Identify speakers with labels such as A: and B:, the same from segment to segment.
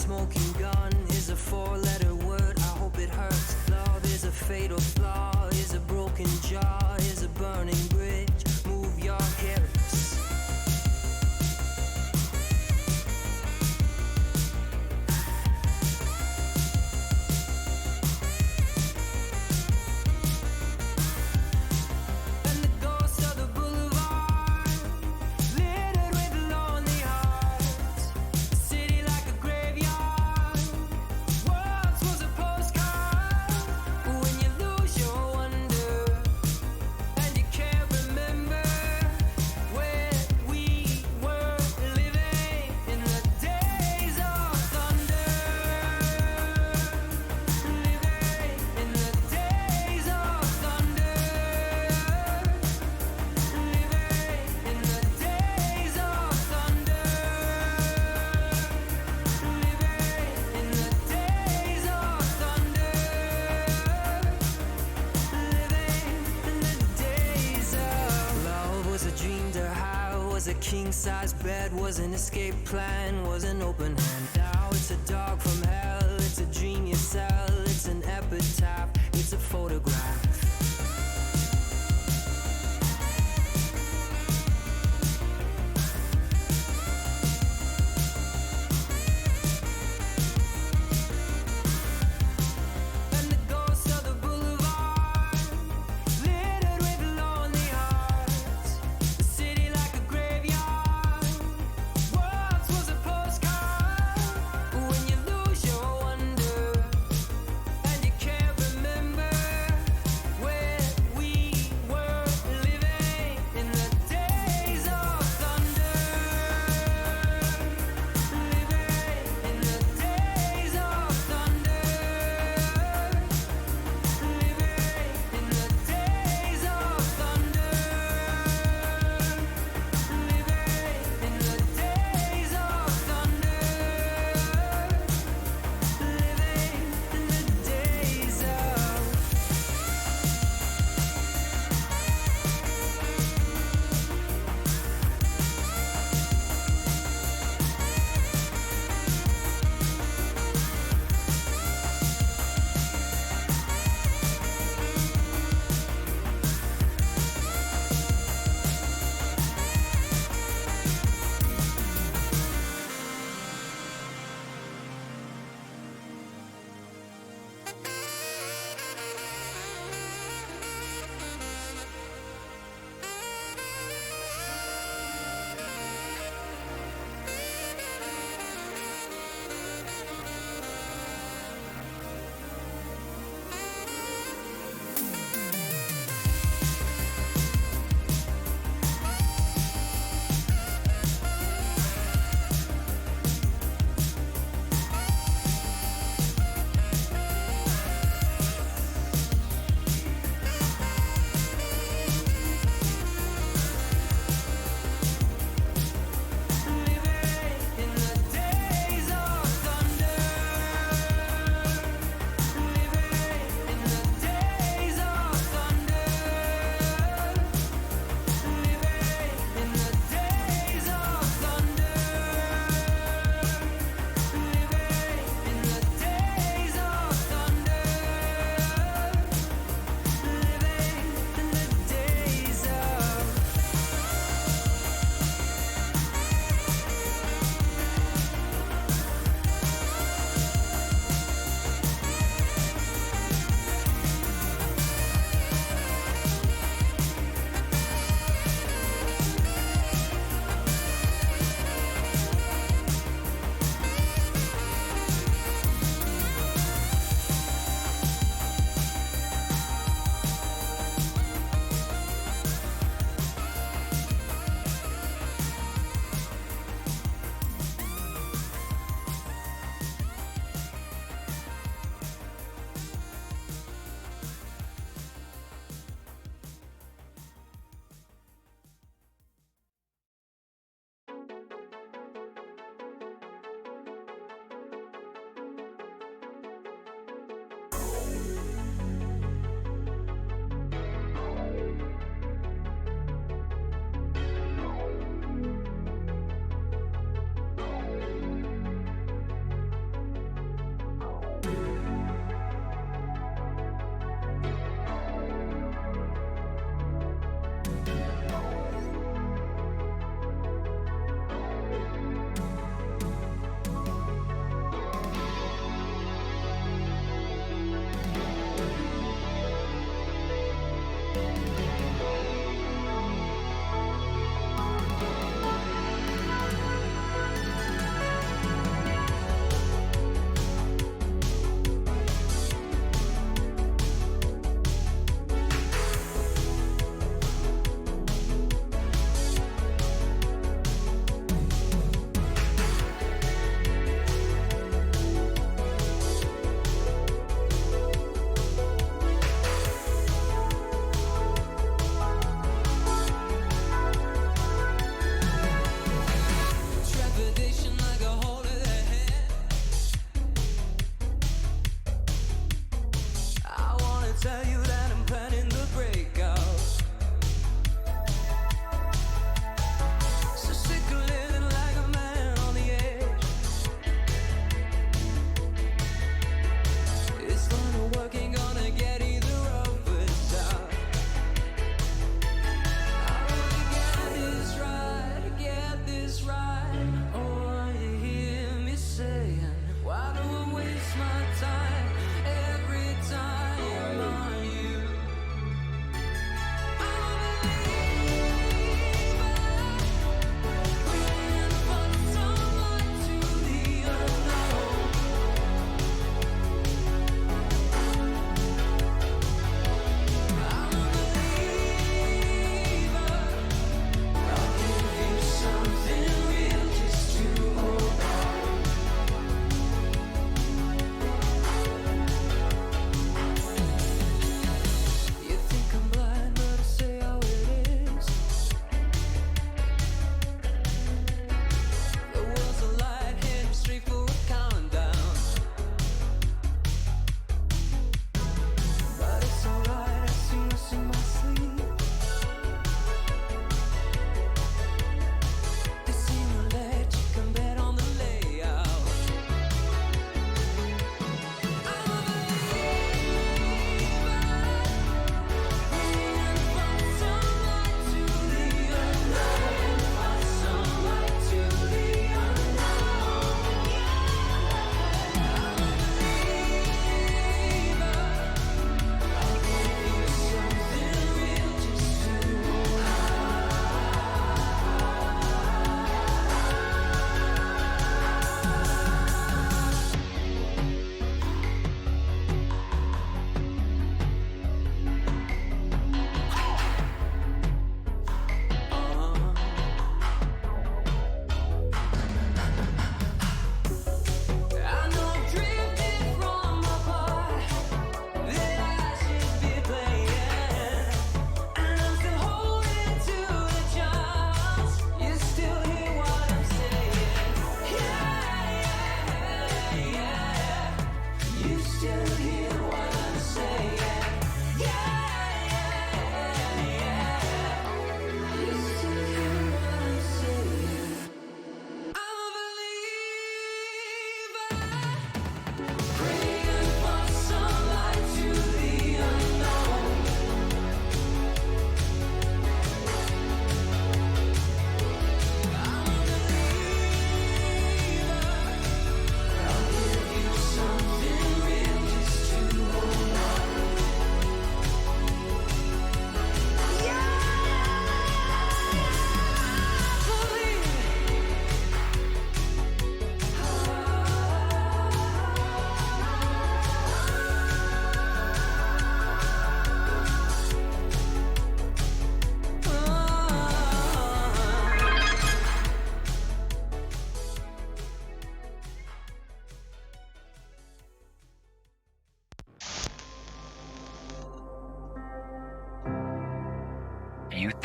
A: smoking gun is a four-letter word. I hope it hurts. Love is a fatal flaw, is a broken jaw, is a burning bridge. Move your hips. And the ghost of the boulevard, littered with lonely hearts. A city like a graveyard, once was a postcard. When you lose your wonder, and you can't remember where we were living in the days of thunder. Living in the days of thunder. Living in the days of thunder. Living in the days of thunder. Living in the days of love was a dream to have, was a king-size bed, was an escape plan, was an open hand. Now it's a dog from hell, it's a dream you sell, it's an epitaph, it's a photograph. And the ghost of the boulevard, littered with lonely hearts. A city like a graveyard, once was a postcard. When you lose your wonder, and you can't remember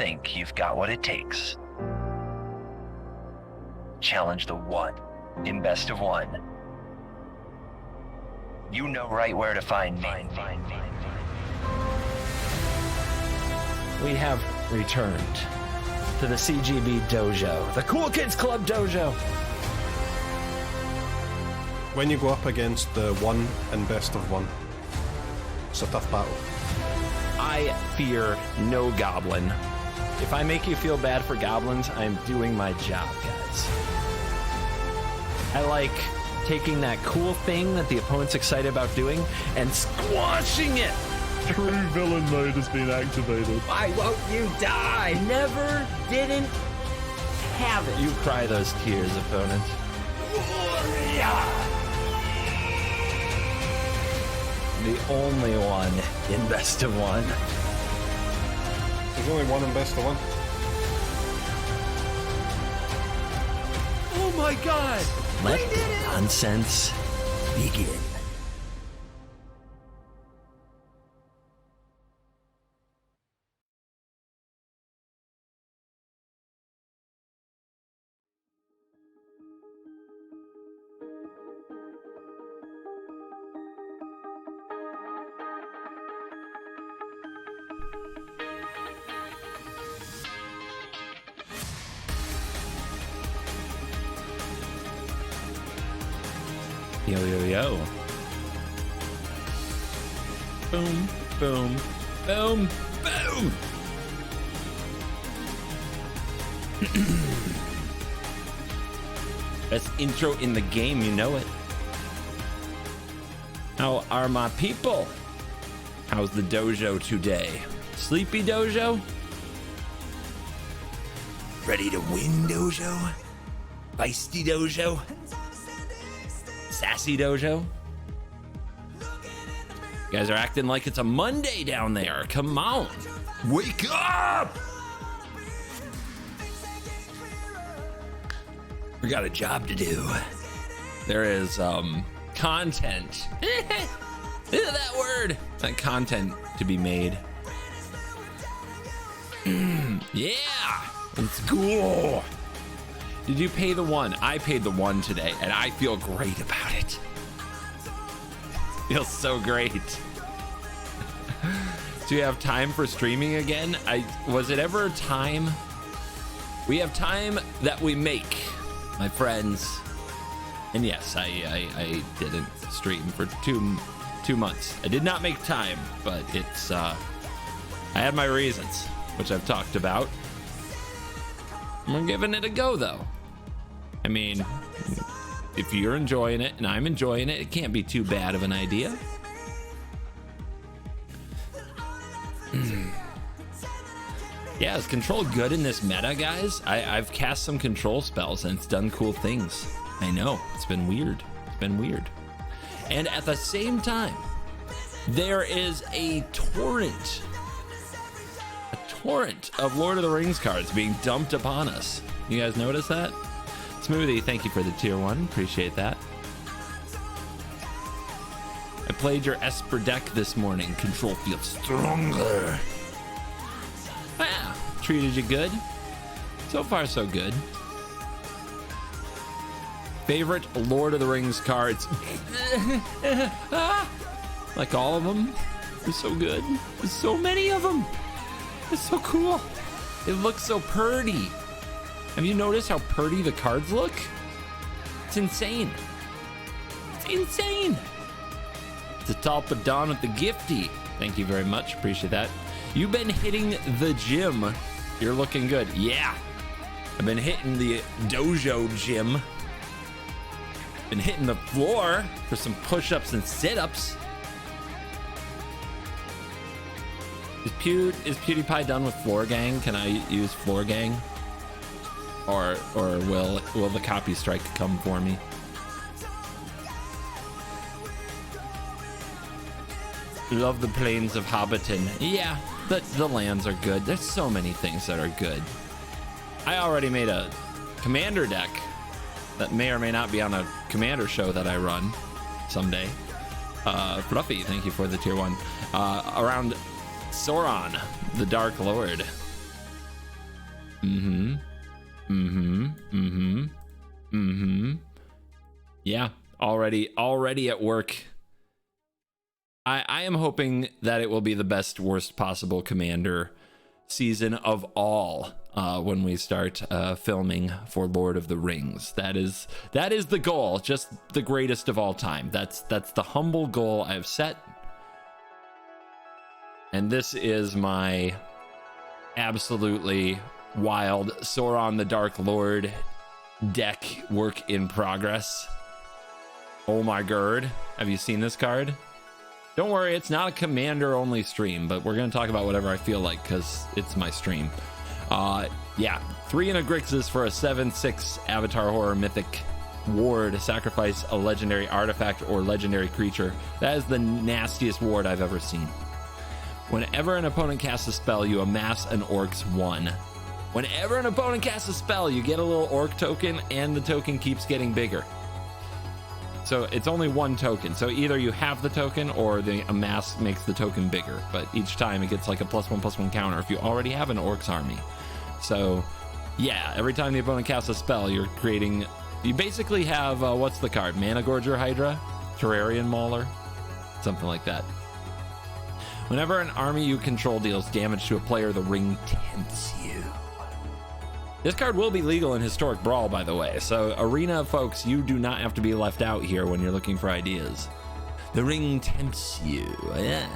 B: think you've got what it takes. Challenge the one in best of one. You know right where to find me.
C: We have returned to the CGB dojo, the Cool Kids Club dojo.
D: When you go up against the one in best of one, it's a tough battle.
C: I fear no goblin. If I make you feel bad for goblins, I'm doing my job, guys. I like taking that cool thing that the opponent's excited about doing and squashing it.
E: True villain mode has been activated.
C: Why won't you die? Never didn't have it. You cry those tears, opponent. The only one in best of one.
D: There's only one in best of one.
C: Oh my god! Let the nonsense begin. Yo, yo, yo. Boom, boom, boom, boom. Best intro in the game, you know it. How are my people? How's the dojo today? Sleepy dojo? Ready to win dojo? Feisty dojo? Sassy dojo? You guys are acting like it's a Monday down there. Come on. Wake up! We got a job to do. There is content. That word. That content to be made. Yeah. It's cool. Did you pay the one? I paid the one today, and I feel great about it. Feels so great. Do you have time for streaming again? Was it ever time? We have time that we make, my friends. And yes, I didn't stream for two months. I did not make time, but it's I had my reasons, which I've talked about. I'm giving it a go though. I mean, if you're enjoying it and I'm enjoying it, it can't be too bad of an idea. Yeah, is control good in this meta, guys? I've cast some control spells and it's done cool things. I know, it's been weird. It's been weird. And at the same time, there is a torrent of Lord of the Rings cards being dumped upon us. You guys notice that? Smoothie, thank you for the tier 1. Appreciate that. I played your Esper deck this morning. Control feels stronger. Yeah, treated you good. So far, so good. Favorite Lord of the Rings cards? Like all of them. They're so good. There's so many of them. It's so cool. It looks so purty. Have you noticed how purty the cards look? It's insane. It's insane. It's a top of dawn with the gifty. Thank you very much. Appreciate that. You've been hitting the gym. You're looking good. Yeah. I've been hitting the dojo gym. Been hitting the floor for some push-ups and sit-ups. Is PewDiePie done with Floor Gang? Can I use Floor Gang? Or will the copy strike come for me? Love the plains of Hobbiton. Yeah, the lands are good. There's so many things that are good. I already made a commander deck that may or may not be on a commander show that I run someday. Fluffy, thank you for the tier 1. Around Sauron, the Dark Lord. Yeah, already at work. I am hoping that it will be the best, worst possible commander season of all when we start filming for Lord of the Rings. That is the goal, just the greatest of all time. That's the humble goal I've set. And this is my absolutely wild Sauron the Dark Lord deck work in progress. Oh my god. Have you seen this card? Don't worry, it's not a commander only stream, but we're going to talk about whatever I feel like because it's my stream. Yeah, 3 and a Grixis for a 7/6 Avatar Horror Mythic ward. Sacrifice a legendary artifact or legendary creature. That is the nastiest ward I've ever seen. Whenever an opponent casts a spell, you amass an Orc's 1. Whenever an opponent casts a spell, you get a little Orc token, and the token keeps getting bigger. So it's only 1 token. So either you have the token or the amass makes the token bigger. But each time it gets like a +1/+1 counter if you already have an Orc's army. So yeah, every time the opponent casts a spell, you basically have, what's the card? Mana Gorger Hydra? Terrarian Mauler? Something like that. Whenever an army you control deals damage to a player, the ring tempts you. This card will be legal in Historic Brawl, by the way. So Arena folks, you do not have to be left out here when you're looking for ideas. The ring tempts you. Yeah.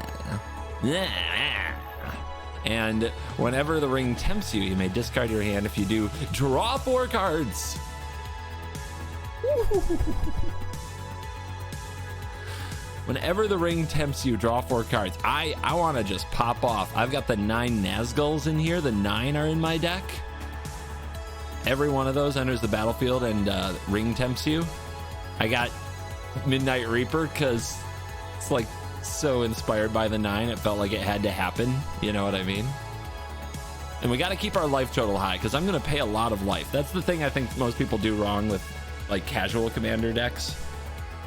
C: And whenever the ring tempts you, you may discard your hand. If you do, draw 4 cards. Whenever the ring tempts you, draw 4 cards. I want to just pop off. I've got the 9 Nazguls in here. The 9 are in my deck. Every one of those enters the battlefield and ring tempts you. I got Midnight Reaper because it's like so inspired by the 9. It felt like it had to happen. You know what I mean? And we got to keep our life total high because I'm going to pay a lot of life. That's the thing I think most people do wrong with like casual commander decks.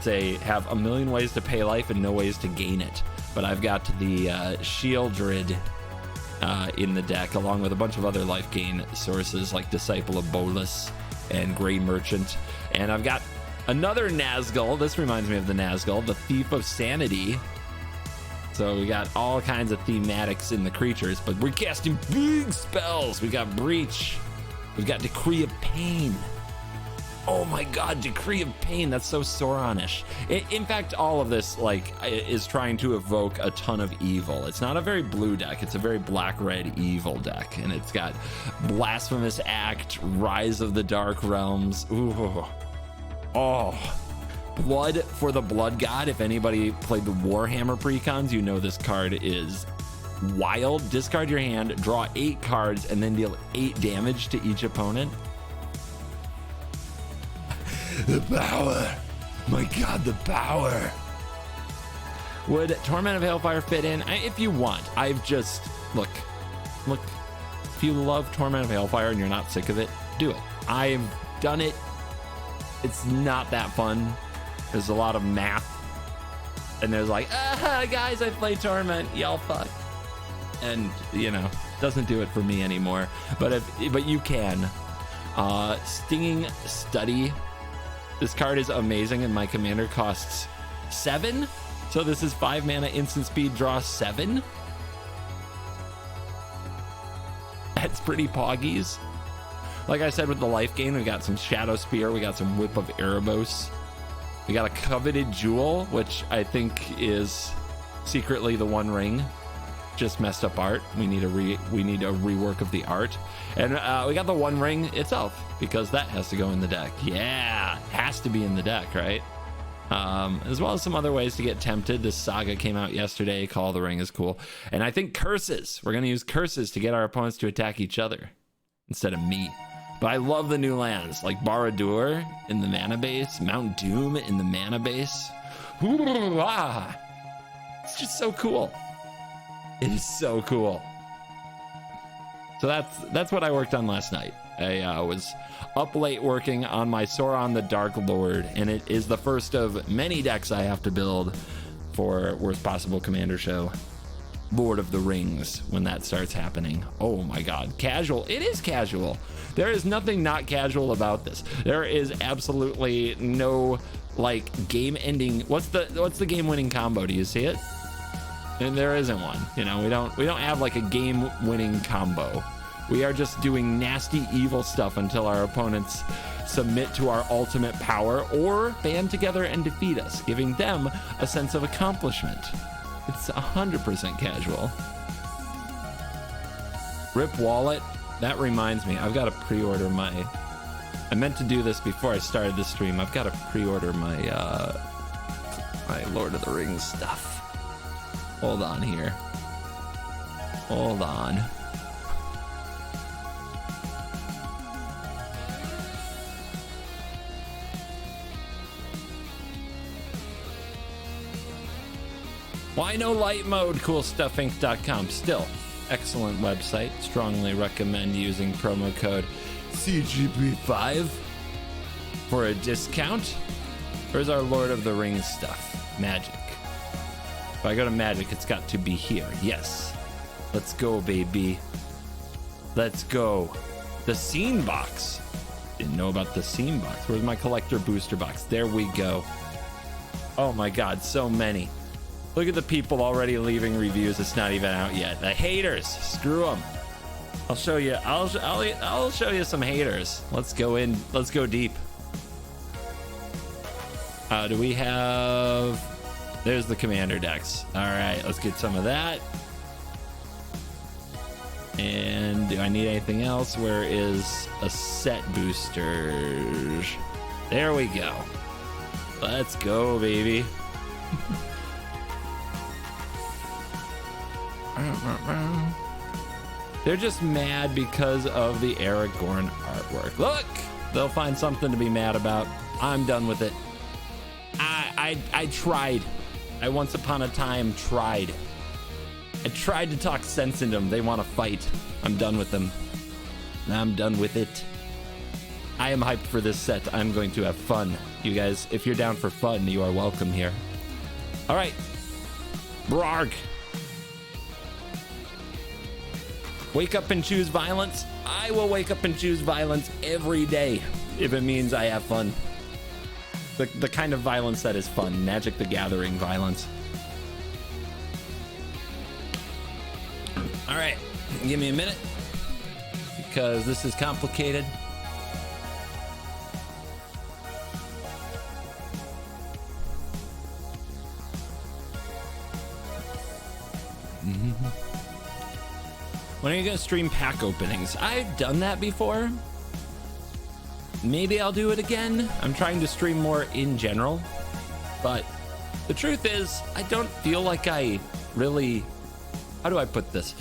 C: They have a million ways to pay life and no ways to gain it. But I've got the Shieldred in the deck, along with a bunch of other life gain sources like Disciple of Bolus and Grey Merchant. And I've got another Nazgul. This reminds me of the Nazgul, the Thief of Sanity. So we got all kinds of thematics in the creatures, but we're casting big spells. We got Breach. We've got Decree of Pain. Oh my god, Decree of Pain, that's so Sauronish. In fact, all of this like is trying to evoke a ton of evil. It's not a very blue deck, it's a very black-red evil deck. And it's got Blasphemous Act, Rise of the Dark Realms. Ooh. Oh. Blood for the Blood God. If anybody played the Warhammer precons, you know this card is wild. Discard your hand, draw 8 cards, and then deal 8 damage to each opponent. The power. My god, the power. Would Torment of Hailfire fit in? If you want. I've just... Look. If you love Torment of Hailfire and you're not sick of it, do it. I've done it. It's not that fun. There's a lot of math. And there's like, guys, I play Torment. Y'all fuck. And, you know, doesn't do it for me anymore. But you can. Stinging Study. This card is amazing, and my commander costs 7. So this is 5 mana, instant speed, draw 7. That's pretty poggies. Like I said with the life gain, we got some Shadow Spear, we got some Whip of Erebos. We got a Coveted Jewel, which I think is secretly the One Ring. Just messed up art. We need a rework of the art. And we got the One Ring itself, because that has to go in the deck. Yeah, has to be in the deck, right? As well as some other ways to get tempted. This Saga came out yesterday. Call the Ring is cool. And I think Curses. We're going to use Curses to get our opponents to attack each other instead of me. But I love the new lands, like Barad-dûr in the mana base, Mount Doom in the mana base. Ooh, it's just so cool. It is so cool. So that's what I worked on last night. I was up late working on my Sauron the Dark Lord, and it is the first of many decks I have to build for Worst Possible Commander Show. Lord of the Rings when that starts happening. Oh my God, casual. It is casual. There is nothing not casual about this. There is absolutely no like game ending. What's the game winning combo? Do you see it? And there isn't one. You know, we don't have like a game winning combo. We are just doing nasty evil stuff until our opponents submit to our ultimate power or band together and defeat us, giving them a sense of accomplishment. It's 100% casual. Rip wallet. That reminds me, I've got to pre-order my... I meant to do this before I started the stream. I've got to pre-order my my Lord of the Rings stuff. Hold on here. Hold on. Why no light mode? CoolStuffInc.com. Still, excellent website. Strongly recommend using promo code CGP5 for a discount. Where's our Lord of the Rings stuff? Magic. If I go to Magic, it's got to be here. Yes. Let's go, baby. Let's go. The scene box. Didn't know about the scene box. Where's my collector booster box? There we go. Oh my God, so many. Look at the people already leaving reviews. It's not even out yet. The haters, screw them. I'll show you. I'll show you some haters. Let's go in. Let's go deep. Do we have? There's the commander decks. All right, let's get some of that. And do I need anything else? Where is a set boosters? There we go. Let's go, baby. They're just mad because of the Aragorn artwork. Look, they'll find something to be mad about. I'm done with it. I tried. I once upon a time tried. I tried to talk sense into them. They want to fight. I'm done with them. I'm done with it. I am hyped for this set. I'm going to have fun. You guys, if you're down for fun, you are welcome here. All right. Brarg. Wake up and choose violence. I will wake up and choose violence every day if it means I have fun. The kind of violence that is fun. Magic the Gathering violence. All right, give me a minute because this is complicated. When are you gonna stream pack openings? I've done that before. Maybe I'll do it again. I'm trying to stream more in general, but the truth is I don't feel like I really, how do I put this?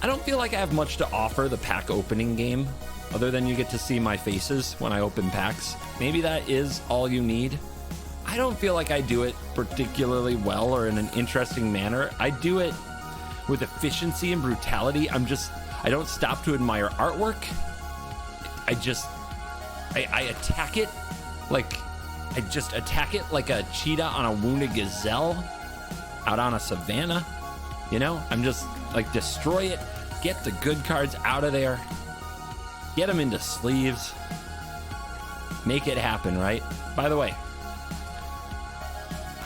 C: I don't feel like I have much to offer the pack opening game other than you get to see my faces when I open packs. Maybe that is all you need. I don't feel like I do it particularly well or in an interesting manner. I do it with efficiency and brutality. I don't stop to admire artwork. I attack it like, I just attack it like a cheetah on a wounded gazelle out on a savannah. You know, I'm just like, destroy it, get the good cards out of there, get them into sleeves, make it happen, right? By the way,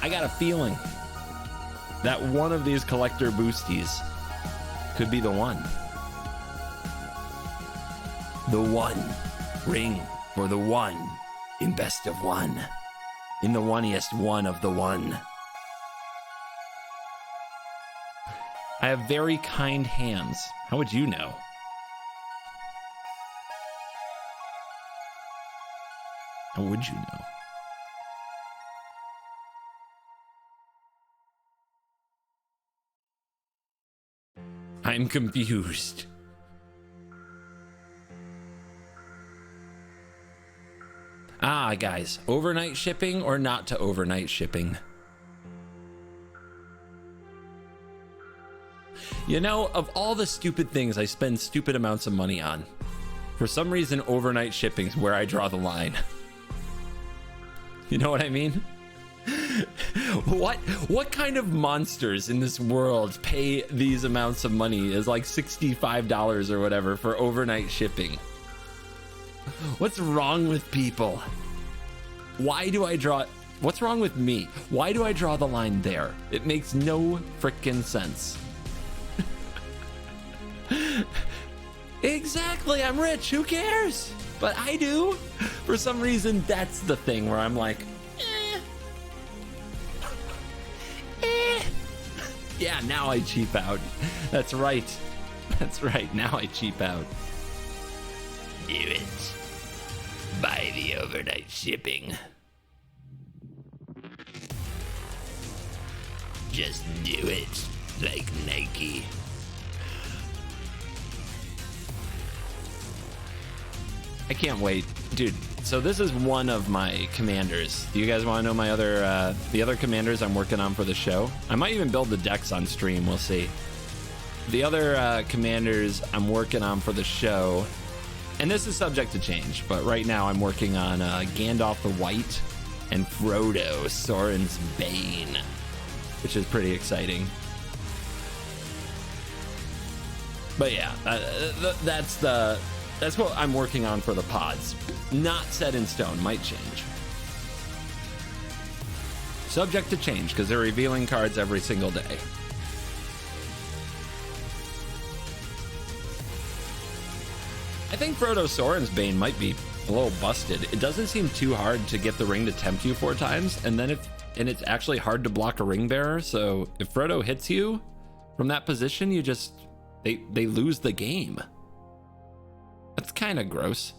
C: I got a feeling that one of these collector boosties could be the one. The one ring for the one in best of one. In the oneiest one of the one. I have very kind hands. How would you know? How would you know? I'm confused. Ah, guys, overnight shipping or not to overnight shipping? You know, of all the stupid things I spend stupid amounts of money on, for some reason, overnight shipping's where I draw the line. You know what I mean? What kind of monsters in this world pay these amounts of money? Is like $65 or whatever for overnight shipping? What's wrong with people? Why do I draw? What's wrong with me? Why do I draw the line there? It makes no frickin' sense. Exactly, I'm rich, who cares? But I do. For some reason, that's the thing where I'm like, yeah, now I cheap out. That's right. That's right, now I cheap out. Do it. Buy the overnight shipping. Just do it, like Nike. I can't wait, dude. So this is one of my commanders. Do you guys want to know my other, the other commanders I'm working on for the show? I might even build the decks on stream. We'll see. The other commanders I'm working on for the show, and this is subject to change, but right now I'm working on Gandalf the White and Frodo, Soren's Bane, which is pretty exciting. But yeah, that's what I'm working on for the pods. Not set in stone, might change. Subject to change, because they're revealing cards every single day. I think Frodo Soren's Bane might be a little busted. It doesn't seem too hard to get the ring to tempt you 4 times, and then it's actually hard to block a ring bearer, so if Frodo hits you from that position, you just they lose the game. That's kind of gross.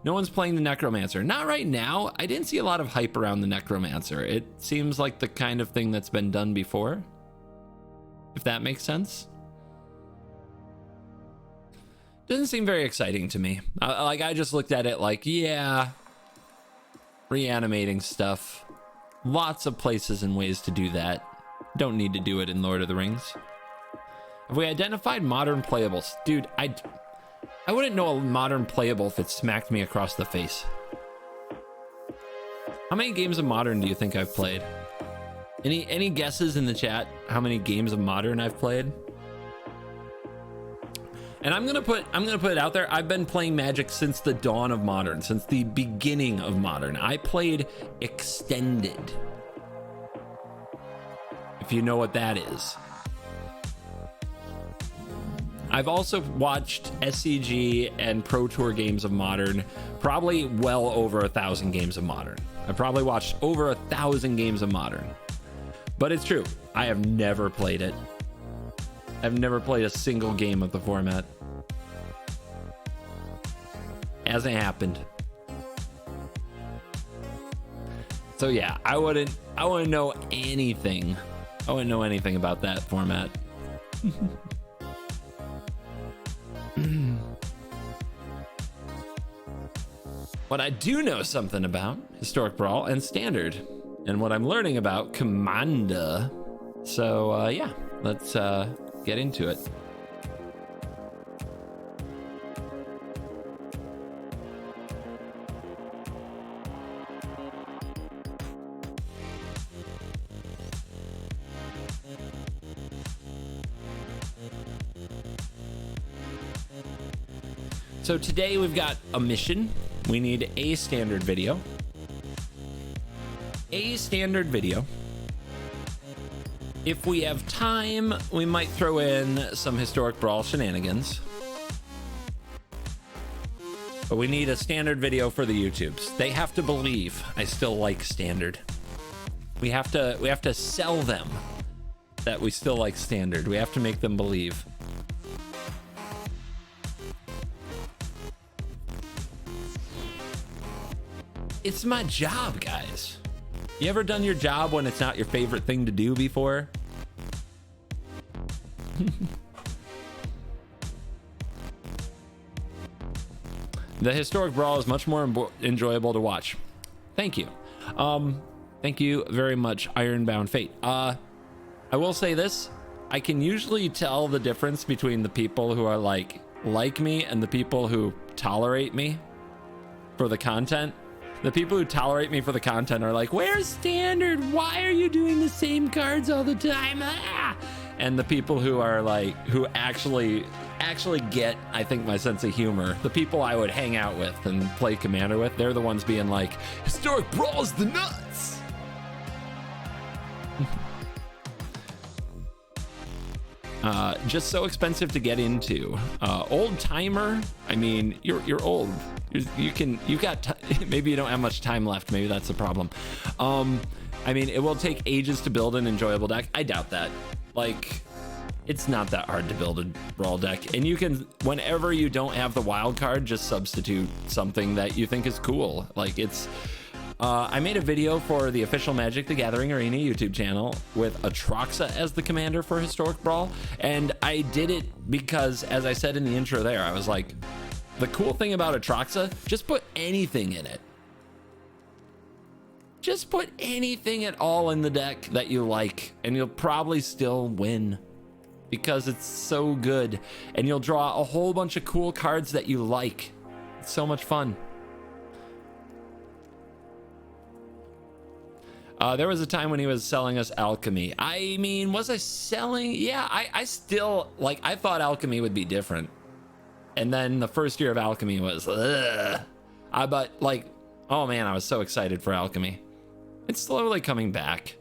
C: No one's playing the Necromancer. Not right now. I didn't see a lot of hype around the Necromancer. It seems like the kind of thing that's been done before, if that makes sense. Doesn't seem very exciting to me. I just looked at it like, yeah, reanimating stuff. Lots of places and ways to do that. Don't need to do it in Lord of the Rings. Have we identified modern playables? Dude, I wouldn't know a modern playable if it smacked me across the face. How many games of Modern do you think I've played? Any guesses in the chat how many games of Modern I've played? And I'm gonna put it out there. I've been playing Magic since the dawn of Modern, since the beginning of Modern. I played Extended, if you know what that is. I've also watched SCG and Pro Tour games of Modern, probably well over 1,000 games of Modern. I probably watched over 1,000 games of Modern. But it's true, I have never played it. I've never played a single game of the format. Hasn't happened. So yeah, I wouldn't know anything. I wouldn't know anything about that format. What I do know something about, Historic Brawl and Standard, and what I'm learning about, Commander. So yeah, let's get into it. So today we've got a mission. We need a standard video. If we have time, we might throw in some Historic Brawl shenanigans. But we need a standard video for the YouTubes. They have to believe I still like standard. We have to sell them that we still like standard. We have to make them believe. It's my job, guys. You ever done your job when it's not your favorite thing to do before? The Historic Brawl is much more enjoyable to watch. Thank you. Thank you very much, Ironbound Fate. I will say this. I can usually tell the difference between the people who are like me and the people who tolerate me for the content The people who tolerate me for the content are like, where's standard? Why are you doing the same cards all the time? Ah! And the people who are like, who actually get, I think, my sense of humor, the people I would hang out with and play Commander with, they're the ones being like, Historic Brawl's the nuts. Just so expensive to get into. Old timer. I mean, you're old. You've got maybe you don't have much time left. Maybe that's the problem. I mean, it will take ages to build an enjoyable deck. I doubt that. Like, it's not that hard to build a brawl deck, and you can, whenever you don't have the wild card, just substitute something that you think is cool. Like, it's I made a video for the official Magic the Gathering Arena YouTube channel with Atroxa as the commander for Historic Brawl, and I did it because, as I said in the intro there, I was like, the cool thing about Atroxa, just put anything in it. Just put anything at all in the deck that you like, and you'll probably still win because it's so good, and you'll draw a whole bunch of cool cards that you like. It's so much fun. There was a time when he was selling us alchemy. I mean, was I selling? Yeah, I still, like, I thought alchemy would be different. And then the first year of alchemy was, but like, oh man, I was so excited for alchemy. It's slowly coming back.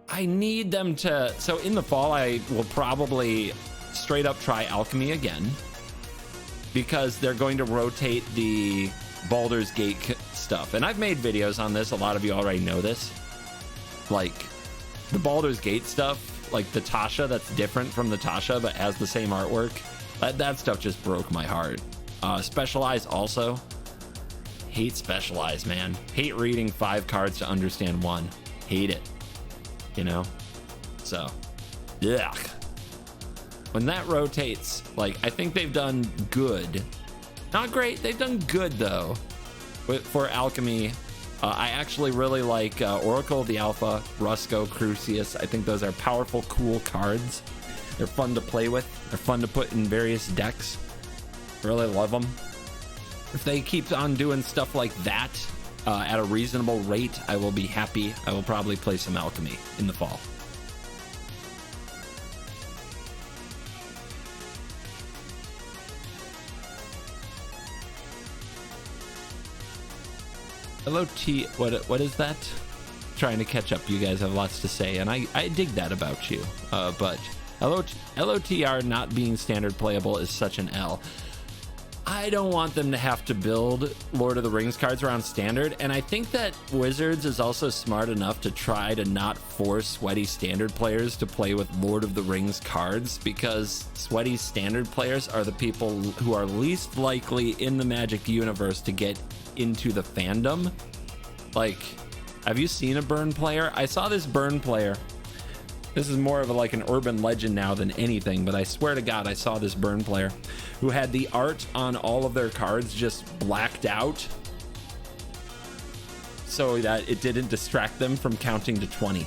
C: I need them to, so in the fall, I will probably straight up try alchemy again, because they're going to rotate the Baldur's Gate stuff. And I've made videos on this. A lot of you already know this. Like, the Baldur's Gate stuff, like the Tasha that's different from the Tasha but has the same artwork, that stuff just broke my heart. Specialize also. Hate Specialize, man. Hate reading 5 cards to understand 1. Hate it. You know? So, yeah. When that rotates, like, I think they've done good. Not great, they've done good though for alchemy. I actually really like Oracle of the Alpha, Rusco, Crucius. I think those are powerful, cool cards. They're fun to play with. They're fun to put in various decks. Really love them. If they keep on doing stuff like that at a reasonable rate, I will be happy. I will probably play some alchemy in the fall. Hello T, what is that? Trying to catch up. You guys have lots to say, and I dig that about you. But LOTR not being standard playable is such an L. I don't want them to have to build Lord of the Rings cards around standard, and I think that Wizards is also smart enough to try to not force sweaty standard players to play with Lord of the Rings cards, because sweaty standard players are the people who are least likely in the Magic universe to get into the fandom. Like, have you seen a burn player? I saw this burn player. This is more of like an urban legend now than anything, but I swear to God, I saw this burn player who had the art on all of their cards just blacked out so that it didn't distract them from counting to 20.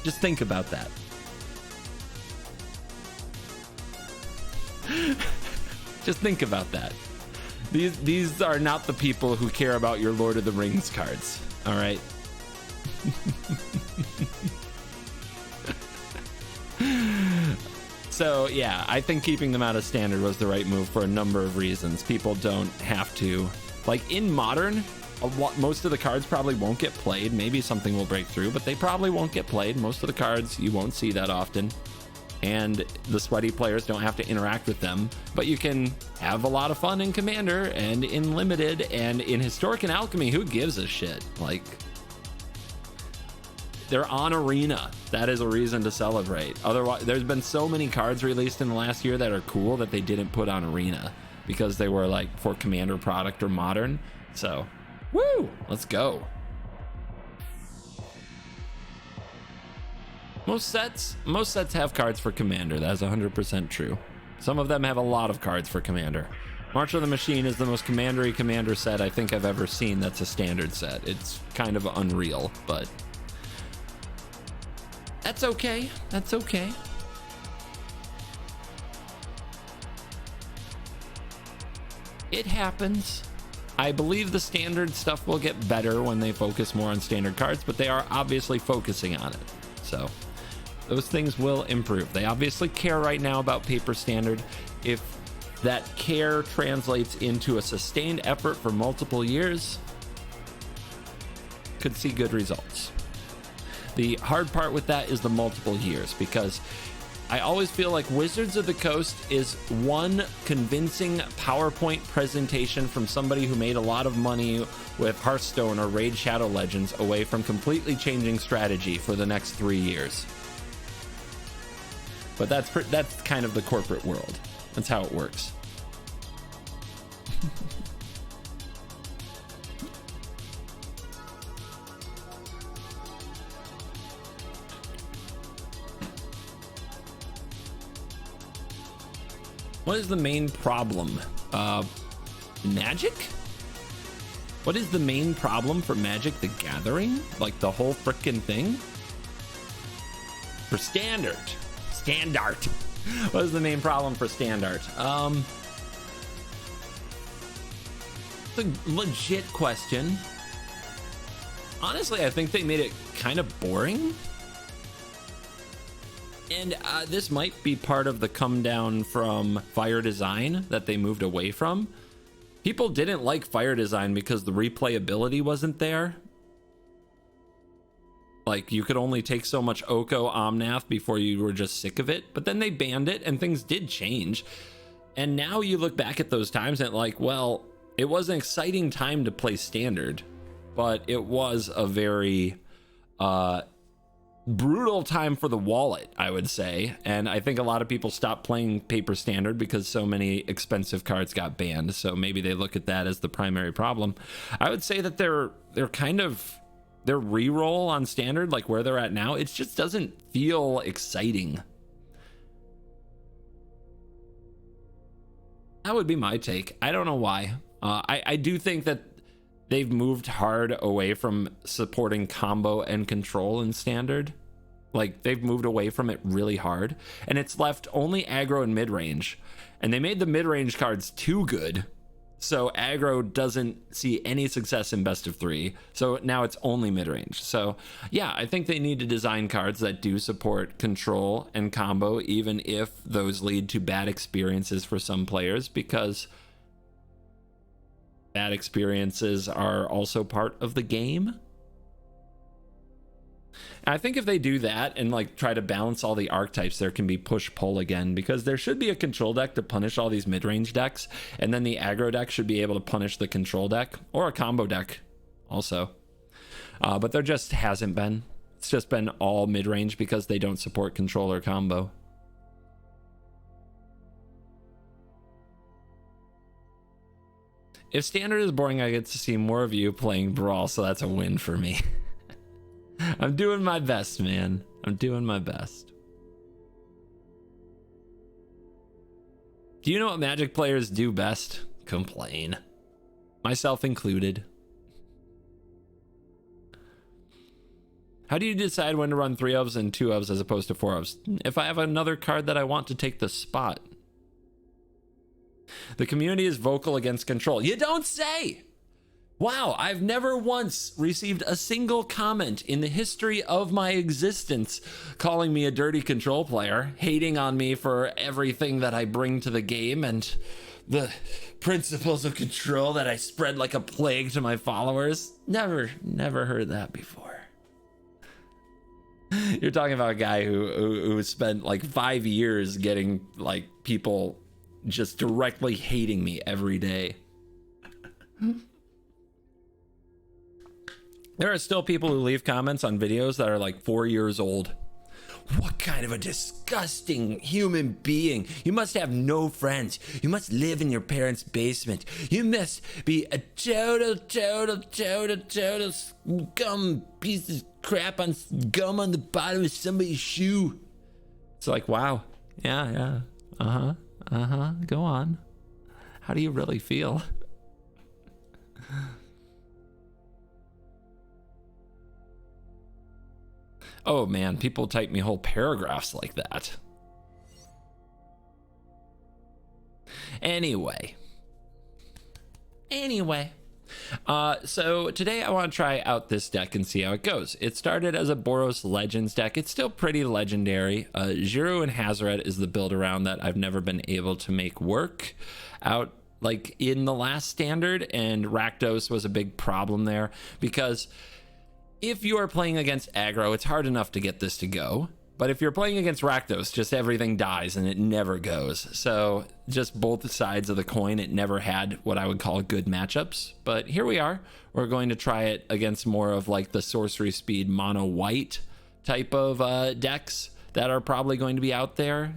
C: Just think about that. Just think about that. These are not the people who care about your Lord of the Rings cards. All right. So yeah, I think keeping them out of standard was the right move for a number of reasons. People don't have to, like, in modern, most of the cards probably won't get played. Maybe something will break through, but they probably won't get played. Most of the cards you won't see that often, and the sweaty players don't have to interact with them, but you can have a lot of fun in Commander and in Limited and in Historic and Alchemy. Who gives a shit? Like, they're on Arena. That is a reason to celebrate. Otherwise, there's been so many cards released in the last year that are cool that they didn't put on Arena because they were like for Commander product or Modern. So, woo, let's go. Most sets have cards for Commander. That's 100% true. Some of them have a lot of cards for Commander. March of the Machine is the most commandery Commander set I think I've ever seen that's a standard set. It's kind of unreal, but that's okay. That's okay. It happens. I believe the standard stuff will get better when they focus more on standard cards, but they are obviously focusing on it. So those things will improve. They obviously care right now about paper standard. If that care translates into a sustained effort for multiple years, could see good results. The hard part with that is the multiple years, because I always feel like Wizards of the Coast is one convincing PowerPoint presentation from somebody who made a lot of money with Hearthstone or Raid Shadow Legends away from completely changing strategy for the next 3 years. But that's kind of the corporate world. That's how it works. What is the main problem? Magic? What is the main problem for Magic the Gathering? Like the whole frickin' thing? For Standard. What is the main problem for Standard? It's a legit question. Honestly, I think they made it kind of boring. And this might be part of the come down from Fire Design that they moved away from. People didn't like Fire Design because the replayability wasn't there. Like, you could only take so much Oko Omnath before you were just sick of it. But then they banned it and things did change. And now you look back at those times and like, well, it was an exciting time to play Standard, but it was a very brutal time for the wallet, I would say. And I think a lot of people stopped playing paper Standard because so many expensive cards got banned. So maybe they look at that as the primary problem. I would say that their reroll on Standard, like where they're at now, it just doesn't feel exciting. That would be my take. I don't know why. I do think that they've moved hard away from supporting combo and control in Standard. Like, they've moved away from it really hard, and it's left only aggro and mid-range. And they made the mid-range cards too good, so aggro doesn't see any success in best of 3. So now it's only mid-range. So yeah, I think they need to design cards that do support control and combo, even if those lead to bad experiences for some players, because bad experiences are also part of the game. And I think if they do that and like try to balance all the archetypes, there can be push-pull again, because there should be a control deck to punish all these mid-range decks, and then the aggro deck should be able to punish the control deck, or a combo deck also. But there just hasn't been. It's just been all mid-range because they don't support control or combo. If Standard is boring, I get to see more of you playing Brawl, so that's a win for me. I'm doing my best, man. I'm doing my best. Do you know what Magic players do best? Complain. Myself included. How do you decide when to run 3 ofs and 2 ofs as opposed to 4 ofs? If I have another card that I want to take the spot. The community is vocal against control. You don't say! Wow, I've never once received a single comment in the history of my existence calling me a dirty control player, hating on me for everything that I bring to the game and the principles of control that I spread like a plague to my followers. Never heard that before. You're talking about a guy who spent like 5 years getting like people just directly hating me every day. There are still people who leave comments on videos that are like 4 years old. What kind of a disgusting human being? You must have no friends. You must live in your parents' basement. You must be a total scum piece of crap on gum on the bottom of somebody's shoe. It's like, wow. Yeah. Go on. How do you really feel? Oh man, people type me whole paragraphs like that. Anyway, so today I want to try out this deck and see how it goes. It started as a Boros Legends deck. It's still pretty legendary. Giroux and Hazoret is the build around that I've never been able to make work out like in the last standard, and Rakdos was a big problem there because if you are playing against aggro, it's hard enough to get this to go. But if you're playing against Rakdos, just everything dies and it never goes. So just both sides of the coin, it never had what I would call good matchups. But here we are. We're going to try it against more of like the sorcery speed mono white type of decks that are probably going to be out there.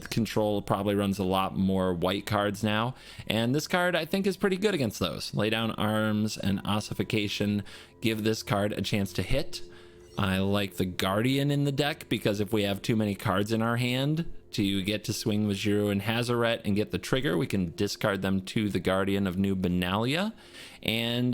C: Control probably runs a lot more white cards now. And this card I think is pretty good against those. Lay down arms and ossification give this card a chance to hit. I like the Guardian in the deck because if we have too many cards in our hand to get to swing with Giroux and Hazoret and get the trigger, we can discard them to the Guardian of New Benalia. And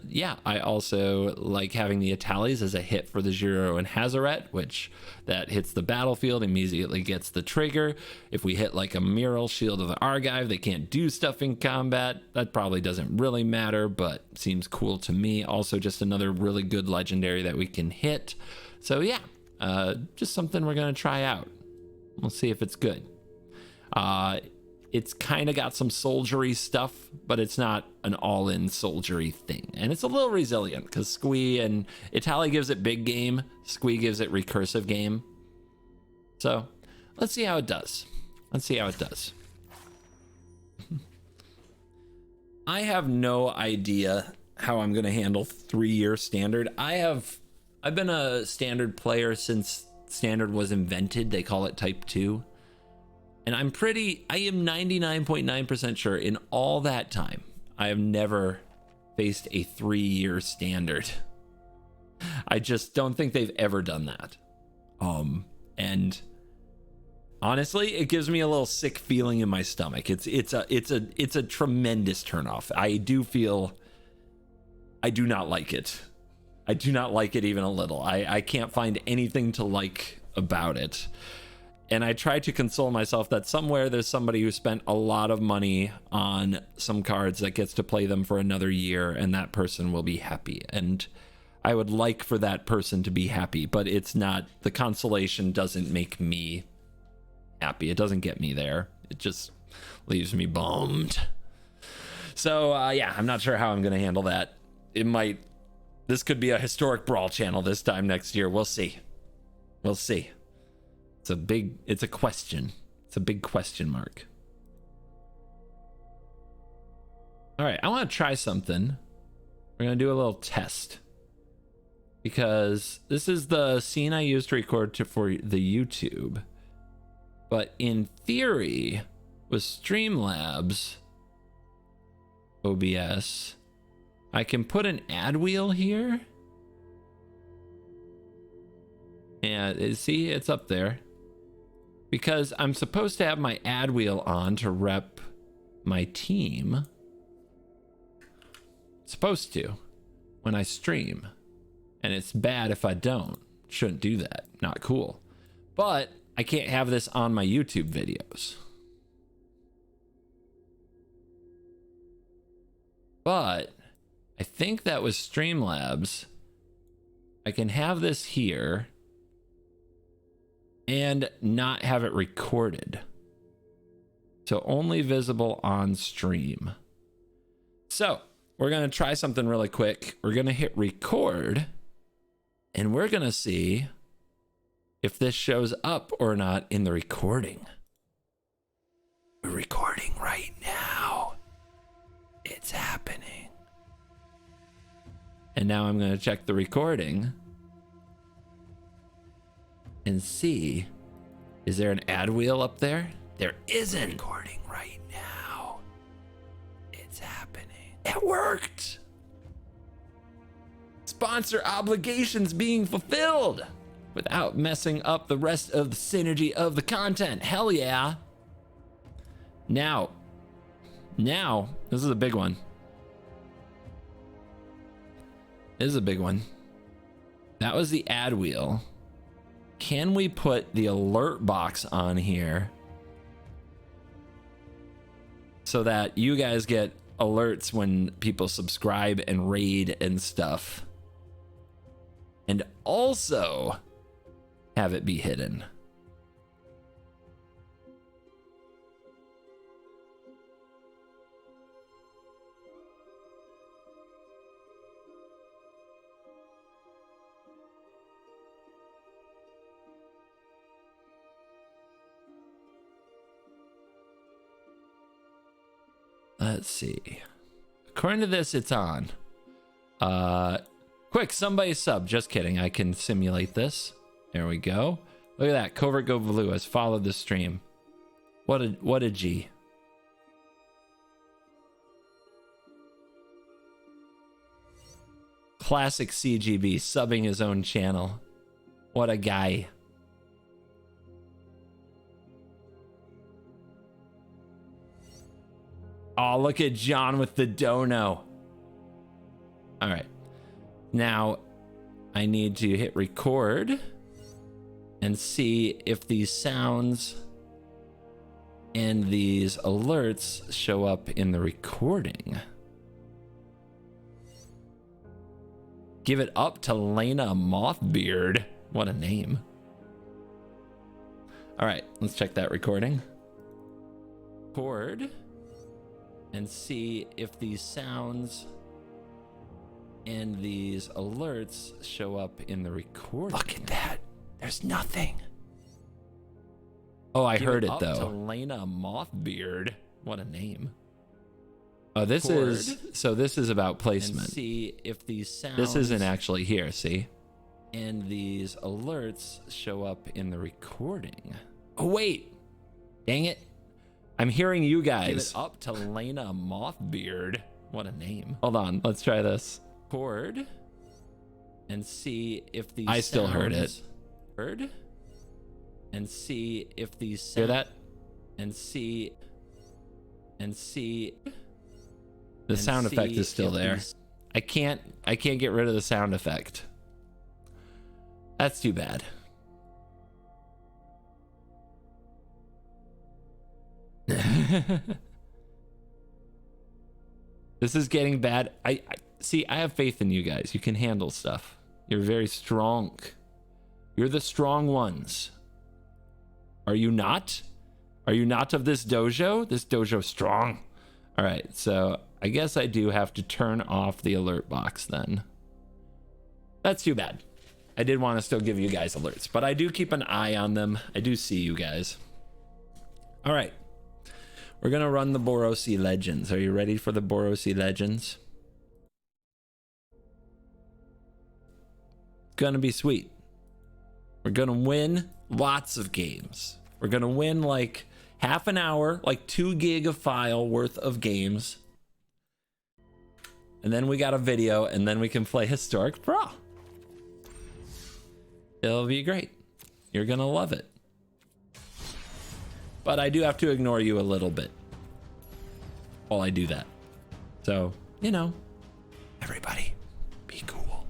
C: yeah, I also like having the Italies as a hit for the Giroux and Hazoret, which that hits the battlefield, immediately gets the trigger. If we hit like a Mural, Shield of the Argive, they can't do stuff in combat. That probably doesn't really matter, but seems cool to me. Also just another really good legendary that we can hit. So yeah, just something we're going to try out. We'll see if it's good. It's kind of got some soldiery stuff, but it's not an all-in soldiery thing. And it's a little resilient because Squee and Italy gives it big game. Squee gives it recursive game. So let's see how it does. Let's see how it does. I have no idea how I'm going to handle 3-year standard. I've been a standard player since standard was invented. They call it type 2. And I am 99.9% sure in all that time, I have never faced a 3-year standard. I just don't think they've ever done that. And honestly, it gives me a little sick feeling in my stomach. It's a tremendous turnoff. I do not like it. I do not like it even a little. I can't find anything to like about it. And I try to console myself that somewhere there's somebody who spent a lot of money on some cards that gets to play them for another year, and that person will be happy. And I would like for that person to be happy, but it's not, the consolation doesn't make me happy. It doesn't get me there. It just leaves me bummed. So yeah, I'm not sure how I'm going to handle that. This could be a historic brawl channel this time next year. We'll see. We'll see. It's a question. It's a big question mark. All right, I want to try something. We're going to do a little test because this is the scene I used to record for the YouTube. But in theory, with Streamlabs OBS, I can put an ad wheel here. And see, it's up there. Because I'm supposed to have my ad wheel on to rep my team. Supposed to when I stream. And it's bad if I don't. Shouldn't do that. Not cool. But I can't have this on my YouTube videos. But I think that was Streamlabs. I can have this here and not have it recorded. So only visible on stream. So we're going to try something really quick. We're going to hit record and we're going to see if this shows up or not in the recording. We're recording right now. It's happening. And now I'm going to check the recording and see, is there an ad wheel up there? There isn't. Recording right now. It's happening. It worked. Sponsor obligations being fulfilled without messing up the rest of the synergy of the content. Hell yeah. Now, this is a big one. This is a big one. That was the ad wheel. Can we put the alert box on here so that you guys get alerts when people subscribe and raid and stuff. And also have it be hidden. Let's see. According to this, it's on. Quick, somebody sub. Just kidding. I can simulate this. There we go. Look at that. Covert Go Blue has followed the stream. What a G. Classic CGB subbing his own channel. What a guy. Oh, look at John with the dono. All right. Now, I need to hit record and see if these sounds and these alerts show up in the recording. Give it up to Lena Mothbeard. What a name. All right, let's check that recording. Record. And see if these sounds and these alerts show up in the recording. Look at that. There's nothing. Oh, I heard it though. To Lena Mothbeard. What a name. Oh, this is about placement. And see if these sounds. This isn't actually here, see? And these alerts show up in the recording. Oh, wait. Dang it. I'm hearing you guys. Give it up to Lena Mothbeard. What a name. Hold on, let's try this. Record and see if these I still heard it. Heard and see if these hear that? And see the sound effect is still there. I can't get rid of the sound effect. That's too bad. This is getting bad. I see. I have faith in you guys. You can handle stuff. You're very strong. You're the strong ones. Are you not? Are you not of this dojo? This dojo's strong. All right. So I guess I do have to turn off the alert box then. That's too bad. I did want to still give you guys alerts, but I do keep an eye on them. I do see you guys. All right. We're going to run the Boros Legends. Are you ready for the Boros Legends? It's going to be sweet. We're going to win lots of games. We're going to win like half an hour, like 2 gig of file worth of games. And then we got a video, and then we can play Historic Brawl. It'll be great. You're going to love it. But I do have to ignore you a little bit while I do that. So, you know, everybody be cool.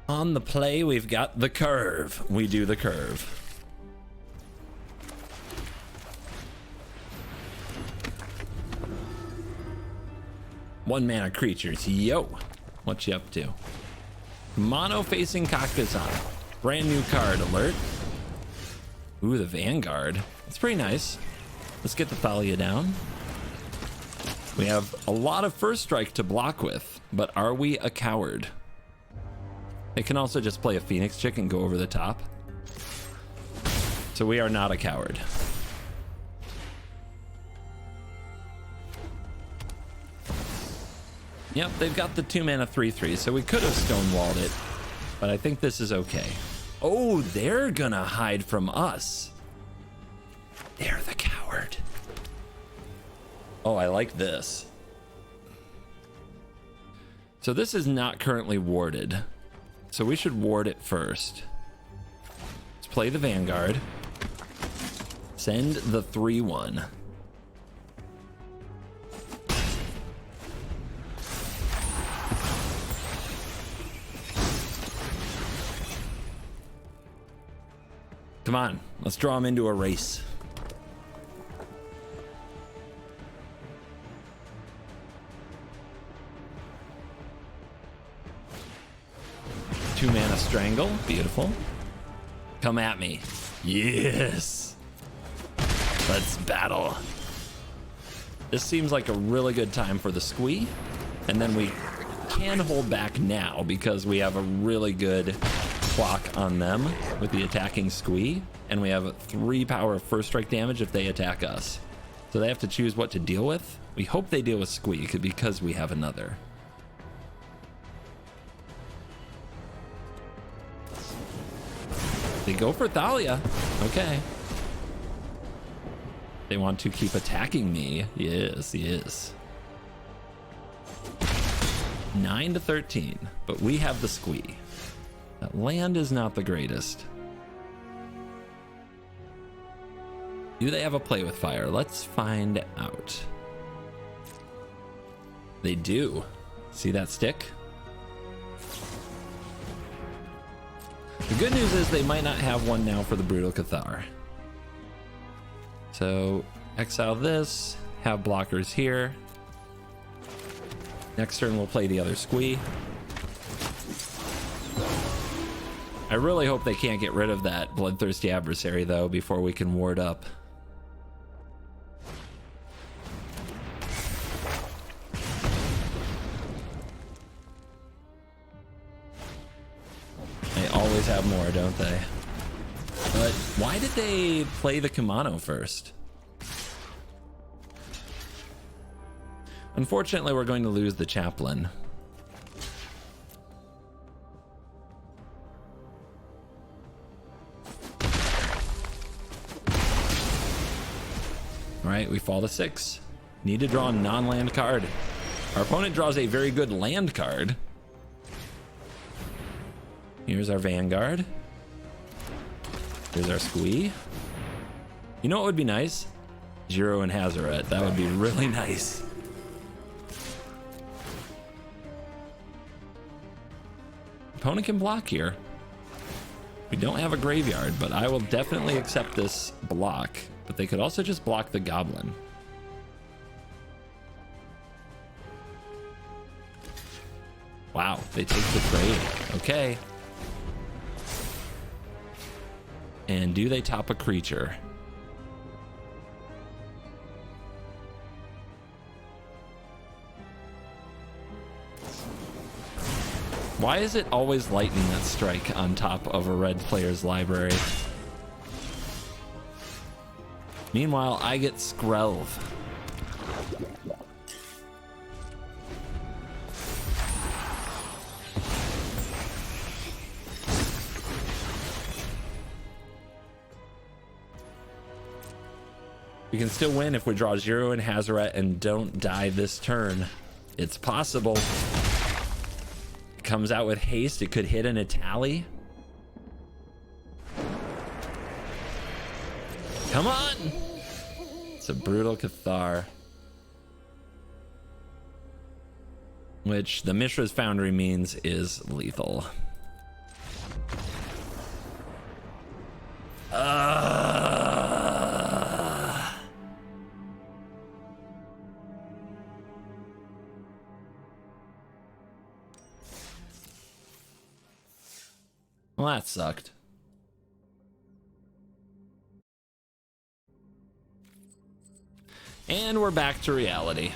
C: On the play, we've got the curve. We do the curve. One mana creatures. Yo. What you up to? Mono facing Kakazan. Brand new card alert. Ooh, the Vanguard. That's pretty nice. Let's get the Thalia down. We have a lot of first strike to block with, but are we a coward? They can also just play a Phoenix Chick and go over the top. So we are not a coward. Yep, they've got the 2 mana 3/3, so we could have stonewalled it. but I think this is okay. Oh, they're gonna hide from us. They're the coward. Oh, I like this. So this is not currently warded. So we should ward it first. Let's play the Vanguard. Send the 3-1. Come on, let's draw him into a race. Two mana strangle, beautiful. Come at me. Yes. Let's battle. This seems like a really good time for the squee. And then we can hold back now because we have a really good clock on them with the attacking squee. And we have 3 power of first strike damage if they attack us. So they have to choose what to deal with. We hope they deal with squee because we have another. They go for Thalia. Okay. They want to keep attacking me. Yes, yes. 9-13, but we have the squee. That land is not the greatest. Do they have a play with fire? Let's find out. They do. See that stick? The good news is they might not have one now for the Brutal Cathar. So exile this, have blockers here. Next turn we'll play the other squee. I really hope they can't get rid of that bloodthirsty adversary though before we can ward up. They always have more, don't they? But why did they play the Kumano first? Unfortunately, we're going to lose the chaplain. All right, we fall to 6. Need to draw a non-land card. Our opponent draws a very good land card. Here's our Vanguard. Here's our squee. You know what would be nice? Jiro and Hazaret. That would be really nice. Opponent can block here. We don't have a graveyard, but I will definitely accept this block. But they could also just block the goblin. Wow, they take the trade. Okay. And do they top a creature? Why is it always lightning that strike on top of a red player's library? Meanwhile, I get Skrelv. We can still win if we draw Jiro and Hazaret and don't die this turn. It's possible. It comes out with haste. It could hit an Itali. Come on! It's a Brutal Cathar. Which the Mishra's Foundry means is lethal. Well, that sucked. And we're back to reality.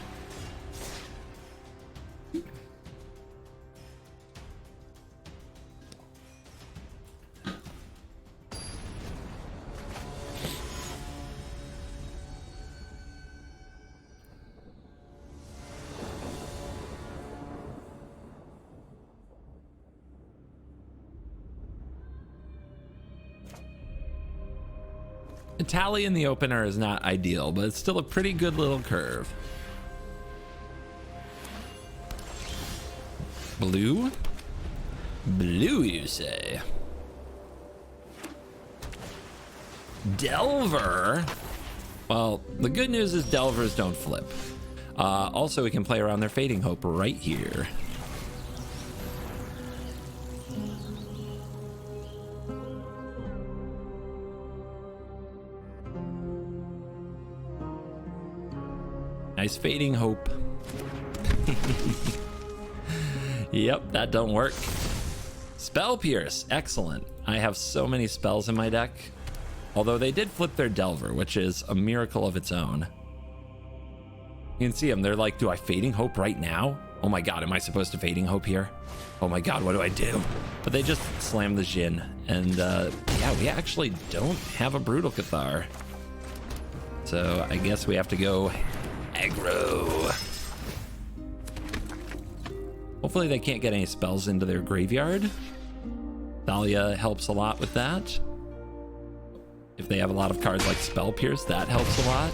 C: A tally in the opener is not ideal, but it's still a pretty good little curve. Blue? Blue, you say? Delver? Well, the good news is Delvers don't flip. Also, we can play around their Fading Hope right here. Nice Fading Hope. Yep, that don't work. Spell Pierce, excellent. I have so many spells in my deck. Although they did flip their Delver, which is a miracle of its own. You can see them, they're like, do I Fading Hope right now? Oh my god, am I supposed to Fading Hope here? Oh my god, what do I do? But they just slam the Jhin. And yeah, we actually don't have a Brutal Cathar. So I guess we have to go aggro. Hopefully they can't get any spells into their graveyard. Thalia helps a lot with that. If they have a lot of cards like Spell Pierce, that helps a lot.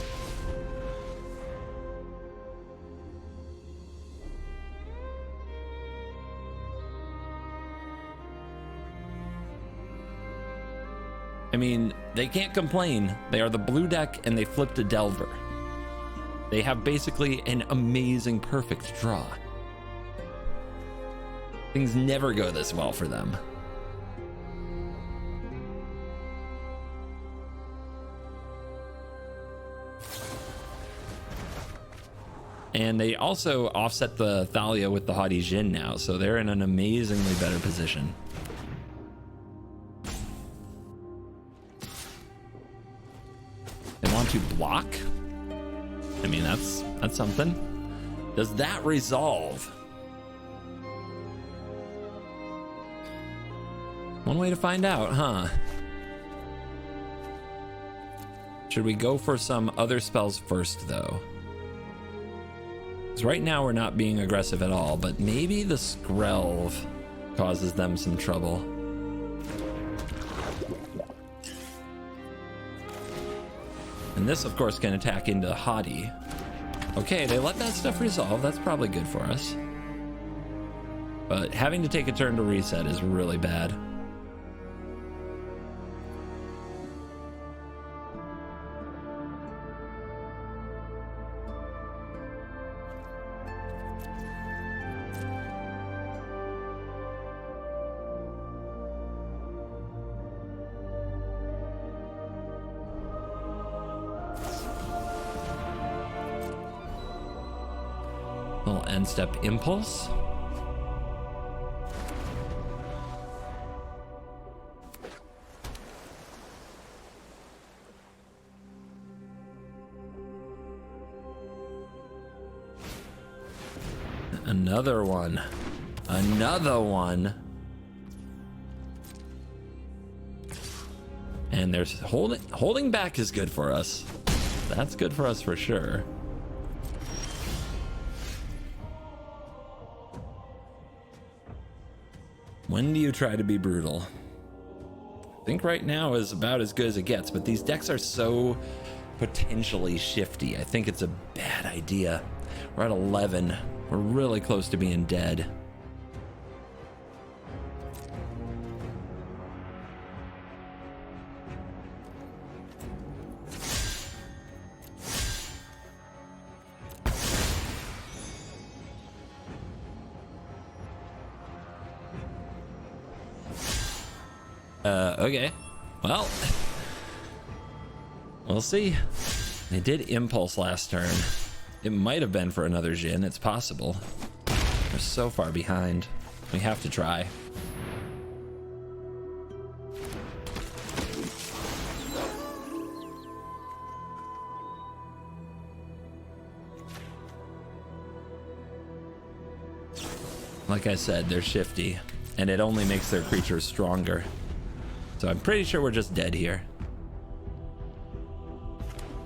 C: I mean, they can't complain. They are the blue deck and they flipped a Delver. They have basically an amazing perfect draw. Things never go this well for them. And they also offset the Thalia with the Haughty Jhin now, so they're in an amazingly better position. They want to block? I mean, that's something. Does that resolve? One way to find out, huh? Should we go for some other spells first, though? Because right now we're not being aggressive at all, but maybe the Skrelv causes them some trouble. And this, of course, can attack into Haughty. Okay, they let that stuff resolve. That's probably good for us. But having to take a turn to reset is really bad. Little end step impulse. Another one. Another one. And there's holding back is good for us. That's good for us for sure. When do you try to be brutal? I think right now is about as good as it gets, but these decks are so potentially shifty. I think it's a bad idea. We're at 11. We're really close to being dead. Okay. Well, we'll see. They did impulse last turn. It might have been for another Jhin. It's possible. We're so far behind. We have to try. Like I said, they're shifty, and it only makes their creatures stronger. So I'm pretty sure we're just dead here.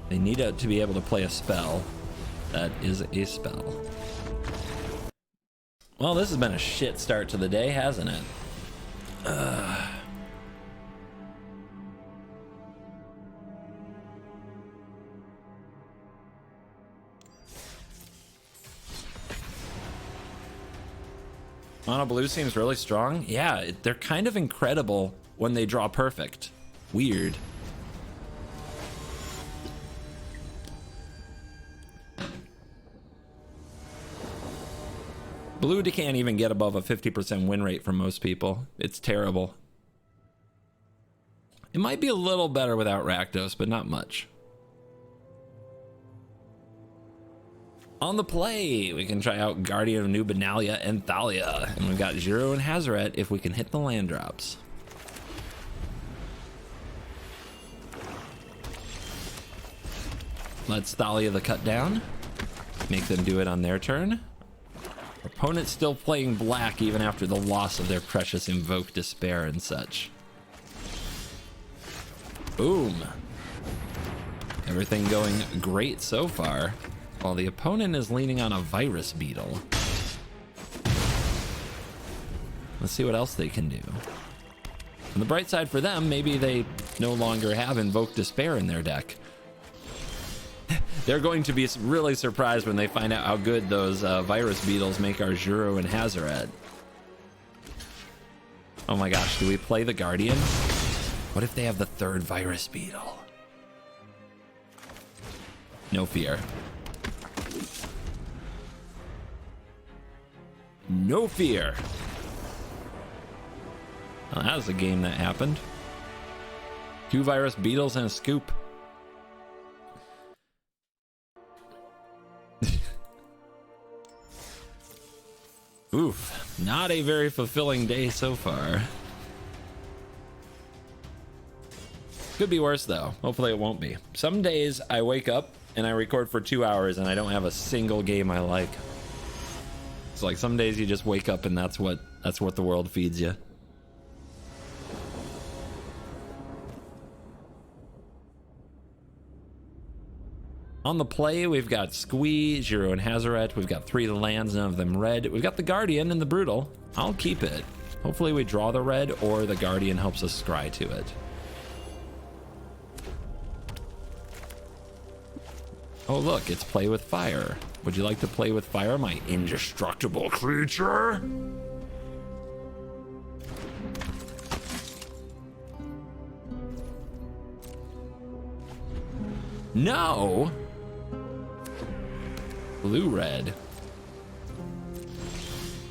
C: They need to be able to play a spell. That is a spell. Well, this has been a shit start to the day, hasn't it? Mono blue seems really strong. Yeah, they're kind of incredible when they draw perfect. Weird. Blue can't even get above a 50% win rate for most people. It's terrible. It might be a little better without Rakdos, but not much. On the play, we can try out Guardian of New Benalia and Thalia. And we've got Zero and Hazaret if we can hit the land drops. Let's Thalia the cut down. Make them do it on their turn. Opponent's still playing black even after the loss of their precious Invoke Despair and such. Boom. Everything going great so far. While the opponent is leaning on a Virus Beetle. Let's see what else they can do. On the bright side for them, maybe they no longer have Invoke Despair in their deck. They're going to be really surprised when they find out how good those Virus Beetles make our Juro and Hazaret. Oh my gosh, do we play the Guardian? What if they have the third Virus Beetle? No fear. No fear. Well, that was a game that happened. 2 Virus Beetles and a scoop. Oof, not a very fulfilling day so far. Could be worse though. Hopefully it won't be. Some days I wake up and I record for 2 hours and I don't have a single game I like. It's like some days you just wake up and that's what the world feeds you. On the play, we've got Squee, Juro, and Hazaret. We've got 3 lands, none of them red. We've got the Guardian and the Brutal. I'll keep it. Hopefully we draw the red or the Guardian helps us scry to it. Oh look, it's play with fire. Would you like to play with fire, my indestructible creature? No! Blue-red.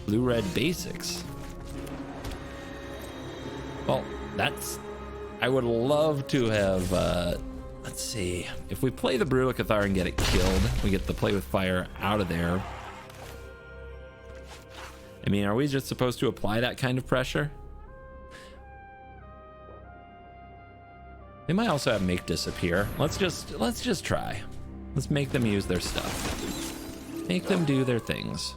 C: Blue-red basics. Well, that's... I would love to have... let's see. If we play the Brutal Cathar and get it killed, we get the play with fire out of there. I mean, are we just supposed to apply that kind of pressure? They might also have make disappear. Let's just try. Let's make them use their stuff. Make them do their things.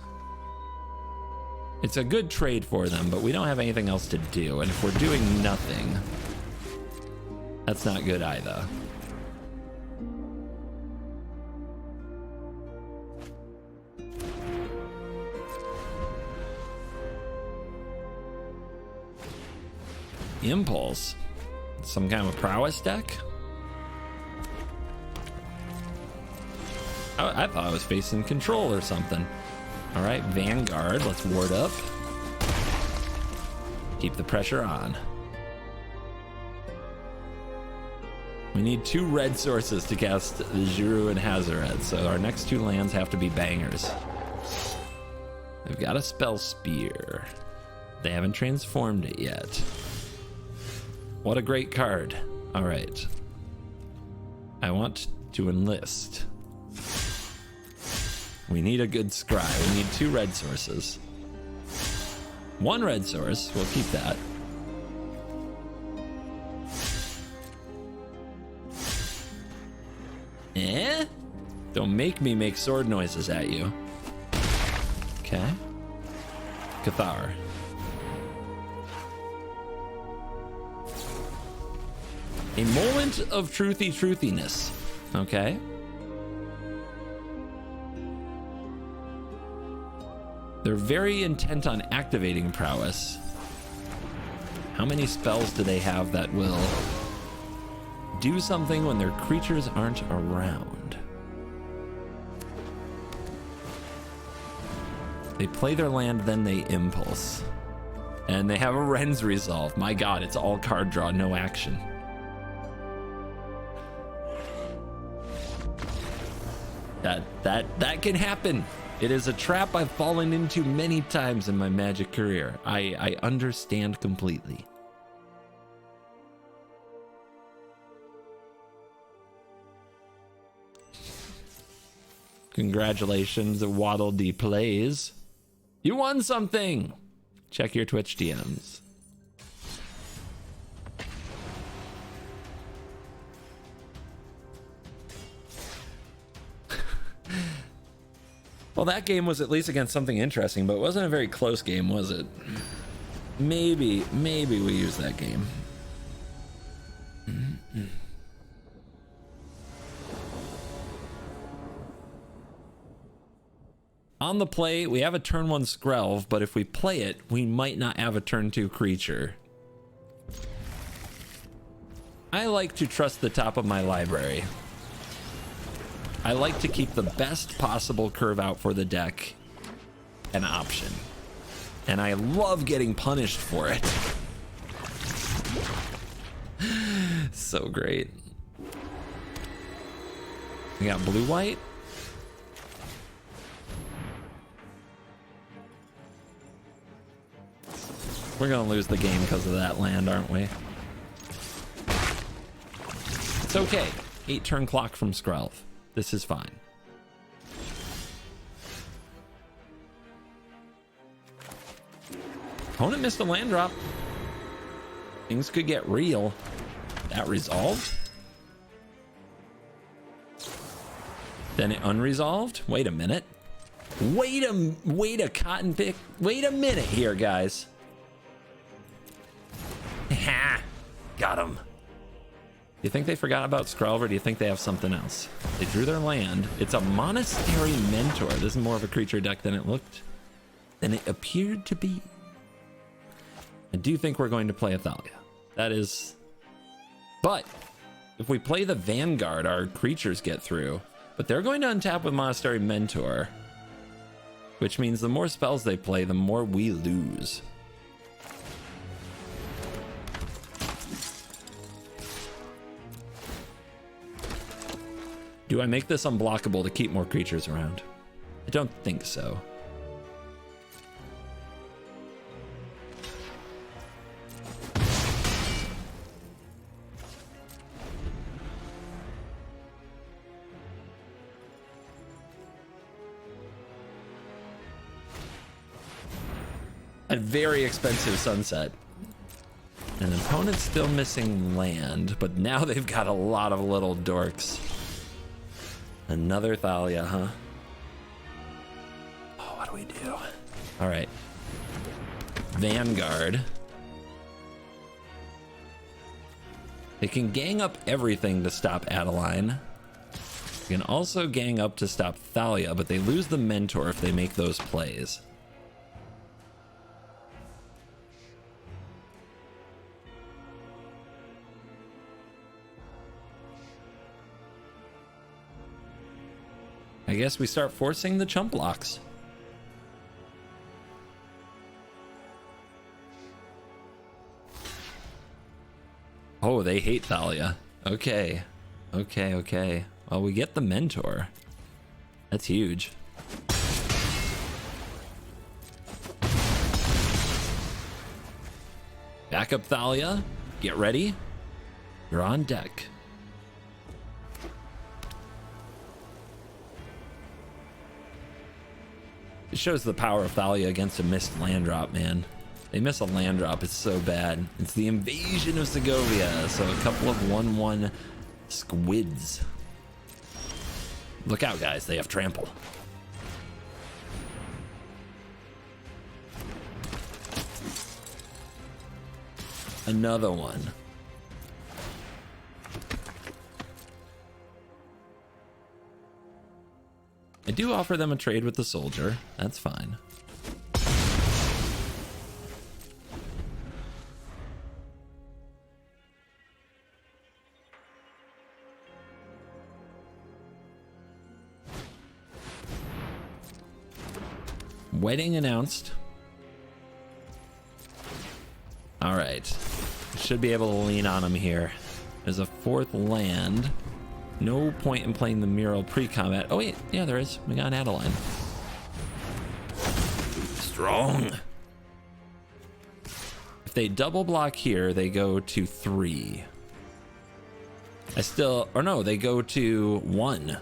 C: It's a good trade for them, but we don't have anything else to do. And if we're doing nothing, that's not good either. Impulse. Some kind of a prowess deck? I thought I was facing control or something. All right, Vanguard. Let's ward up. Keep the pressure on. We need 2 red sources to cast the Juro and Hazaret, so our next 2 lands have to be bangers. They've got a Spell Spear. They haven't transformed it yet. What a great card. All right. I want to enlist. We need a good scry. We need 2 red sources. 1 red source. We'll keep that. Eh? Don't make me make sword noises at you. Okay. Cathar. A moment of truthiness. Okay. They're very intent on activating prowess. How many spells do they have that will do something when their creatures aren't around? They play their land, then they impulse. And they have a Ren's Resolve. My god, it's all card draw, no action. That can happen. It is a trap I've fallen into many times in my Magic career. I understand completely. Congratulations, Waddle D Plays. You won something! Check your Twitch DMs. Well, that game was at least against something interesting, but it wasn't a very close game, was it? Maybe we use that game. On the play, we have a turn 1 Skrelv, but if we play it, we might not have a turn 2 creature. I like to trust the top of my library. I like to keep the best possible curve out for the deck an option. And I love getting punished for it. So great. We got blue-white. We're gonna lose the game because of that land, aren't we? It's okay. 8 turn clock from Skrelv. This is fine. Opponent missed a land drop. Things could get real. That resolved? Then it unresolved? Wait a minute. Wait a cotton pick. Wait a minute here, guys. Ha! Got him. Do you think they forgot about Skrelv, or do you think they have something else? They drew their land. It's a Monastery Mentor. This is more of a creature deck than it appeared to be. I do think we're going to play Athalia. That is... But if we play the Vanguard, our creatures get through. But they're going to untap with Monastery Mentor, which means the more spells they play, the more we lose. Do I make this unblockable to keep more creatures around? I don't think so. A very expensive sunset. An opponent's still missing land, but now they've got a lot of little dorks. Another Thalia, huh? Oh, what do we do? All right. Vanguard. They can gang up everything to stop Adeline. They can also gang up to stop Thalia, but they lose the Mentor if they make those plays. I guess we start forcing the chump blocks. Oh, they hate Thalia. Okay. Okay. Well, we get the Mentor. That's huge. Back up Thalia. Get ready. You're on deck. It shows the power of Thalia against a missed land drop, man. They miss a land drop, it's so bad. It's the invasion of Segovia, so a couple of 1/1 squids. Look out, guys, they have trample. Another one. I do offer them a trade with the soldier. That's fine. wedding announced. All right. Should be able to lean on him here. There's a fourth land. No point in playing the mural pre-combat. Oh wait, yeah, there is. We got an Adeline. Strong. If they double block here, they go to 3. They go to 1.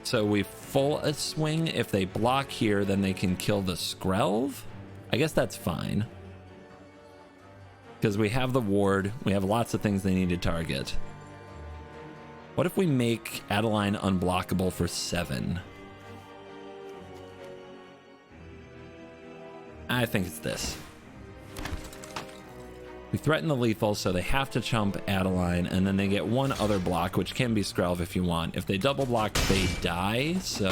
C: So we full a swing. If they block here, then they can kill the Skrelv. I guess that's fine. Because we have the ward. We have lots of things they need to target. What if we make Adeline unblockable for 7? I think it's this. We threaten the lethal, so they have to chump Adeline, and then they get one other block, which can be Skrelv if you want. If they double block, they die, so...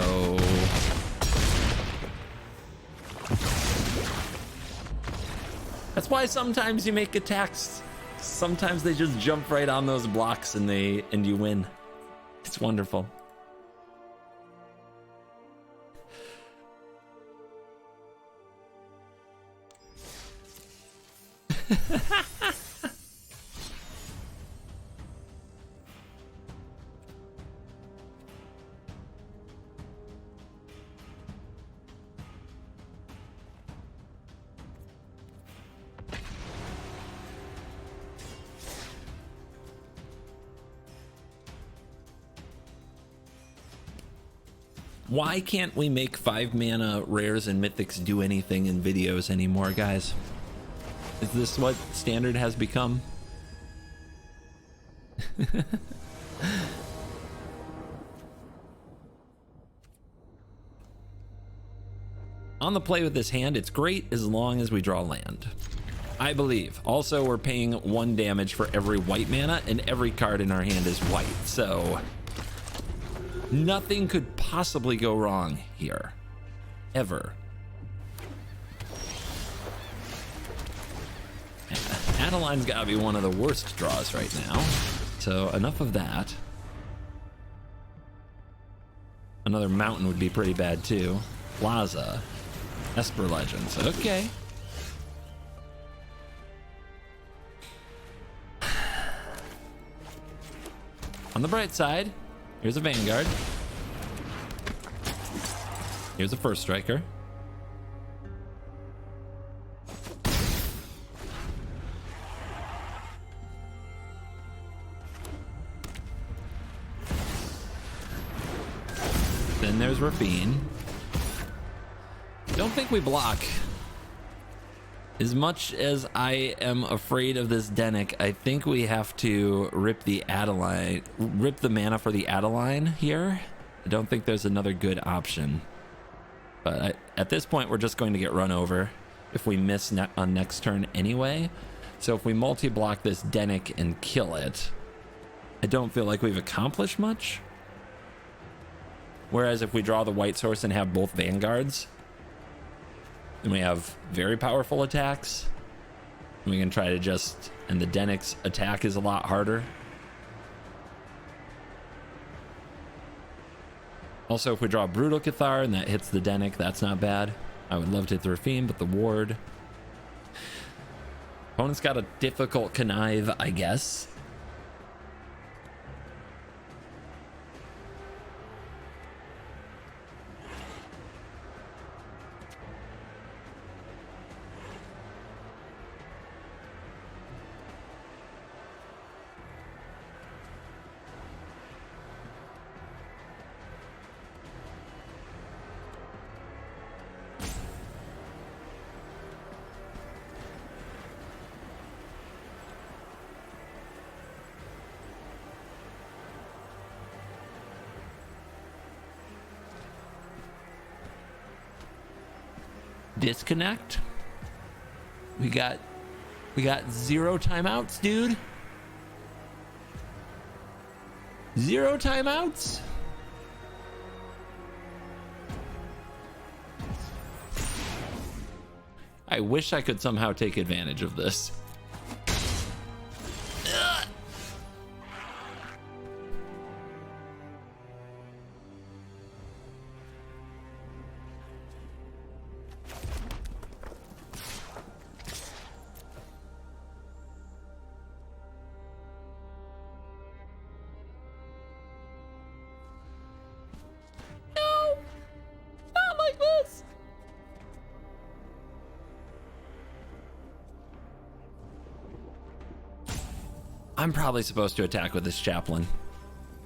C: That's why sometimes you make attacks. Sometimes they just jump right on those blocks and you win. It's wonderful. Why can't we make 5 mana rares and mythics do anything in videos anymore, guys? Is this what standard has become? On the play with this hand, it's great as long as we draw land, I believe. Also, we're paying 1 damage for every white mana, and every card in our hand is white, so nothing could possibly go wrong here, ever. Adeline's gotta be one of the worst draws right now, so enough of that. Another mountain would be pretty bad too. Plaza, Esper Legends, okay. On the bright side, here's a Vanguard. Here's a First Striker. Then there's Rafine. Don't think we block. As much as I am afraid of this Denic, I think we have to rip the mana for the Adeline here. I don't think there's another good option. But at this point, we're just going to get run over if we miss on next turn anyway. So if we multi-block this Denic and kill it, I don't feel like we've accomplished much. Whereas if we draw the white source and have both Vanguards, then we have very powerful attacks. And we can try to just... And the Denic's attack is a lot harder. Also, if we draw Brutal Cathar and that hits the Denic, that's not bad. I would love to hit the Rafine, but the ward. Opponent's got a difficult connive, I guess. Disconnect. We got 0 timeouts, dude. 0 timeouts. I wish I could somehow take advantage of this. I'm probably supposed to attack with this chaplain,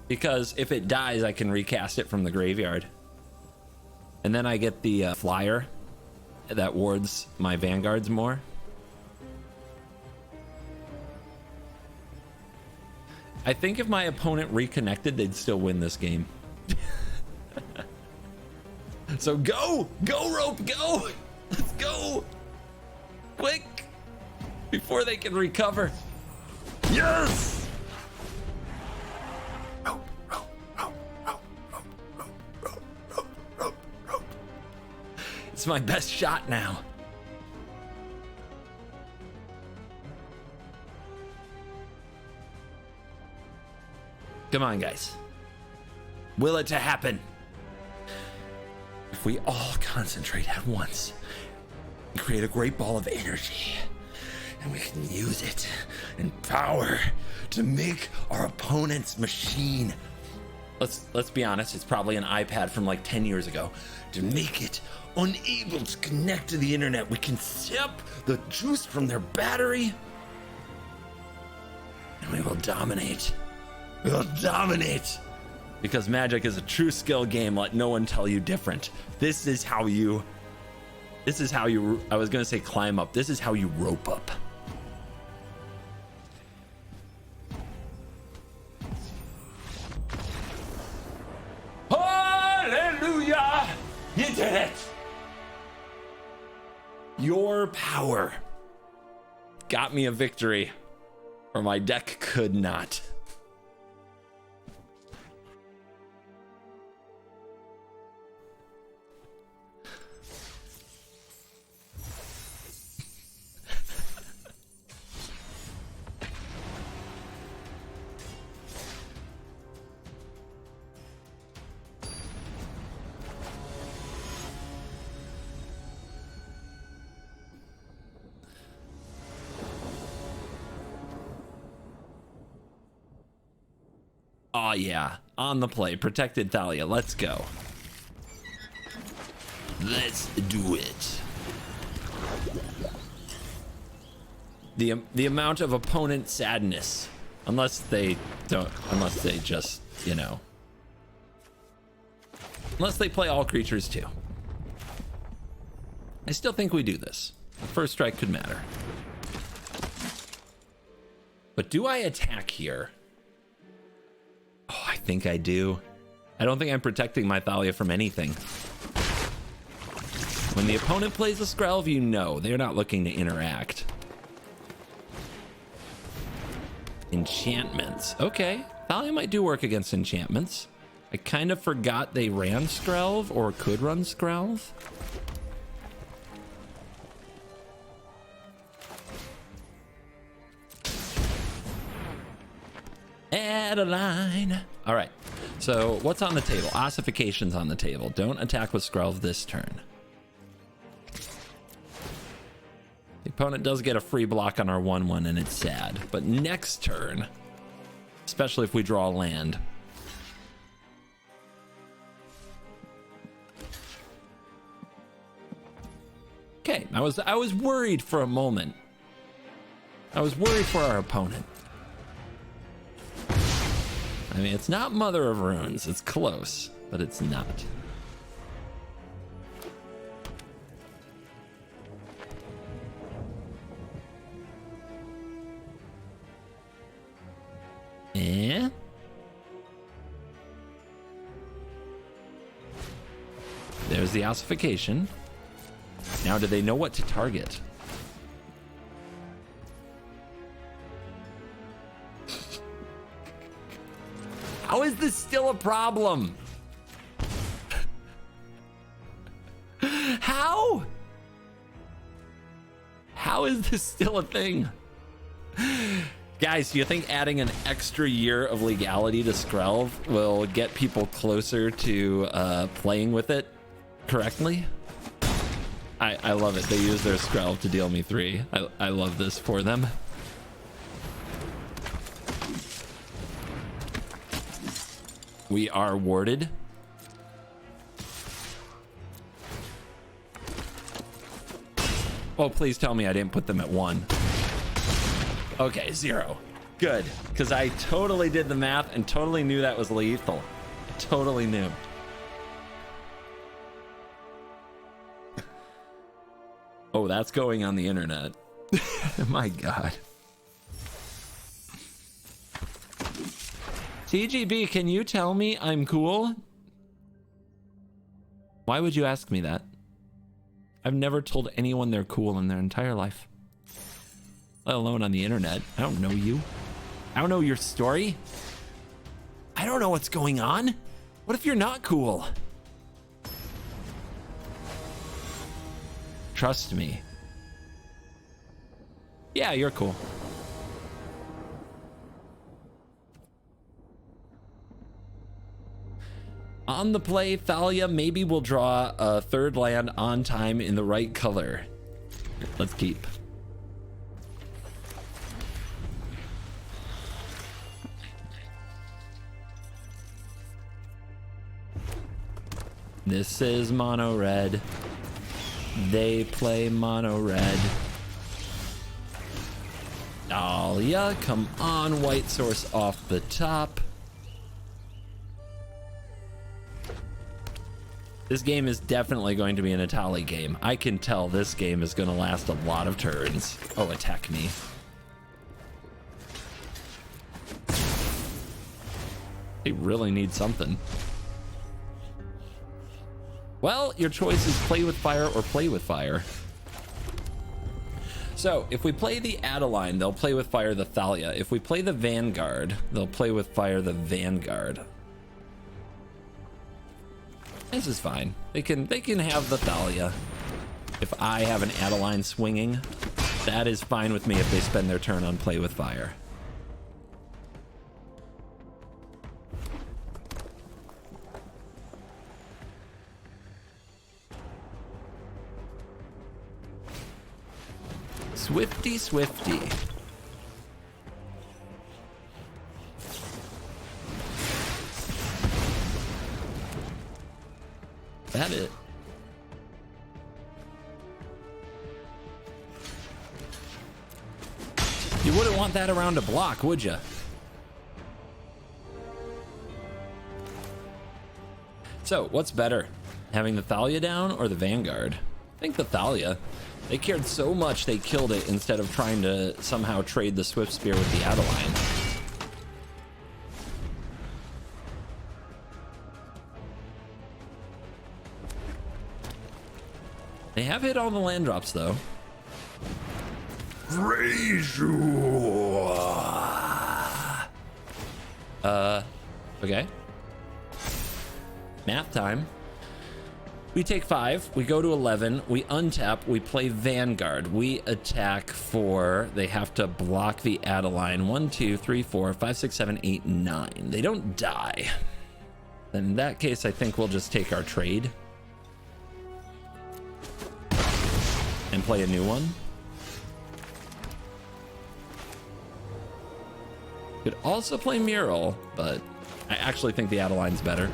C: because if it dies, I can recast it from the graveyard. And then I get the flyer that wards my vanguards more. I think if my opponent reconnected, they'd still win this game. So go rope, go. Let's go quick before they can recover. Yes. It's my best shot now. Come on, guys. Will it to happen? If we all concentrate at once and create a great ball of energy, and we can use it in power to make our opponent's machine. Let's be honest, it's probably an iPad from like 10 years ago. To make it unable to connect to the internet, we can sip the juice from their battery, and we will dominate. We'll dominate. Because Magic is a true skill game. Let no one tell you different. This is how you, I was gonna say climb up. This is how you rope up. Hallelujah! You did it! Your power got me a victory, or my deck could not. Oh yeah, on the play, protected Thalia. Let's go. Let's do it. The amount of opponent sadness, unless they just, you know, unless they play all creatures too. I still think we do this. The first strike could matter. But do I attack here? Oh, I think I do. I don't think I'm protecting my Thalia from anything. When the opponent plays a Skrelv, you know they're not looking to interact. Enchantments. Okay, Thalia might do work against enchantments. I kind of forgot they ran Skrelv or could run Skrelv. Adeline. All right, so what's on the table? Ossification's on the table. Don't attack with Skrelv this turn. The opponent does get a free block on our 1/1 and it's sad, but next turn, especially if we draw a land, okay, I was worried for a moment. I was worried for our opponent. I mean, it's not Mother of Runes. It's close, but it's not. And there's the ossification. Now, do they know what to target? How is this still a problem? How? How is this still a thing? Guys, do you think adding an extra year of legality to Skrelv will get people closer to playing with it correctly? I love it. They use their Skrelv to deal me 3. I love this for them. We are warded. Oh, please tell me I didn't put them at 1. Okay, 0. Good, because I totally did the math and totally knew that was lethal. I totally knew. Oh, that's going on the internet. My God. TGB, can you tell me I'm cool? Why would you ask me that? I've never told anyone they're cool in their entire life. Let alone on the internet. I don't know you. I don't know your story. I don't know what's going on. What if you're not cool? Trust me. Yeah, you're cool. On the play, Thalia, maybe we'll draw a third land on time in the right color. Let's keep. This is mono red. They play mono red. Thalia, come on, white source off the top. This game is definitely going to be an Atali game. I can tell this game is going to last a lot of turns. Oh, attack me. They really need something. Well, your choice is play with fire or play with fire. So, if we play the Adeline, they'll play with fire the Thalia. If we play the Vanguard, they'll play with fire the Vanguard. This is fine. They can have the Thalia. If I have an Adeline swinging, that is fine with me if they spend their turn on play with fire. Swifty, swifty. That it? You wouldn't want that around a block, would you? So, what's better? Having the Thalia down or the Vanguard? I think the Thalia. They cared so much they killed it instead of trying to somehow trade the Swift Spear with the Adeline. They have hit all the land drops though. Okay. Math time. We take 5, we go to 11, we untap, we play Vanguard. We attack for, they have to block the Adeline. 1, 2, 3, 4, 5, 6, 7, 8, 9. They don't die. Then in that case, I think we'll just take our trade and play a new one. Could also play Mural, but I actually think the Adeline's better.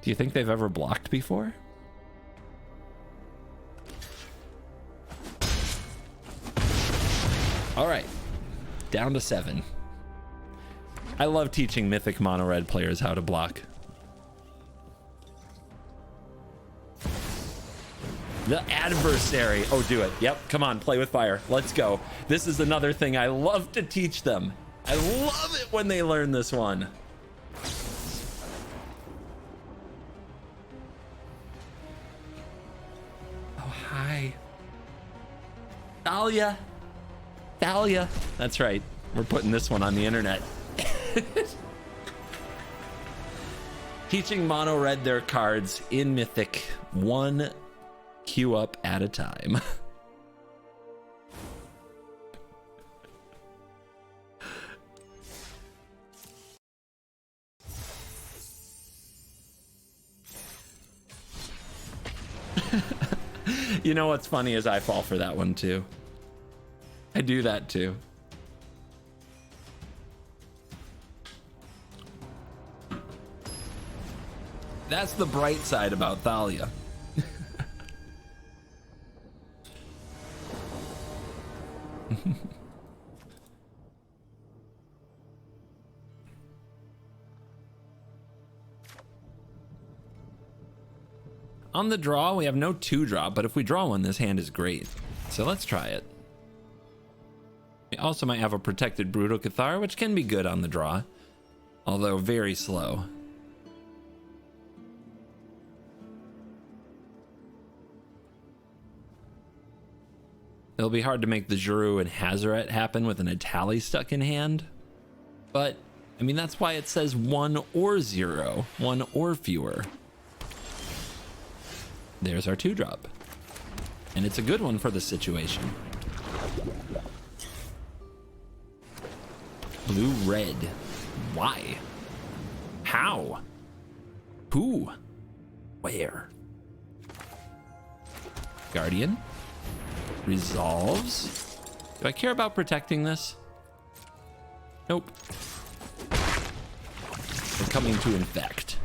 C: Do you think they've ever blocked before? All right, down to 7. I love teaching Mythic Mono Red players how to block. The adversary. Oh, do it. Yep, come on, play with fire. Let's go. This is another thing I love to teach them. I love it when they learn this one. Hi. Thalia. Thalia. That's right. We're putting this one on the internet. Teaching Mono Red their cards in Mythic, 1 queue up at a time. You know what's funny is I fall for that one too. I do that too. That's the bright side about Thalia. On the draw, we have no 2-drop, but if we draw one, this hand is great. So let's try it. We also might have a protected Brutal Cathar, which can be good on the draw, although very slow. It'll be hard to make the Juru and Hazoret happen with an Atali stuck in hand, but I mean, that's why it says 1 or 0, 1 or fewer. There's our 2-drop. And it's a good one for the situation. Blue, red. Why? How? Who? Where? Guardian. Resolves. Do I care about protecting this? Nope. We're coming to infect.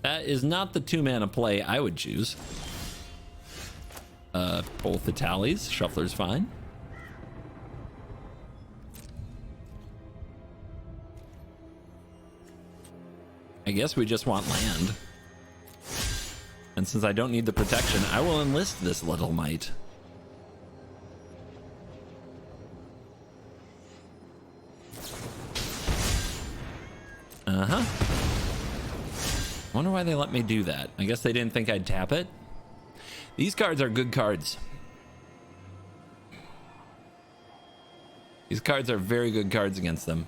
C: That is not the 2-mana play I would choose. Both the tallies. Shuffler's fine. I guess we just want land. And since I don't need the protection, I will enlist this little mite. Uh-huh. Wonder why they let me do that. I guess they didn't think I'd tap it. These cards are good cards. These cards are very good cards against them.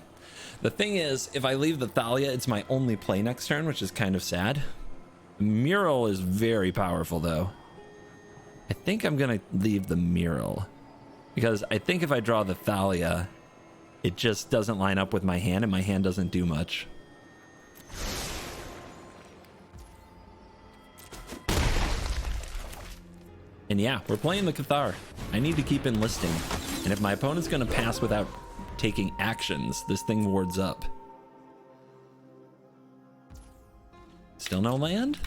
C: The thing is, if I leave the Thalia, it's my only play next turn, which is kind of sad. Mural is very powerful, though. I think I'm going to leave the Mural. Because I think if I draw the Thalia, it just doesn't line up with my hand, and my hand doesn't do much. And yeah, we're playing the Cathar. I need to keep enlisting. And if my opponent's going to pass without taking actions, this thing wards up. Still no land?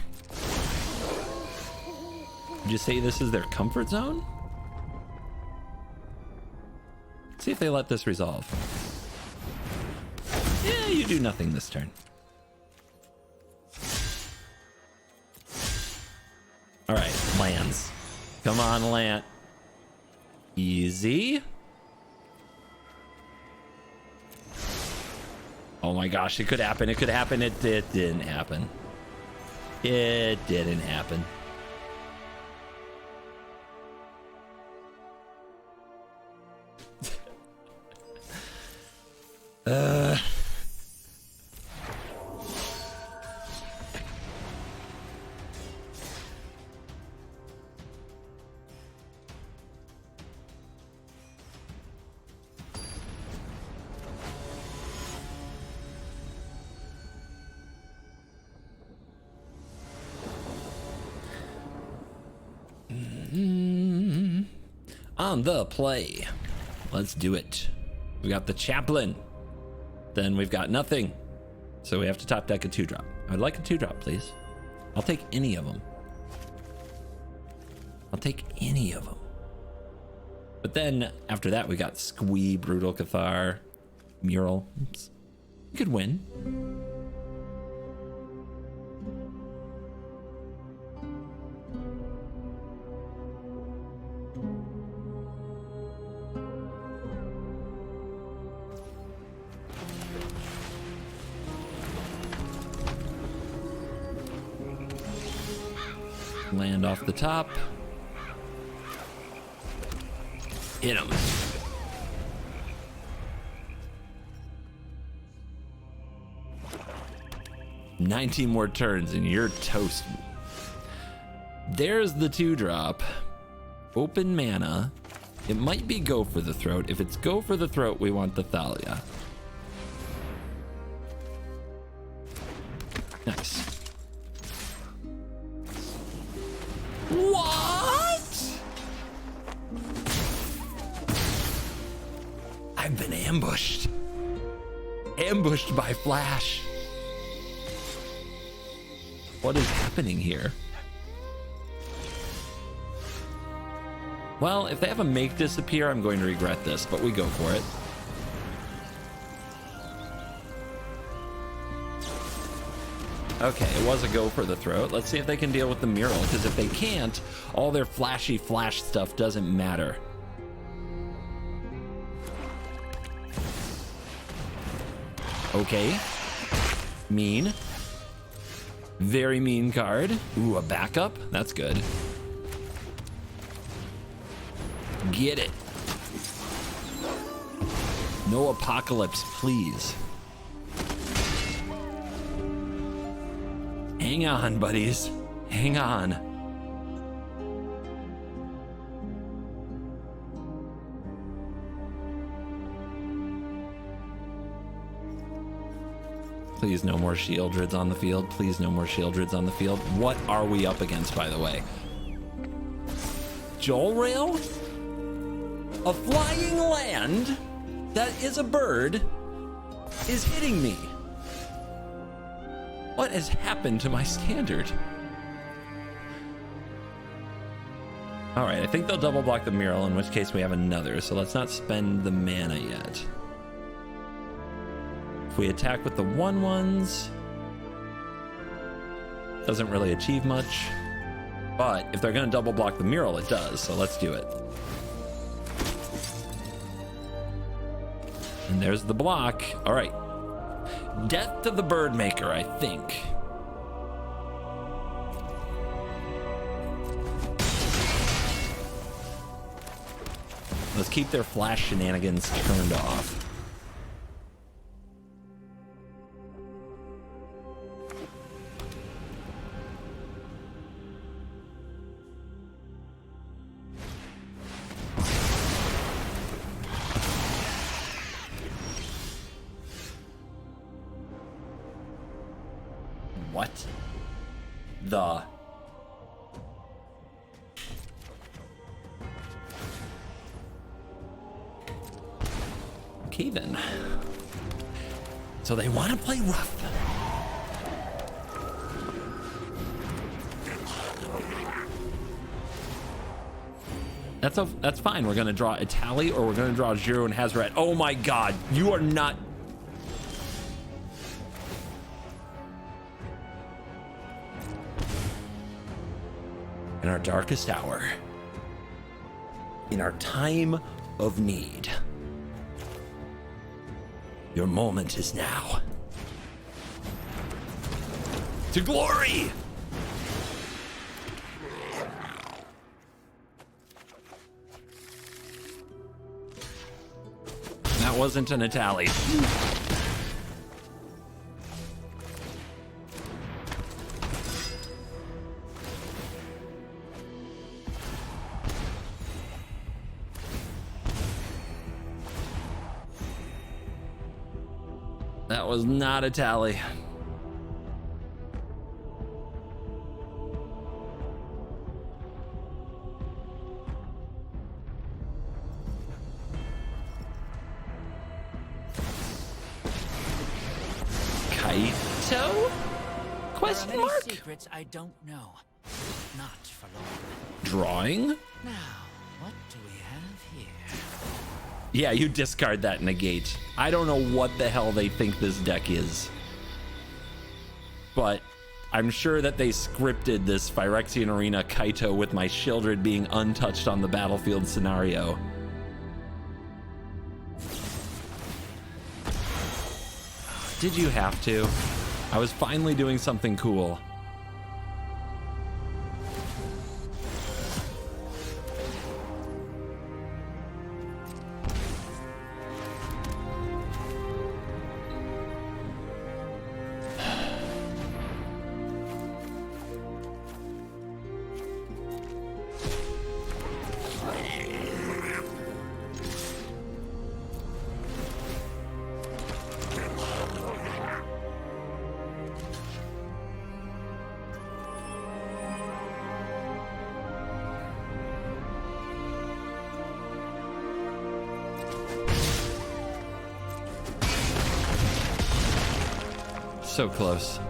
C: Would you say this is their comfort zone? Let's see if they let this resolve. Yeah, you do nothing this turn. All right, lands. Come on, land. Easy. Oh my gosh, it could happen. It could happen. It didn't happen. It didn't happen. On the play. Let's do it. We got the Chaplain. Then we've got nothing. So we have to top deck a 2-drop. I'd like a 2-drop, please. I'll take any of them. I'll take any of them. But then after that, we got Squee, Brutal Cathar, Mural. We could win. Land off the top. Hit him. $19 more turns and you're toast. There's the 2-drop. Open mana. It might be Go for the Throat. If it's Go for the Throat, we want the Thalia. Nice. What? I've been ambushed. Ambushed by Flash. What is happening here? Well, if they have a make disappear, I'm going to regret this, but we go for it. Okay, it was a go for the throat. Let's see if they can deal with the mural, because if they can't, all their flashy flash stuff doesn't matter. Okay. Mean. Very mean card. Ooh, a backup? That's good. Get it. No apocalypse, please. Hang on, buddies. Hang on. Please, no more Shieldreds on the field. Please, no more Shieldreds on the field. What are we up against, by the way? Joel Rail? A flying land that is a bird is hitting me. What has happened to my standard? All right, I think they'll double block the mural, in which case we have another, so let's not spend the mana yet. If we attack with the 1/1s, doesn't really achieve much, but if they're gonna double block the mural, it does, so let's do it. And there's the block. All right. Death to the Bird Maker, I think. Let's keep their flash shenanigans turned off. What the? Okay then. So they want to play rough. That's fine. We're gonna draw Itali or we're gonna draw Jiro and Hazrat. Oh my god, you are not. In our darkest hour, in our time of need, your moment is now. To glory! That wasn't an Itali. That was not a tally. Kaito? Question
A: There are
C: mark?
A: many secrets I don't know. Not for long.
C: Drawing?
A: Now, what do we have here?
C: Yeah, you discard that negate. I don't know what the hell they think this deck is. But I'm sure that they scripted this Phyrexian Arena Kaito with my Shieldred being untouched on the battlefield scenario. Did you have to? I was finally doing something cool. So close.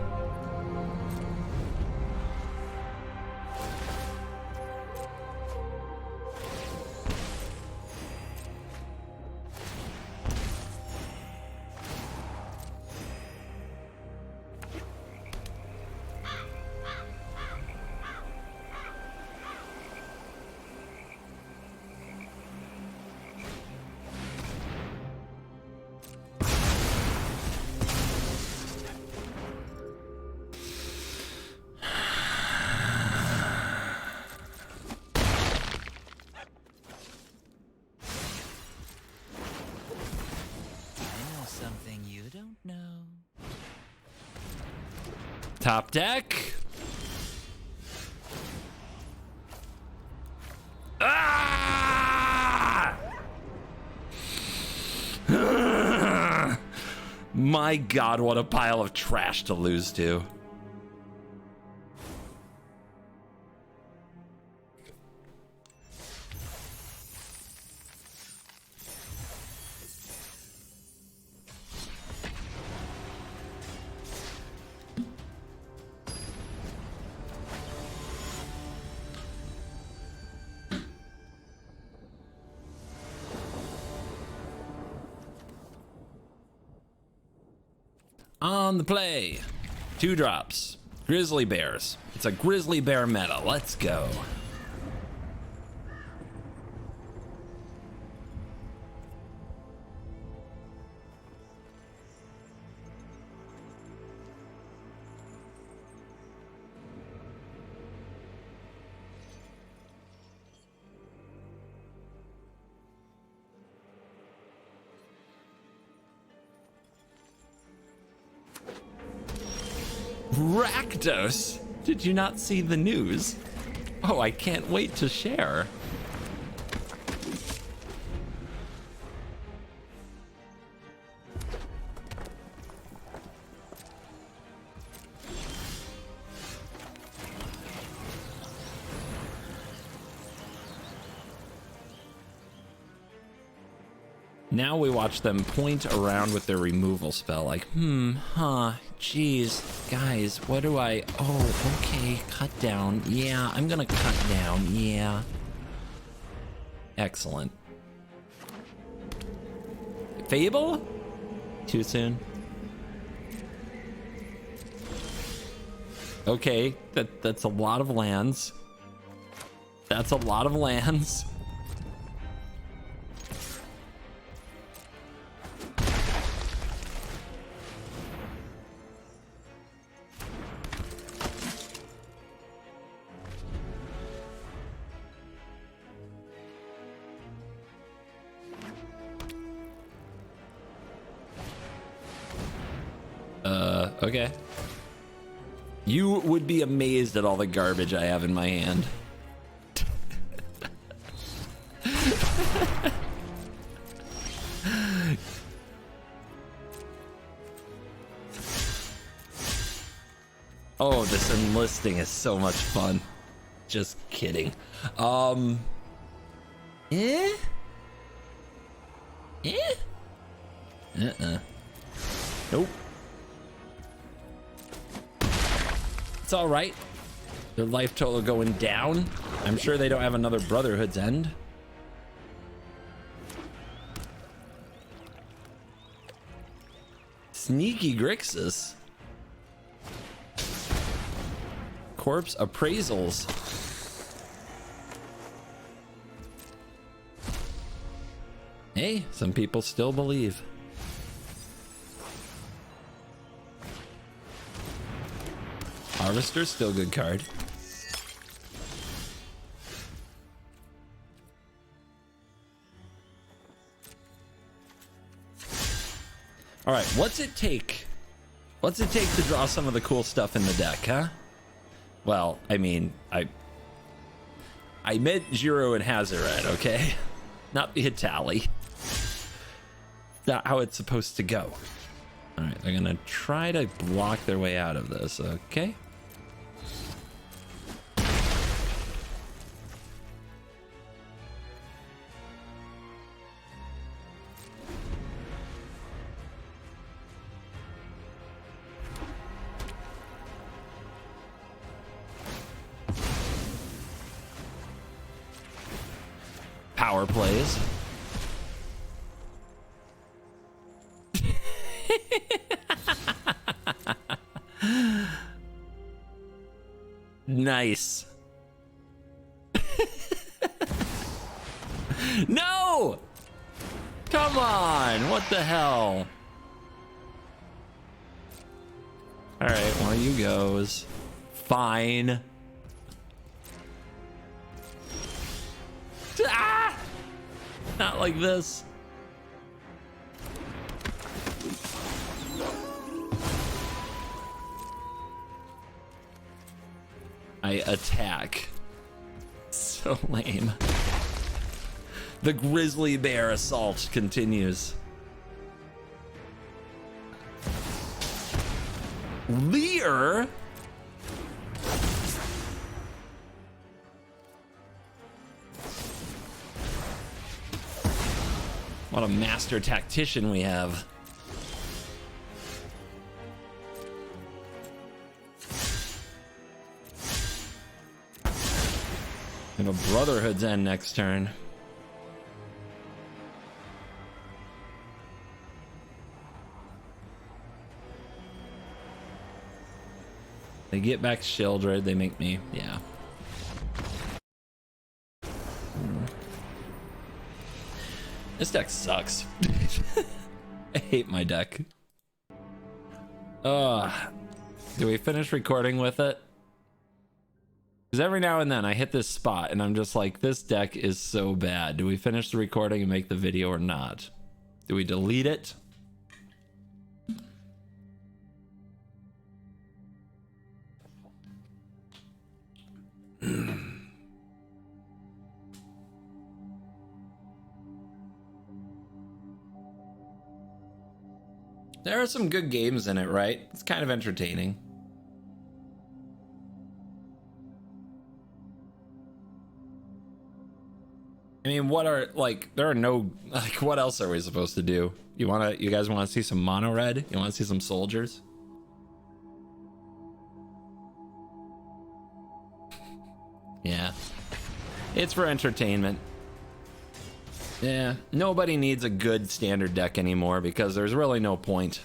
A: Something you don't know.
C: Top deck. Ah! My God, what a pile of trash to lose to. On the play, 2 drops, grizzly bears. It's a grizzly bear meta. Let's go. Rakdos, did you not see the news? Oh, I can't wait to share. Now we watch them point around with their removal spell like, geez, guys, what do I, oh, okay, cut down. Yeah, I'm gonna cut down, yeah. Excellent. Fable? Too soon. Okay, that's a lot of lands. That's a lot of lands. Okay. You would be amazed at all the garbage I have in my hand. Oh, this enlisting is so much fun. Just kidding. Eh? Nope. It's all right. Their life total going down. I'm sure they don't have another Brotherhood's End. Sneaky Grixis. Corpse appraisals. Hey, some people still believe. Harvester's still a good card. All right, what's it take? What's it take to draw some of the cool stuff in the deck, huh? Well, I mean, I meant Giro and Hazoret, okay? Not the Itali. Not how it's supposed to go. All right, they're gonna try to block their way out of this, okay? Power plays. Nice. No! Come on, what the hell? All right, one of you goes. Fine. Ah! Not like this. I attack. So lame. The grizzly bear assault continues. Lear? What a master tactician we have. And a Brotherhood's end next turn. They get back Shieldred, they make me, yeah. This deck sucks. I hate my deck. Do we finish recording with it? Because every now and then I hit this spot and I'm just like, this deck is so bad. Do we finish the recording and make the video or not? Do we delete it? There are some good games in it, right? It's kind of entertaining. I mean, what are, like, there are no, like, what else are we supposed to do? You guys wanna see some mono red? You wanna see some soldiers? Yeah. It's for entertainment. Yeah, nobody needs a good standard deck anymore because there's really no point.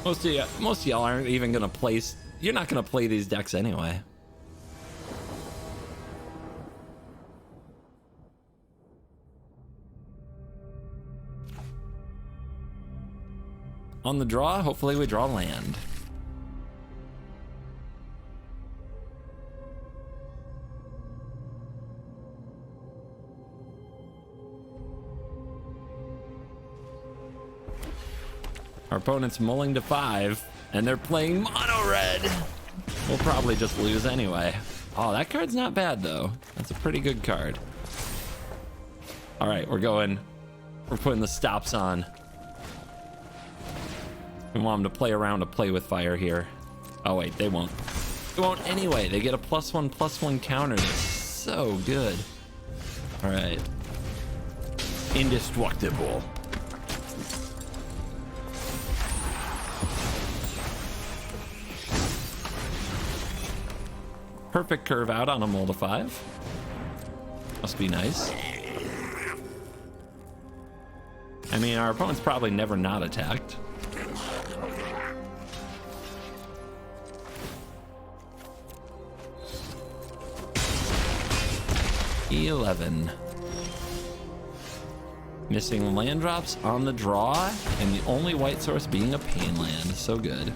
C: Most of y'all aren't even gonna play. You're not gonna play these decks anyway. On the draw, hopefully we draw land. Our opponent's mulling to 5, and they're playing mono red. We'll probably just lose anyway. Oh, that card's not bad though. That's a pretty good card. All right, we're putting the stops on. We want them to play around to play with fire here. Oh wait, they won't. They won't anyway. They get a +1/+1 counter. That's so good. All right. Indestructible. Perfect curve out on a mull to 5. Must be nice. I mean, our opponent's probably never not attacked. E11. Missing land drops on the draw, and the only white source being a pain land. So good.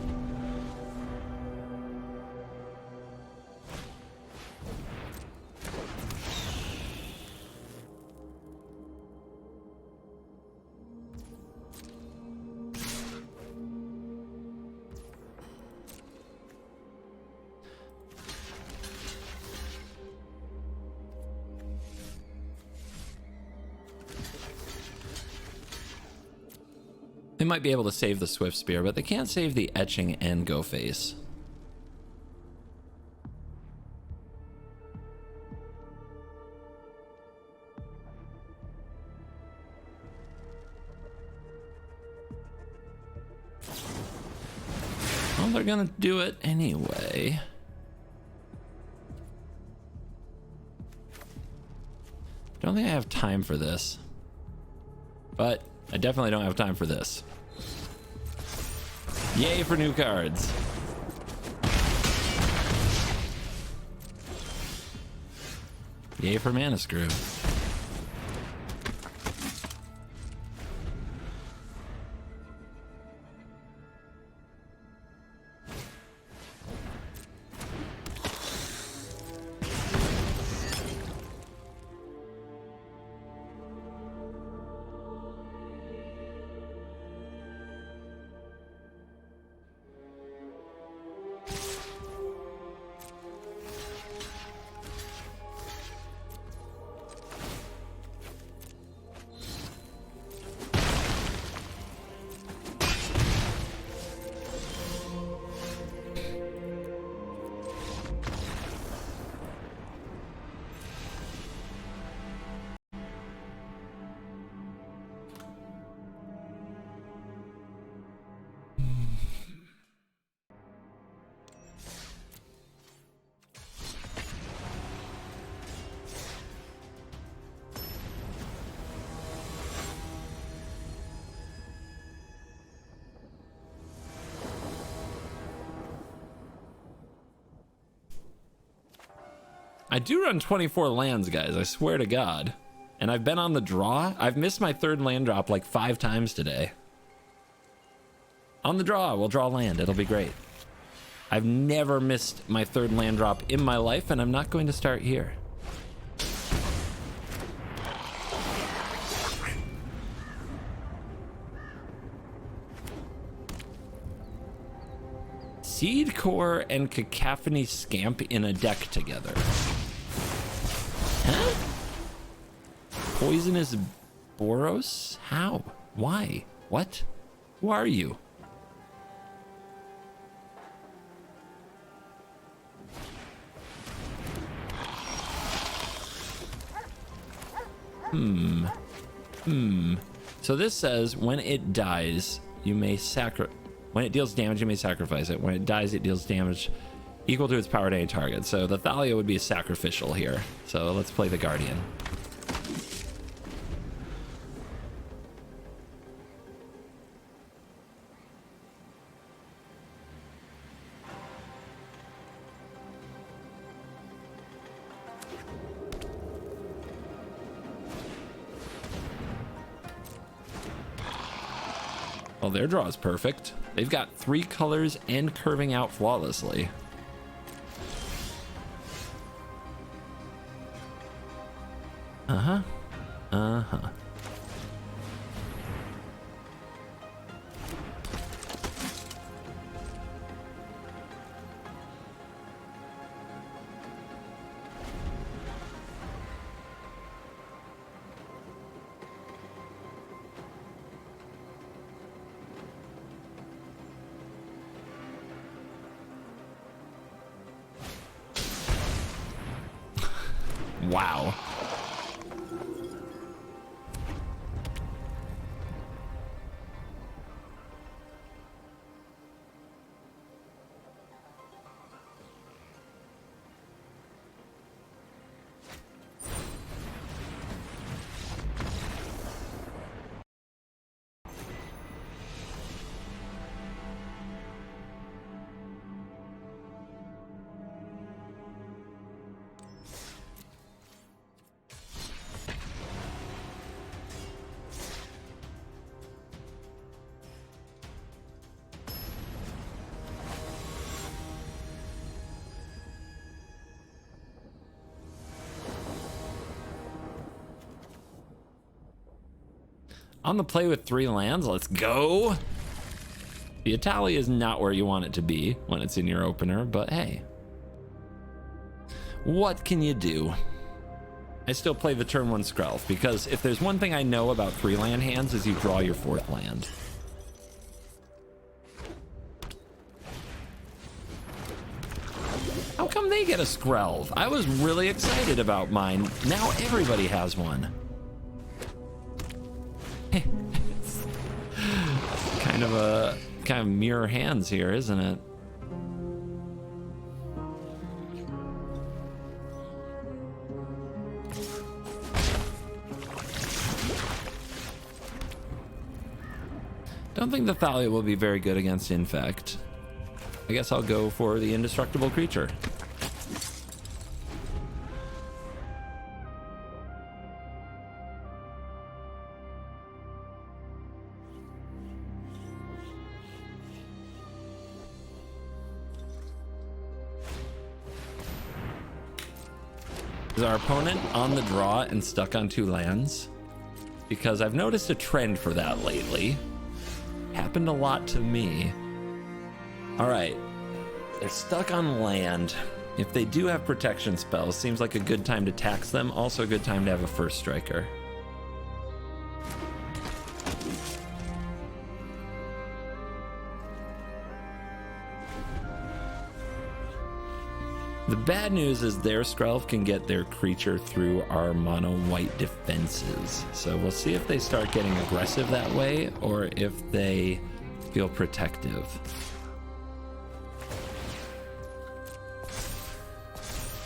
C: They might be able to save the Swift Spear, but they can't save the Etching and Go Face. Well, they're gonna do it anyway. Don't think I have time for this. But I definitely don't have time for this. Yay for new cards. Yay for Mana Screw. I do run 24 lands, guys, I swear to God. And I've been on the draw. I've missed my third land drop like 5 times today. On the draw, we'll draw land. It'll be great. I've never missed my third land drop in my life, and I'm not going to start here. Seed Core and Cacophony Scamp in a deck together. Huh? Poisonous Boros? How? Why? What? Who are you? So this says when it dies, you may when it deals damage, you may sacrifice it. When it dies, it deals damage equal to its power to any target. So the Thalia would be sacrificial here. So let's play the Guardian. Well, their draw is perfect. They've got 3 colors and curving out flawlessly. Uh-huh. Uh-huh. Wow. On the play with 3 lands, let's go. The Italia is not where you want it to be when it's in your opener, but hey. What can you do? I still play the turn 1 Skrelv, because if there's one thing I know about 3 land hands is you draw your 4th land. How come they get a Skrelv? I was really excited about mine. Now everybody has one. Kind of mirror hands here, isn't it? Don't think the Thalia will be very good against Infect. I guess I'll go for the indestructible creature. Is our opponent on the draw and stuck on 2 lands? Because I've noticed a trend for that lately. Happened a lot to me. All right, they're stuck on land. If they do have protection spells, seems like a good time to tax them. Also a good time to have a first striker. The bad news is their Skrelv can get their creature through our mono white defenses. So we'll see if they start getting aggressive that way or if they feel protective.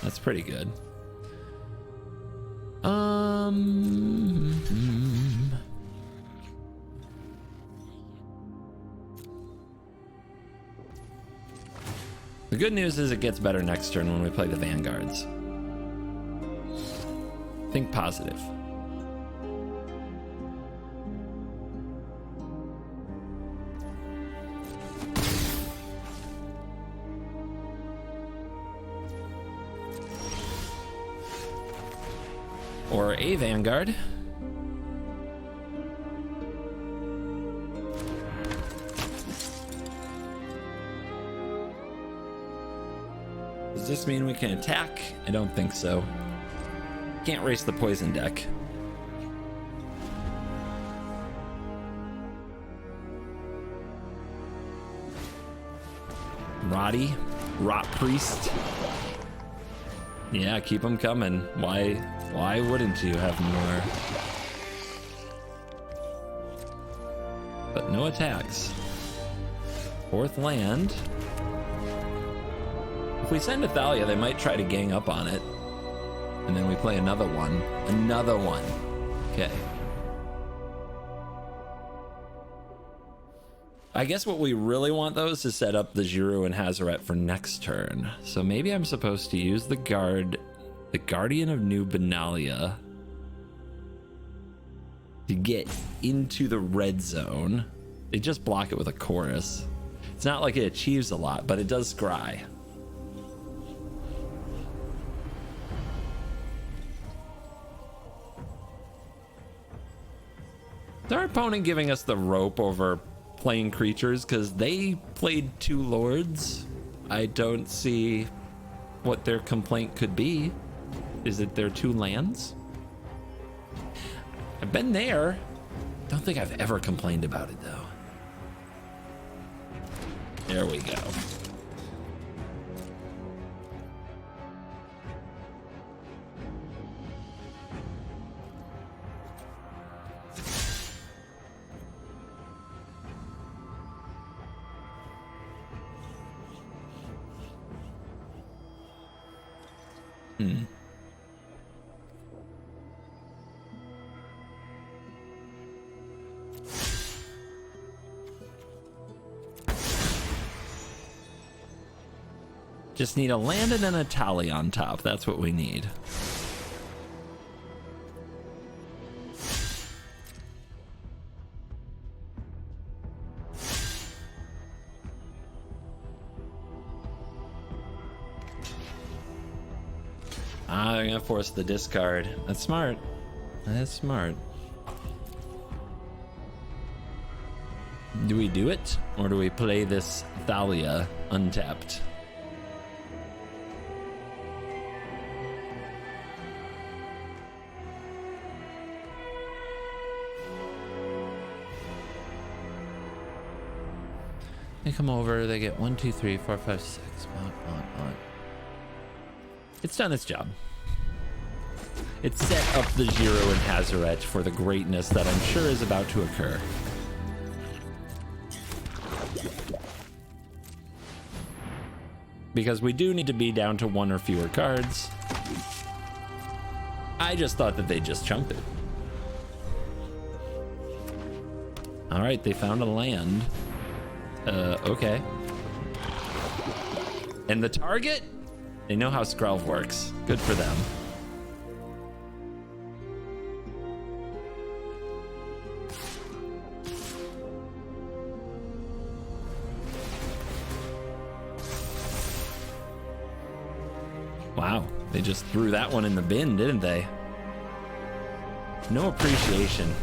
C: That's pretty good. The good news is it gets better next turn when we play the Vanguards. Think positive. Or a Vanguard. Does this mean we can attack? I don't think so. Can't race the poison deck. Roddy, Rot Priest. Yeah, keep them coming. Why wouldn't you have more? But no attacks. 4th land. If we send a Thalia, they might try to gang up on it. And then we play another one. Another one. Okay. I guess what we really want, though, is to set up the Giru and Hazoret for next turn. So maybe I'm supposed to use the Guardian of New Benalia, to get into the red zone. They just block it with a chorus. It's not like it achieves a lot, but it does scry. Is our opponent giving us the rope over playing creatures because they played 2 lords? I don't see what their complaint could be. Is it their 2 lands? I've been there. Don't think I've ever complained about it though. There we go. Just need a land and then a tally on top. That's what we need. I'm gonna force the discard. That's smart. That's smart. Do we do it? Or do we play this Thalia untapped? They come over, they get 1, 2, 3, 4, 5, 6. It's done its job. It set up the Giru and Hazoret for the greatness that I'm sure is about to occur. Because we do need to be down to 1 or fewer cards. I just thought that they'd just chump it. All right, they found a land. Okay. And the target? They know how Skrelv works. Good for them. Wow, they just threw that one in the bin, didn't they? No appreciation.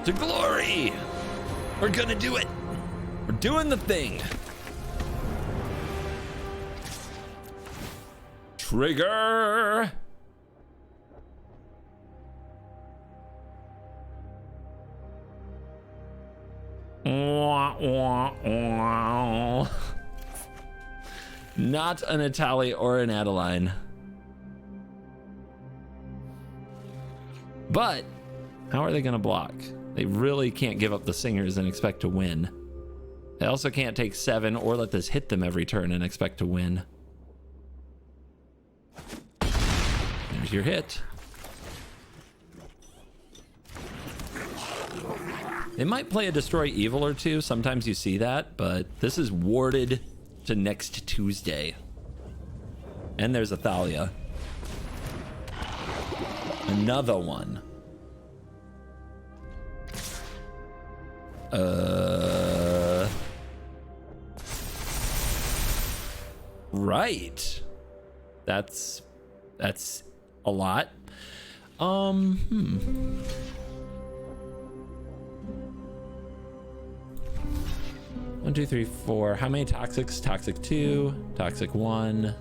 C: To glory! We're gonna do it! We're doing the thing! Trigger! Wah, wah, wah. Not an Itali or an Adeline. But how are they going to block? They really can't give up the singers and expect to win. They also can't take 7 or let this hit them every turn and expect to win. There's your hit. They might play a Destroy Evil or two. Sometimes you see that, but this is warded to next Tuesday. And there's a Thalia. Another one. Right. That's a lot. 1, 2, 3, 4. How many toxics? Toxic 2, toxic 1,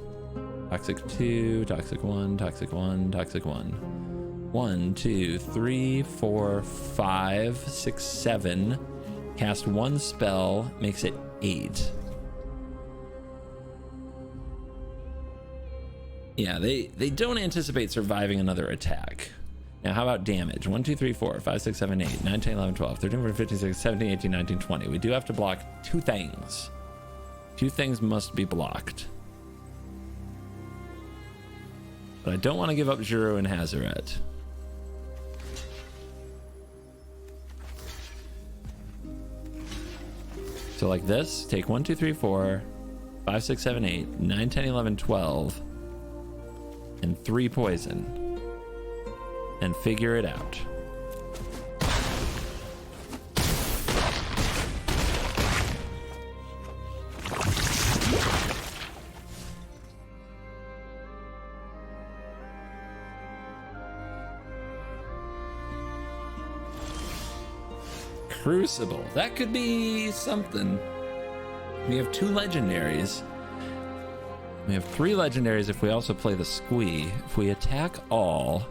C: toxic 2, toxic 1, toxic 1, toxic 1. 1, 2, 3, 4, 5, 6, 7. Cast 1 spell, makes it 8. Yeah, they don't anticipate surviving another attack. Now, how about damage? 1, 2, 3, 4, 5, 6, 7, 8, 9, 10, 11, 12, 13, 14, 15, 16, 17, 18, 19, 20. We do have to block 2 things. 2 things must be blocked. But I don't want to give up Juro and Hazaret. So like this, take 1, 2, 3, 4, 5, 6, 7, 8, 9, 10, 11, 12, and 3 poison. And figure it out. Crucible. That could be something. We have 2 legendaries. We have 3 legendaries if we also play the Squee. If we attack all,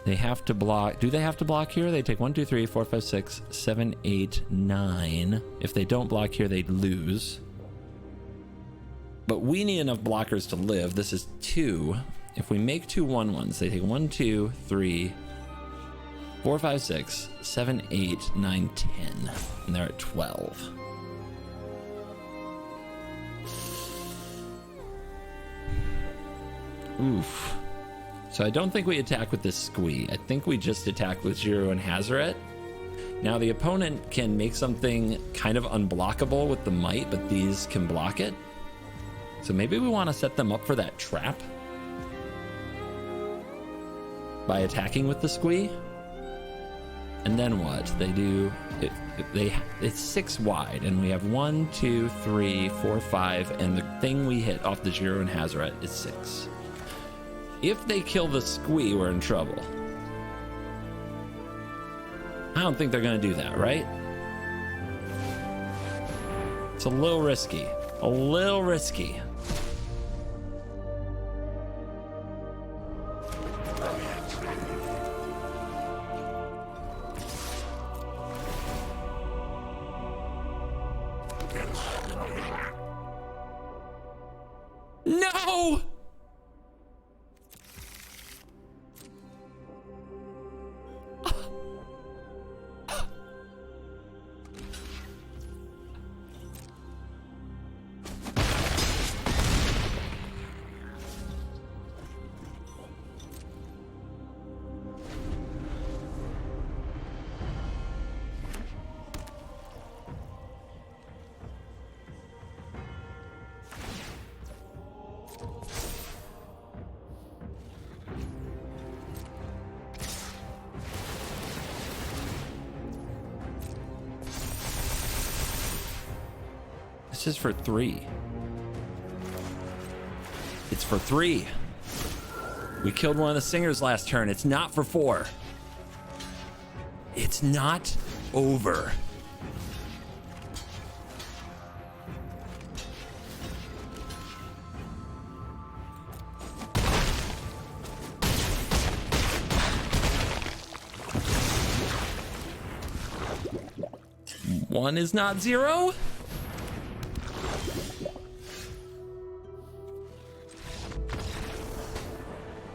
C: they have to block. Do they have to block here? They take 1, 2, 3, 4, 5, 6, 7, 8, 9. If they don't block here, they lose. But we need enough blockers to live. This is 2. If we make 2 1/1s, they take 1, 2, 3, 4, 5, 6, 7, 8, 9, 10. And they're at 12. Oof. So I don't think we attack with this Squee. I think we just attack with Juro and Hazaret. Now the opponent can make something kind of unblockable with the Might, but these can block it. So maybe we want to set them up for that trap by attacking with the Squee. And then what? They do it's 6 wide, and we have 1, 2, 3, 4, 5, and the thing we hit off the Juro and Hazaret is 6. If they kill the Squee, we're in trouble. I don't think they're going to do that, right? It's a little risky. A little risky. No! This is for 3. It's for 3. We killed one of the singers last turn. It's not for 4. It's not over. One is not 0.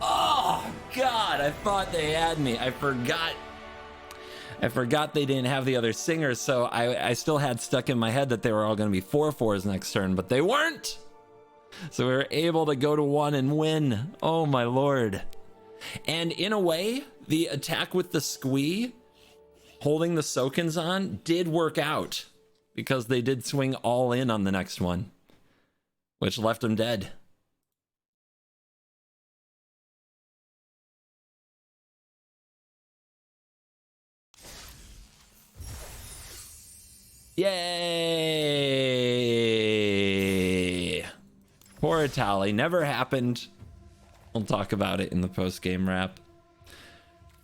C: Oh God, I thought they had me. I forgot they didn't have the other singers, so I still had stuck in my head that they were all going to be 4/4s next turn, but they weren't. So we were able to go to 1 and win. Oh my Lord. And in a way, the attack with the squee, holding the Sokins on, did work out because they did swing all in on the next one, which left them dead. Yay! Poor Atali. Never happened. We'll talk about it in the post-game wrap.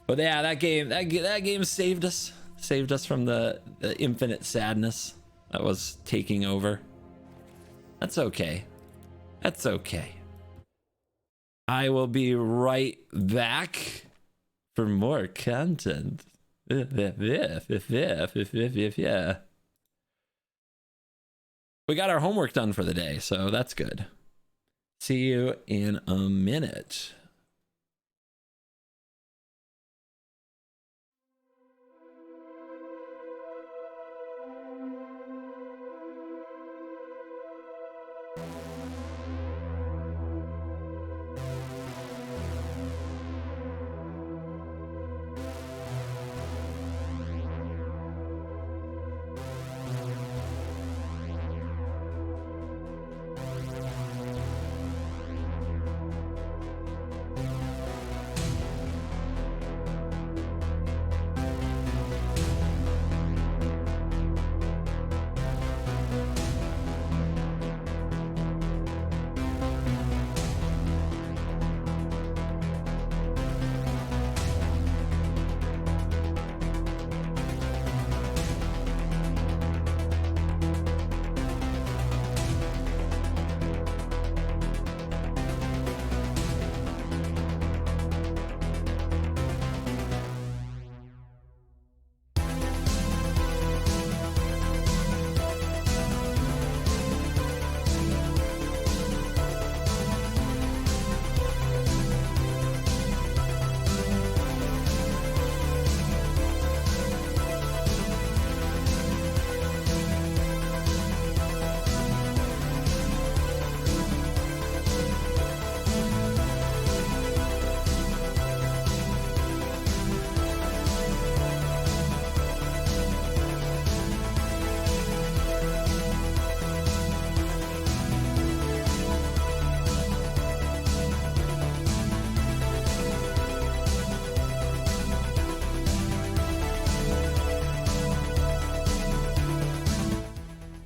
C: But yeah, that game saved us. Saved us from the infinite sadness that was taking over. That's okay. That's okay. I will be right back for more content. Yeah. We got our homework done for the day, so that's good. See you in a minute.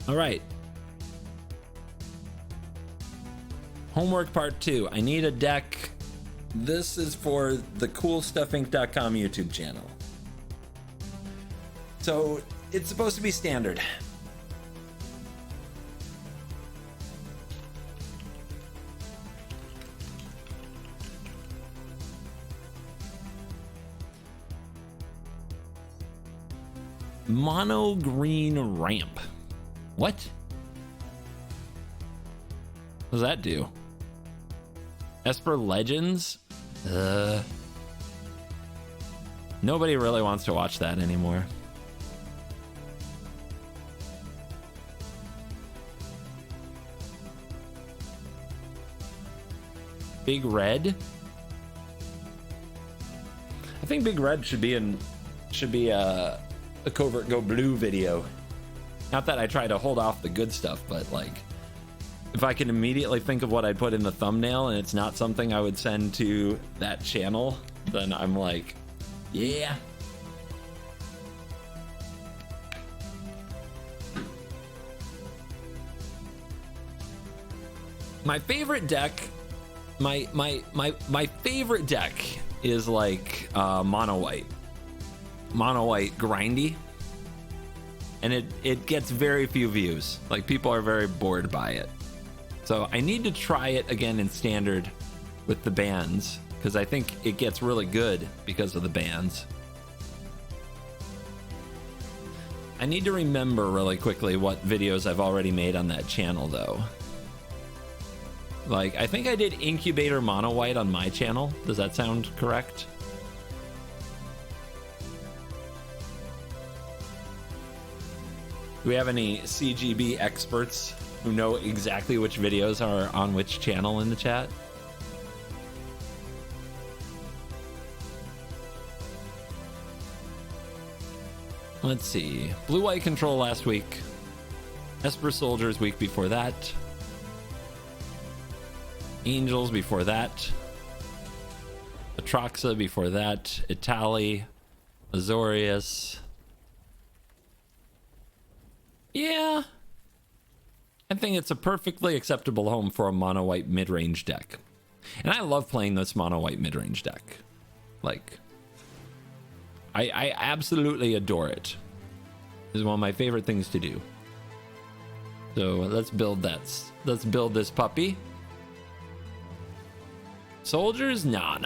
C: All right. Homework part 2. I need a deck. This is for the coolstuffinc.com YouTube channel. So it's supposed to be standard. Mono green ramp. What? What does that do? Esper Legends? Nobody really wants to watch that anymore. Big Red? I think Big Red should be a Covert Go Blue video. Not that I try to hold off the good stuff, but like, if I can immediately think of what I'd put in the thumbnail and it's not something I would send to that channel, then I'm like, yeah. My favorite deck, my favorite deck is like mono white grindy, and it gets very few views. Like, people are very bored by it. So I need to try it again in standard with the bans, because I think it gets really good because of the bans. I need to remember really quickly what videos I've already made on that channel though. Like, I think I did Incubator Mono White on my channel. Does that sound correct? Do we have any CGB experts who know exactly which videos are on which channel in the chat? Let's see. Blue White Control last week. Esper Soldiers week before that. Angels before that. Atraxa before that. Itali. Azorius. Yeah. I think it's a perfectly acceptable home for a mono white mid-range deck. And I love playing this mono white mid-range deck. Like, I absolutely adore it. It's one of my favorite things to do. So let's build that. Let's build this puppy. Soldiers? No.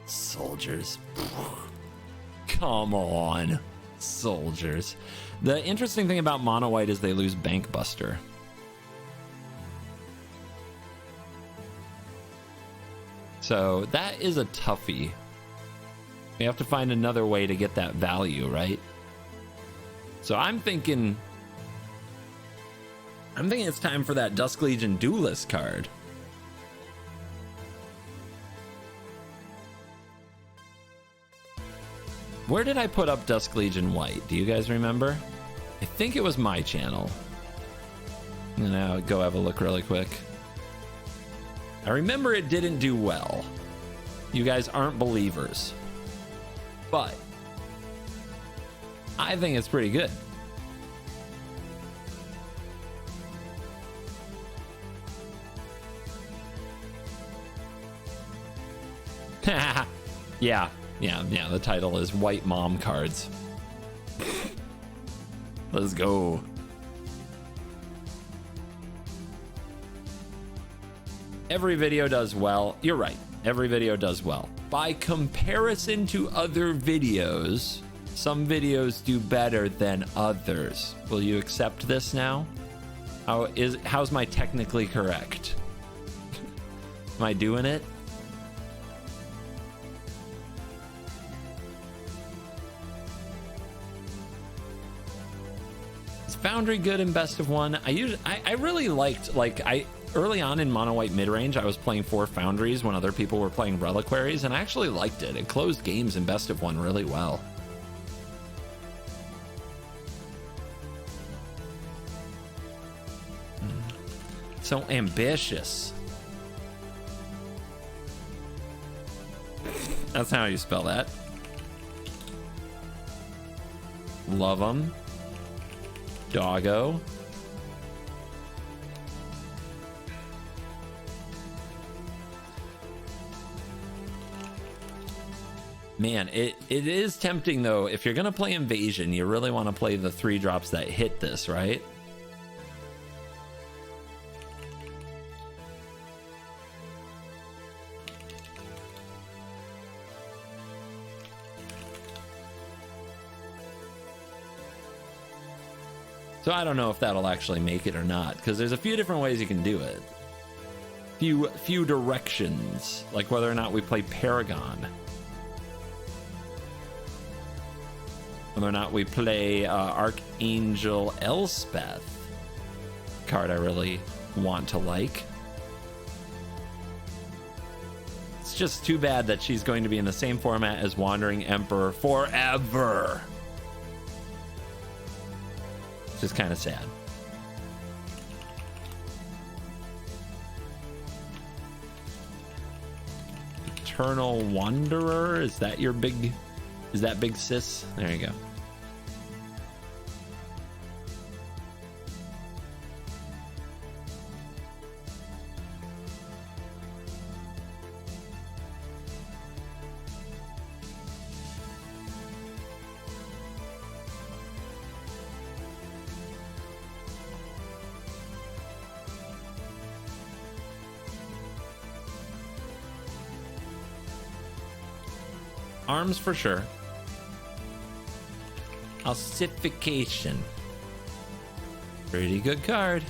C: Soldiers. Come on. Soldiers. The interesting thing about mono white is they lose Bank Buster. So that is a toughie. We have to find another way to get that value, right? So I'm thinking it's time for that Dusk Legion Duelist card. Where did I put up Dusk Legion White? Do you guys remember? I think it was my channel. I'm gonna go have a look really quick. I remember it didn't do well. You guys aren't believers. But I think it's pretty good. Yeah, the title is White Mom Cards. Let's go. Every video does well. You're right. Every video does well. By comparison to other videos, some videos do better than others. Will you accept this now? How's my technically correct? Am I doing it? Is Foundry good in best of one? I really liked, early on in mono white mid-range, I was playing 4 Foundries when other people were playing Reliquaries, and I actually liked it. It closed games in best of one really well. So ambitious. That's how you spell that. Love 'em. Doggo. Man, it is tempting though. If you're gonna play Invasion, you really want to play the 3 drops that hit this, right? So I don't know if that'll actually make it or not, because there's a few different ways you can do it. Few directions, like whether or not we play Paragon. Whether or not we play Archangel Elspeth. Card I really want to like. It's just too bad that she's going to be in the same format as Wandering Emperor forever. It's just kind of sad. Eternal Wanderer, is that big sis? There you go. Arms for sure. Ossification. Pretty good card.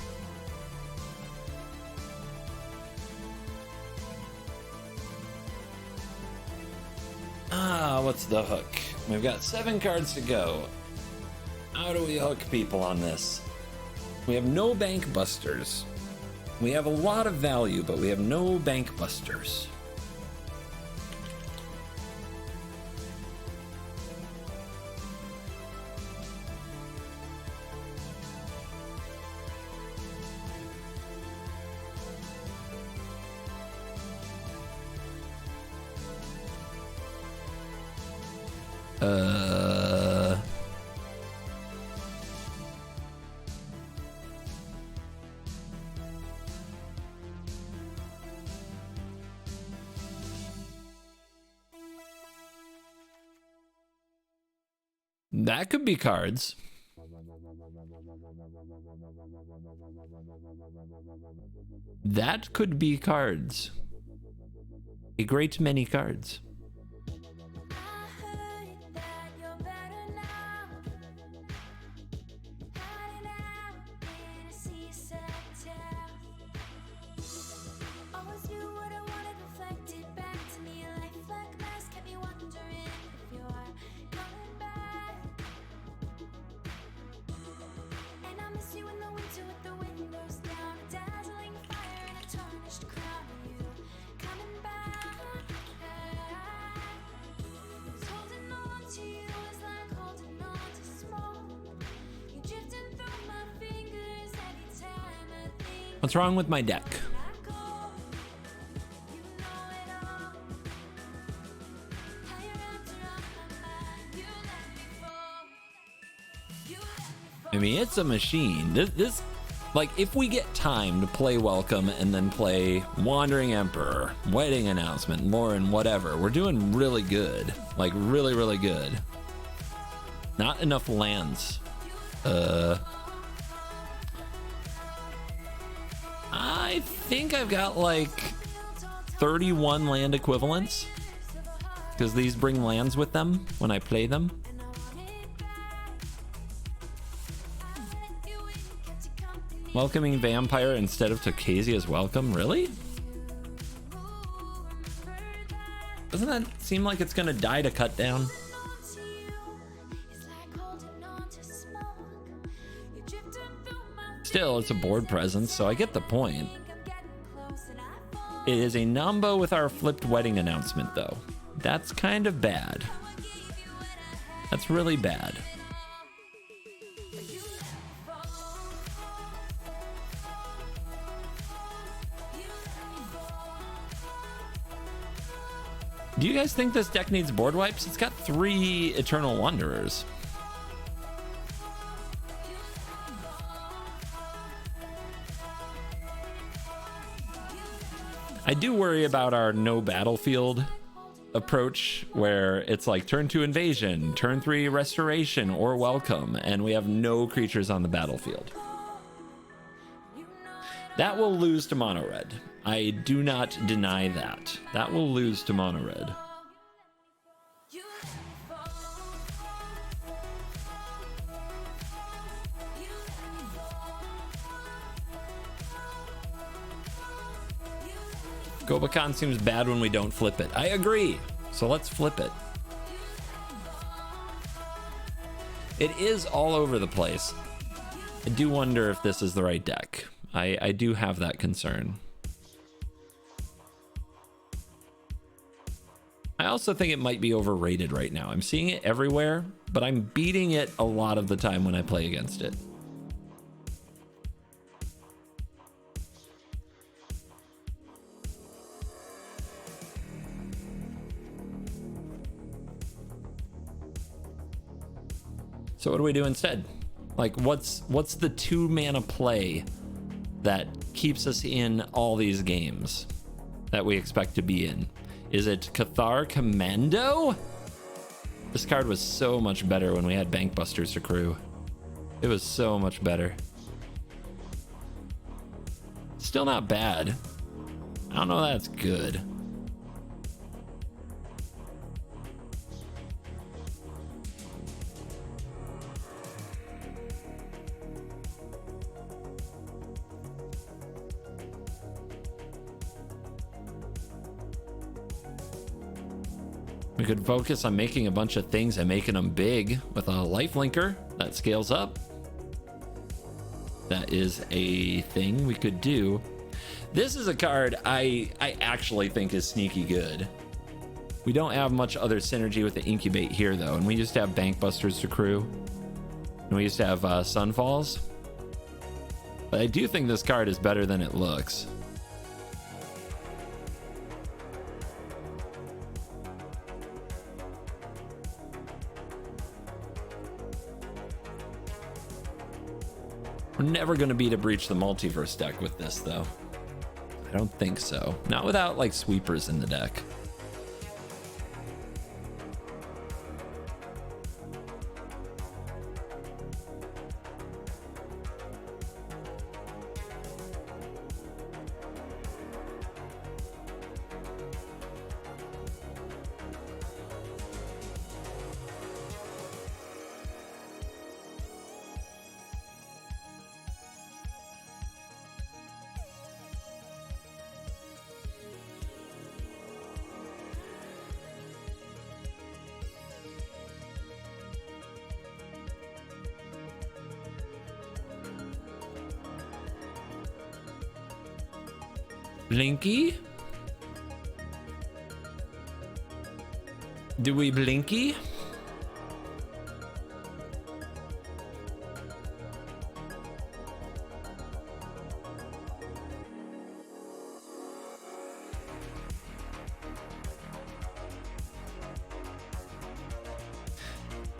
C: What's the hook? We've got 7 cards to go. How do we hook people on this? We have no bank busters. We have a lot of value, but we have no bank busters. That could be cards. That could be cards. A great many cards. What's wrong with my deck? I mean, it's a machine. This, like, if we get time to play Welcome and then play Wandering Emperor, Wedding Announcement, Lauren, whatever, we're doing really good. Like, really, really good. Not enough lands. I think I've got like 31 land equivalents because these bring lands with them when I play them. Welcoming Vampire instead of Tocasia's Welcome? Really? Doesn't that seem like it's gonna die to cut down? Still, it's a board presence, so I get the point. It is a Nambo with our flipped Wedding Announcement, though. That's kind of bad. That's really bad. Do you guys think this deck needs board wipes? It's got 3 Eternal Wanderers. I do worry about our no battlefield approach, where it's like turn 2 invasion, turn 3 restoration or welcome, and we have no creatures on the battlefield. That will lose to mono red. I do not deny that. That will lose to mono red. Gobakan seems bad when we don't flip it. I agree. So let's flip it. It is all over the place. I do wonder if this is the right deck. I do have that concern. I also think it might be overrated right now. I'm seeing it everywhere, but I'm beating it a lot of the time when I play against it. So what do we do instead? Like, what's the 2 mana play that keeps us in all these games that we expect to be in? Is it Cathar Commando? This card was so much better when we had Bankbusters to crew. It was so much better. Still not bad. I don't know that's good. We could focus on making a bunch of things and making them big with a life linker that scales up. That is a thing we could do. This is a card I actually think is sneaky good. We don't have much other synergy with the incubate here though, and we used to have Bankbusters to crew, and we used to have Sunfalls. But I do think this card is better than it looks. We're never going to beat a Breach the Multiverse deck with this though. I don't think so. Not without like sweepers in the deck. Blinky? Do we blinky?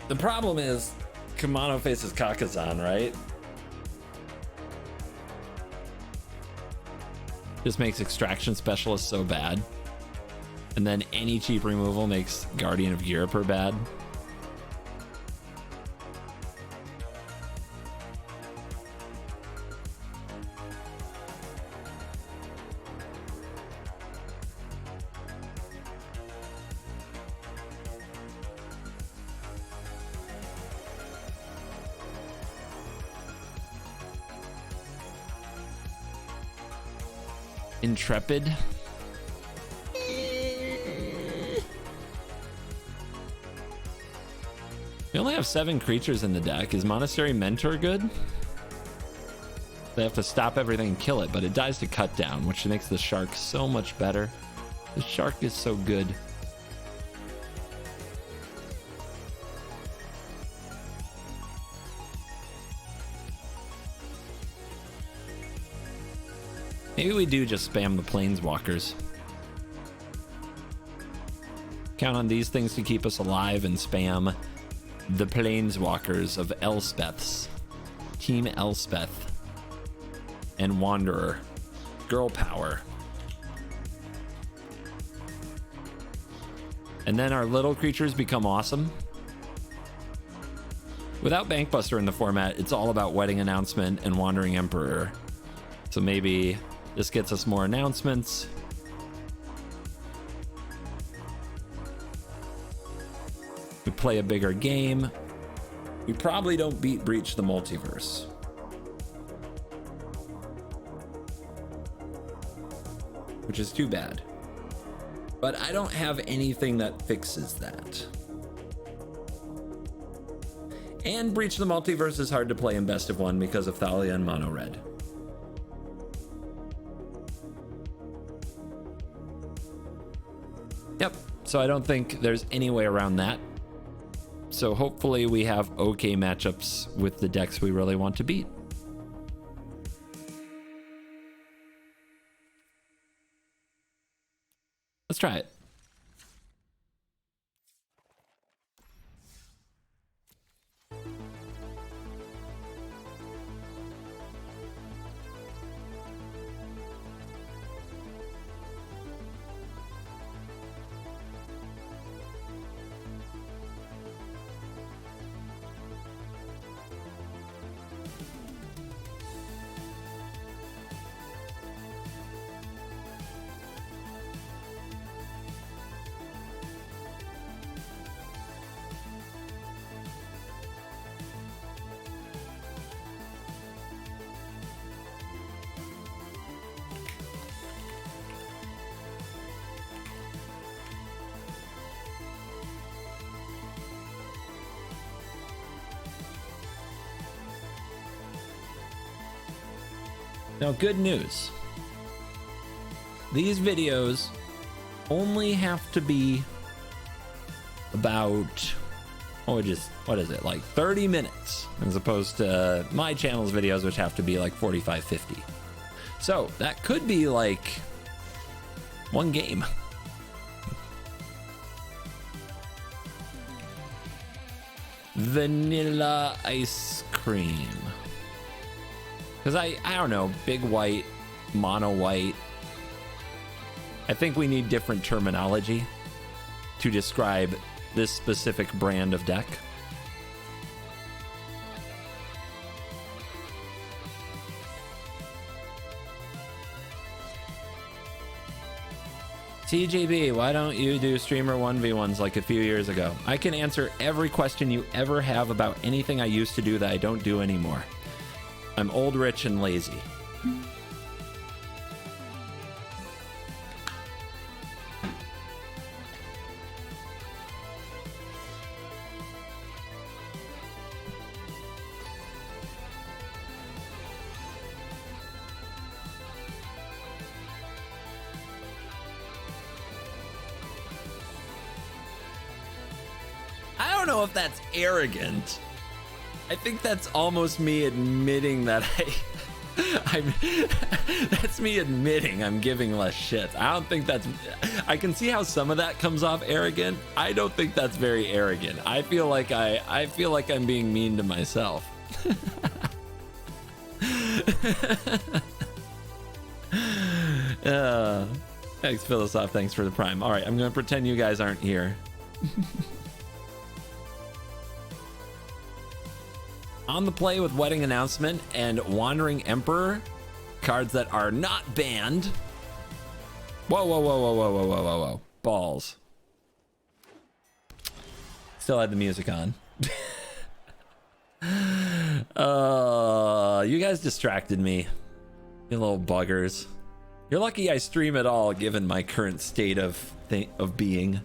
C: The problem is Kamano faces Kakazan, right? Just makes Extraction Specialist so bad. And then any cheap removal makes Guardian of Ghirapur bad. Intrepid. We only have 7 creatures in the deck. Is Monastery Mentor good? They have to stop everything and kill it, but it dies to cut down, which makes the shark so much better. The shark is so good. Maybe we do just spam the planeswalkers. Count on these things to keep us alive and spam the planeswalkers of Elspeth's. Team Elspeth. And Wanderer. Girl power. And then our little creatures become awesome. Without Bankbuster in the format, it's all about Wedding Announcement and Wandering Emperor. So maybe this gets us more announcements. We play a bigger game. We probably don't beat Breach the Multiverse. Which is too bad. But I don't have anything that fixes that. And Breach the Multiverse is hard to play in Best of 1 because of Thalia and Mono Red. Yep, so I don't think there's any way around that. So hopefully we have okay matchups with the decks we really want to beat. Let's try it. Now, good news. These videos only have to be about, what is it, like 30 minutes, as opposed to my channel's videos, which have to be like 45, 50. So that could be like one game. Vanilla ice cream. Because I don't know, big white, mono white. I think we need different terminology to describe this specific brand of deck. TGB, why don't you do streamer 1v1s like a few years ago? I can answer every question you ever have about anything I used to do that I don't do anymore. I'm old, rich, and lazy. I don't know if that's arrogant. I think that's almost me admitting that that's me admitting I'm giving less shit. I don't think that's, I can see how some of that comes off arrogant. I don't think that's very arrogant. I feel like I'm being mean to myself. Thanks, Philosoph. Thanks for the prime. All right, I'm gonna pretend you guys aren't here. On the play with Wedding Announcement and Wandering Emperor, cards that are not banned. Whoa, whoa, whoa, whoa, whoa, whoa, whoa, whoa, whoa. Balls. Still had the music on. You guys distracted me. You little buggers. You're lucky I stream at all, given my current state of being.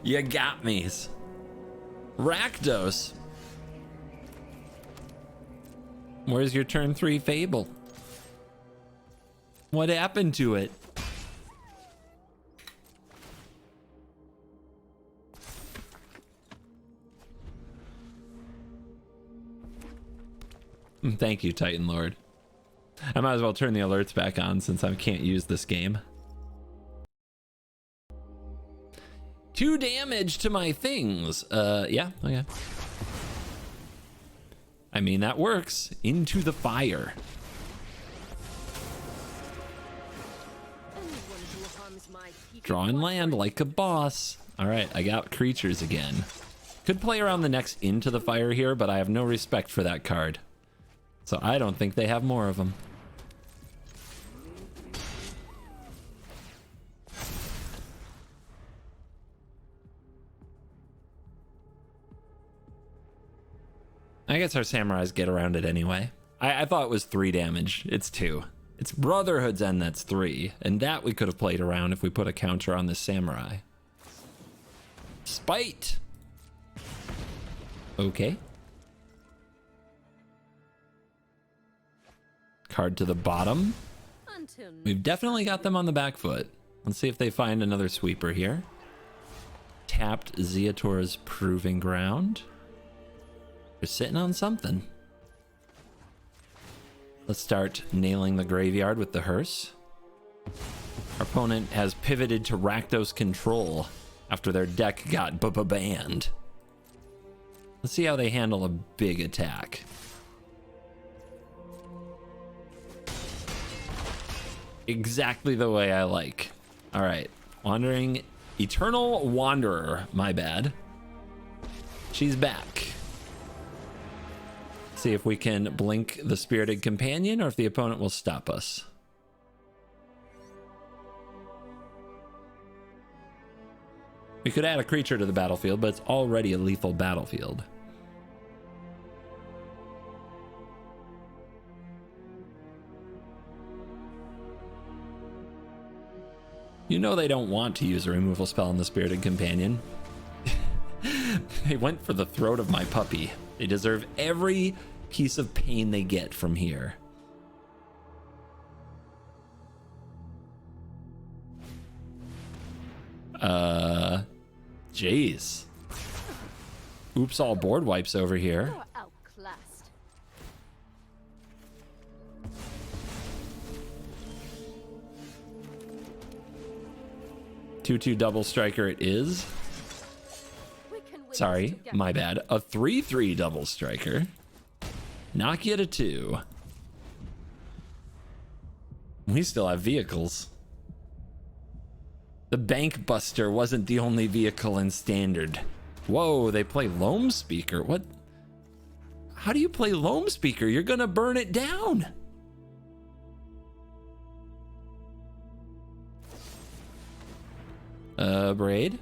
C: You got me's. Rakdos. Where's your turn 3 Fable? What happened to it? Thank you, Titan Lord. I might as well turn the alerts back on since I can't use this game. 2 damage to my things. Yeah, okay. I mean, that works. Into the fire. Drawing land like a boss. All right, I got creatures again. Could play around the next Into the Fire here, but I have no respect for that card. So I don't think they have more of them. I guess our samurais get around it anyway. I thought it was 3 damage. It's 2. It's Brotherhood's End that's 3. And that we could have played around if we put a counter on the samurai. Spite! Okay. Card to the bottom. We've definitely got them on the back foot. Let's see if they find another sweeper here. Tapped Zeator's Proving Ground. They're sitting on something. Let's start nailing the graveyard with the hearse. Our opponent has pivoted to Rakdos control after their deck got banned. Let's see how they handle a big attack. Exactly the way I like. All right, Wandering Eternal Wanderer, my bad. She's back. See if we can blink the Spirited Companion or if the opponent will stop us. We could add a creature to the battlefield, but it's already a lethal battlefield. You know they don't want to use a removal spell on the Spirited Companion. They went for the throat of my puppy. They deserve every piece of pain they get from here. Jeez. Oops, all board wipes over here.
F: You're outclassed.
C: 2/2 double striker it is.
F: We can win
C: Sorry,
F: this together.
C: my bad. A 3/3 double striker. Knock you to 2. We still have vehicles. The Bank Buster wasn't the only vehicle in Standard. Whoa, they play Loam Speaker. What? How do you play Loam Speaker? You're gonna burn it down. Braid.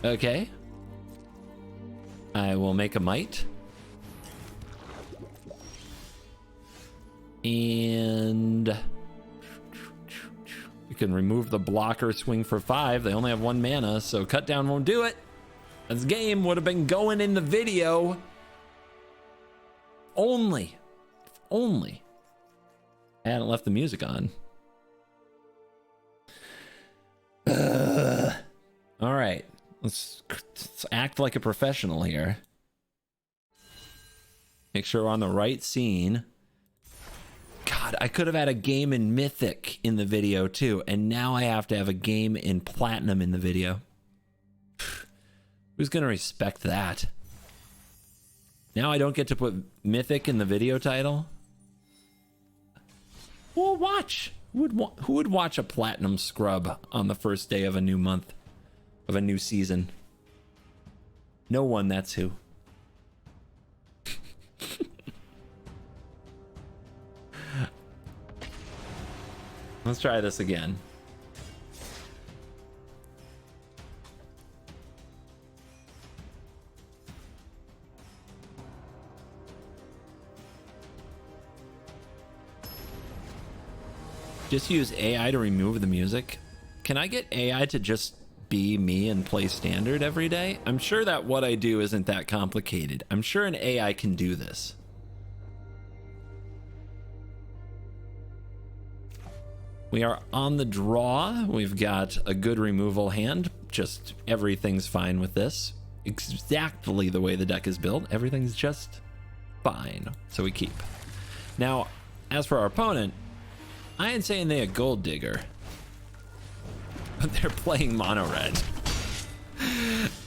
C: Okay. I will make a mite. And you can remove the blocker, swing for 5. They only have 1 mana, so cut down won't do it. This game would have been going in the video. Only I hadn't left the music on. All right, let's act like a professional here. Make sure we're on the right scene. God, I could have had a game in Mythic in the video too, and now I have to have a game in Platinum in the video. Who's gonna respect that? Now I don't get to put Mythic in the video title? Who would watch? Who would watch a Platinum scrub on the first day of a new month, of a new season? No one, that's who. Let's try this again. Just use AI to remove the music. Can I get AI to just be me and play Standard every day? I'm sure that what I do isn't that complicated. I'm sure an AI can do this. We are on the draw. We've got a good removal hand. Just everything's fine with this. Exactly the way the deck is built. Everything's just fine. So we keep. Now, as for our opponent, I ain't saying they a gold digger, but they're playing mono red.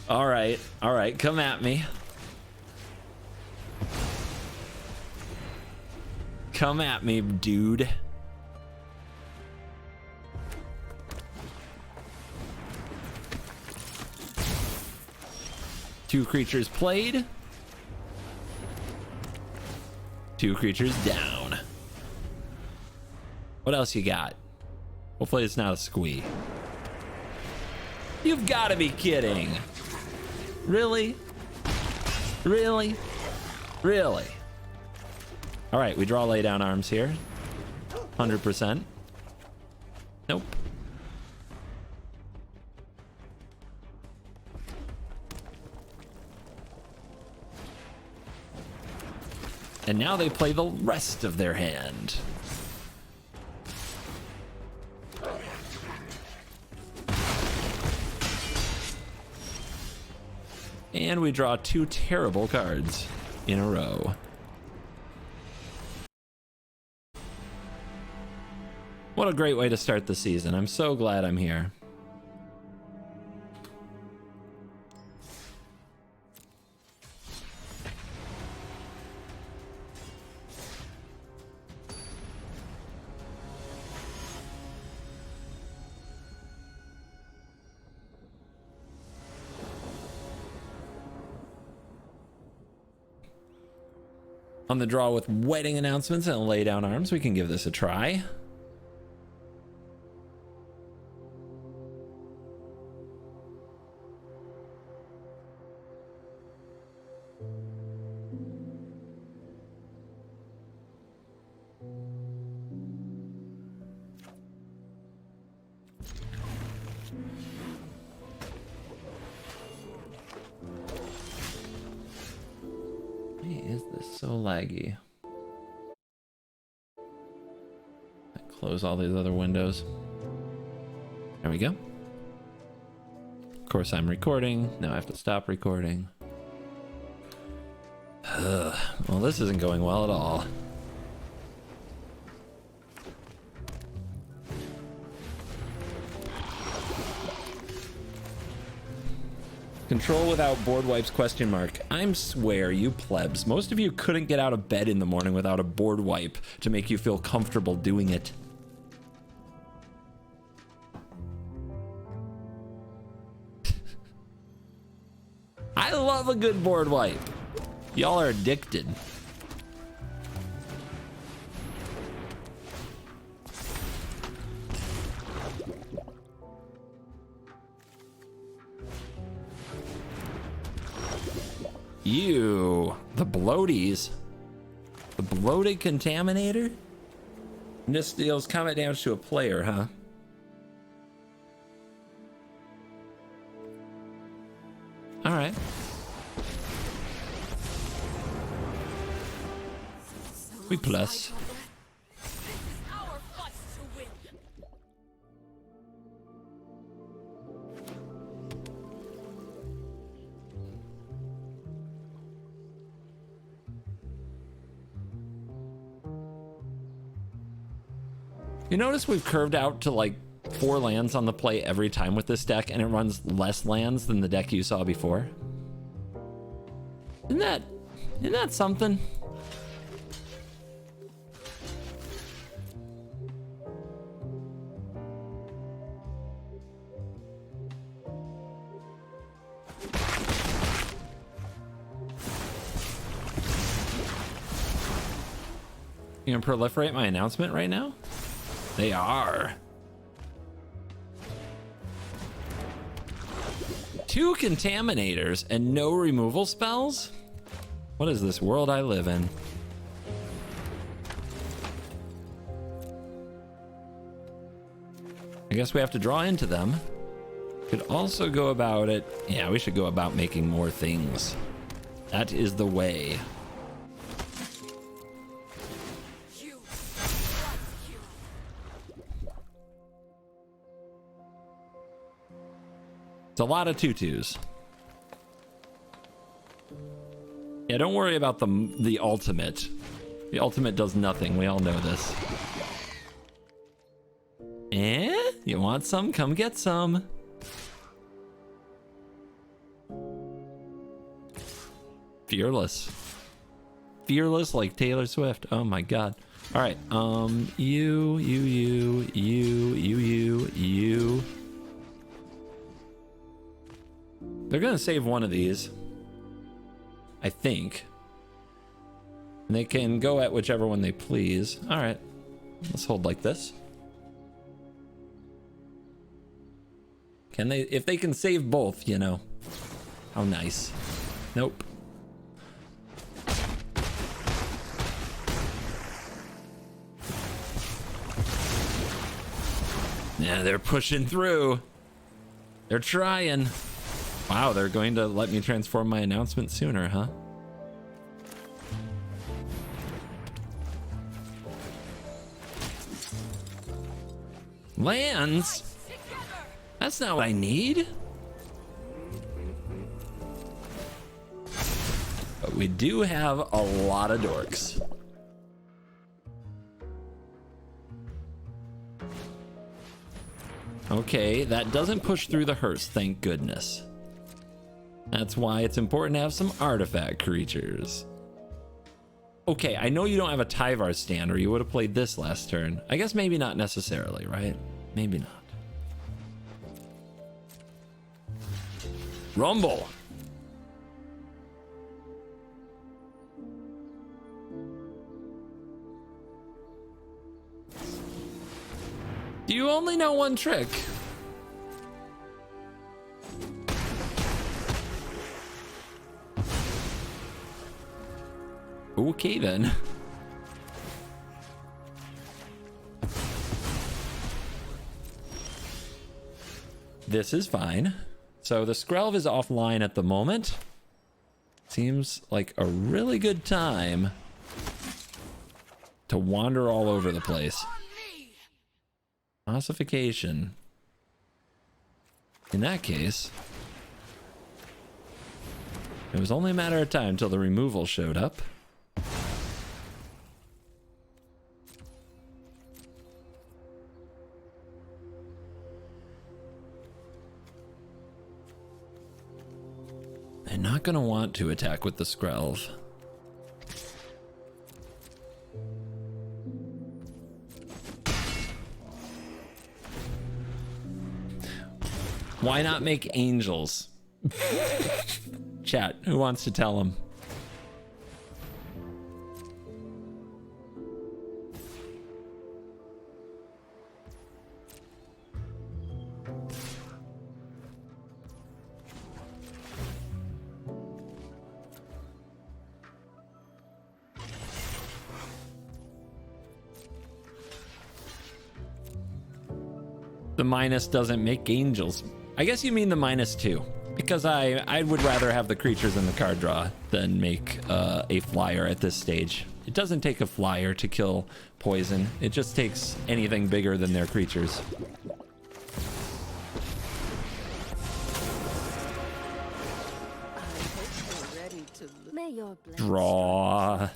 C: All right, come at me. Come at me, dude. Two creatures played. 2 creatures down. What else you got? Hopefully it's not a squee. You've got to be kidding. Really? Really? Really? All right, we draw lay down arms here. 100%. Nope. And now they play the rest of their hand. And we draw 2 terrible cards in a row. What a great way to start the season. I'm so glad I'm here. On the draw with wedding announcements and lay down arms, we can give this a try. Why is this so laggy? Close all these other windows. There we go. Of course I'm recording. Now I have to stop recording. Well, this isn't going well at all. Control without board wipes, question mark. I'm swear you plebs. Most of you couldn't get out of bed in the morning without a board wipe to make you feel comfortable doing it. I love a good board wipe. Y'all are addicted. You, the bloaties. The bloated contaminator? And this deals combat damage to a player, huh? Alright. We plus. You notice we've curved out to like 4 lands on the play every time with this deck, and it runs less lands than the deck you saw before. Isn't that something? You gonna proliferate my announcement right now? They are. 2 contaminators and no removal spells? What is this world I live in? I guess we have to draw into them. Could also go about it. Yeah, we should go about making more things. That is the way. It's a lot of tutus. Yeah, don't worry about the ultimate. The ultimate does nothing. We all know this. Eh? You want some? Come get some. Fearless. Fearless like Taylor Swift. Oh my god. All right. You. They're gonna save one of these, I think. And they can go at whichever one they please. All right, let's hold like this. Can they? If they can save both, you know. How nice. Nope. Yeah, they're pushing through. They're trying. Wow, they're going to let me transform my announcement sooner, huh? Lands? That's not what I need. But we do have a lot of dorks. Okay, that doesn't push through the hearse, thank goodness. That's why it's important to have some artifact creatures. Okay, I know you don't have a Tyvar stand, or you would have played this last turn. I guess maybe not necessarily, right? Maybe not. Rumble. Do you only know one trick? Okay then. This is fine. So the Skrelv is offline at the moment. Seems like a really good time to wander all over the place. Ossification. In that case, it was only a matter of time till the removal showed up. They're not going to want to attack with the Skrelv. Why not make angels? Chat, who wants to tell them? The minus doesn't make angels. I guess you mean the -2. Because I would rather have the creatures in the card draw than make a flyer at this stage. It doesn't take a flyer to kill poison. It just takes anything bigger than their creatures.
F: May your blessings
C: Draw.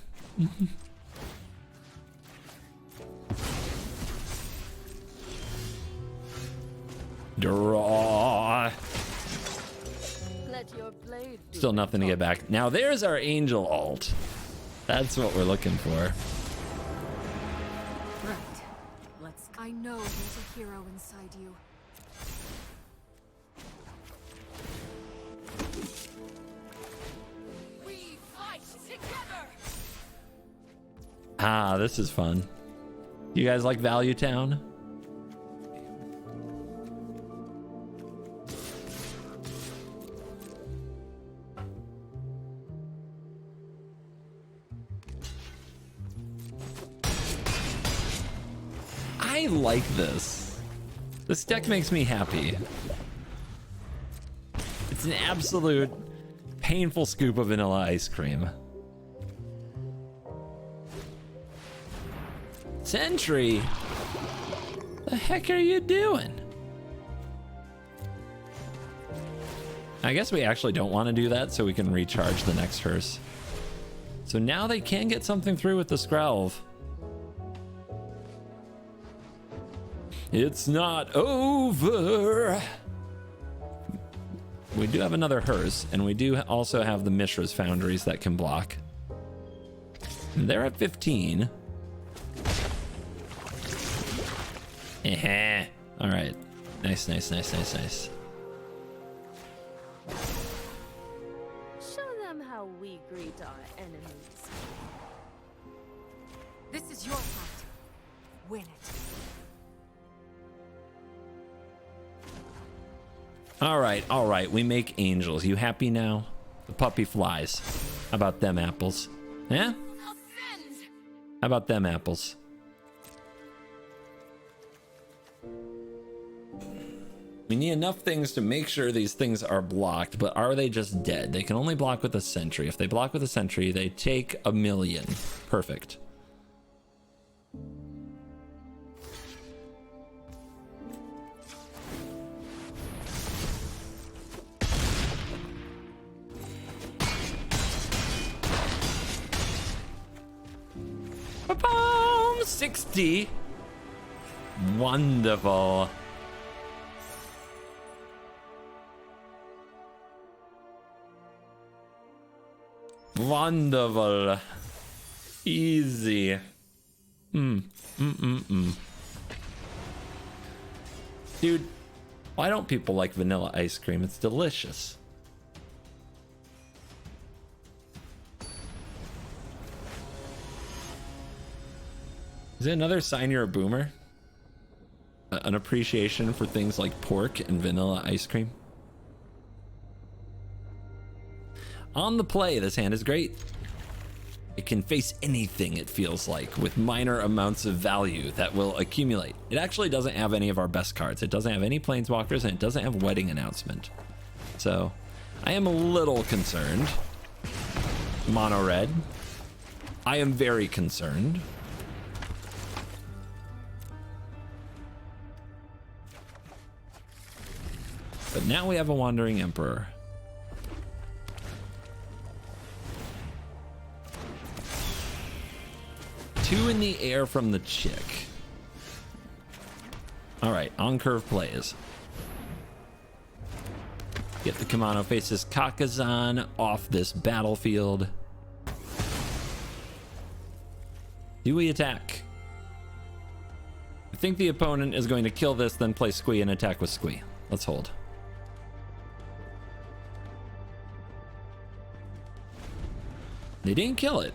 C: Draw.
F: let your blade do
C: Still nothing to get back. Now there's our angel alt. That's what we're looking for.
G: Right. Let's. I know there's a hero inside you. We fight together.
C: Ah, this is fun. You guys like Value Town? I like this. This deck makes me happy. It's an absolute painful scoop of vanilla ice cream. Sentry? The heck are you doing? I guess we actually don't want to do that so we can recharge the next hearse. So now they can get something through with the Skrelv. It's not over. We do have another hearse, and we do also have the Mishra's Foundries that can block. And they're at 15. All right. Nice, nice, nice, nice, nice.
F: Show them how we greet our enemies.
G: This is your fight. Win it.
C: All right. We make angels. You happy now? The puppy flies. How about them apples? Yeah? How about them apples? We need enough things to make sure these things are blocked, but are they just dead? They can only block with a sentry. If they block with a sentry, they take 1,000,000. Perfect. Ba-boom! 60. Wonderful. Wonderful. Easy. Dude, why don't people like vanilla ice cream? It's delicious. Is it another sign you're a boomer? An appreciation for things like pork and vanilla ice cream? On the play, this hand is great. It can face anything, it feels like, with minor amounts of value that will accumulate. It actually doesn't have any of our best cards. It doesn't have any Planeswalkers, and it doesn't have Wedding Announcement. So, I am a little concerned. mono red. I am very concerned. But now we have a wandering emperor. Two in the air from the chick. All right, on curve plays. Get the Kamano faces Kakazan off this battlefield. Do we attack? I think the opponent is going to kill this, then play Squee and attack with Squee. Let's hold. They didn't kill it.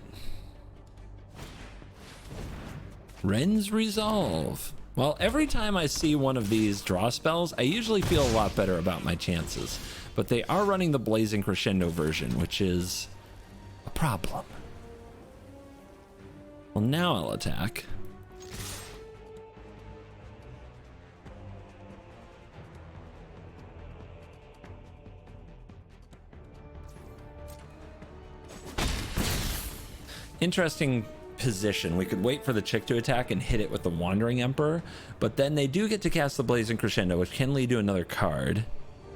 C: Ren's Resolve. Well, every time I see one of these draw spells, I usually feel a lot better about my chances. But they are running the Blazing Crescendo version, which is a problem. Well, now I'll attack. Interesting position. We could wait for the chick to attack and hit it with the Wandering Emperor, but then they do get to cast the Blazing Crescendo, which can lead to another card.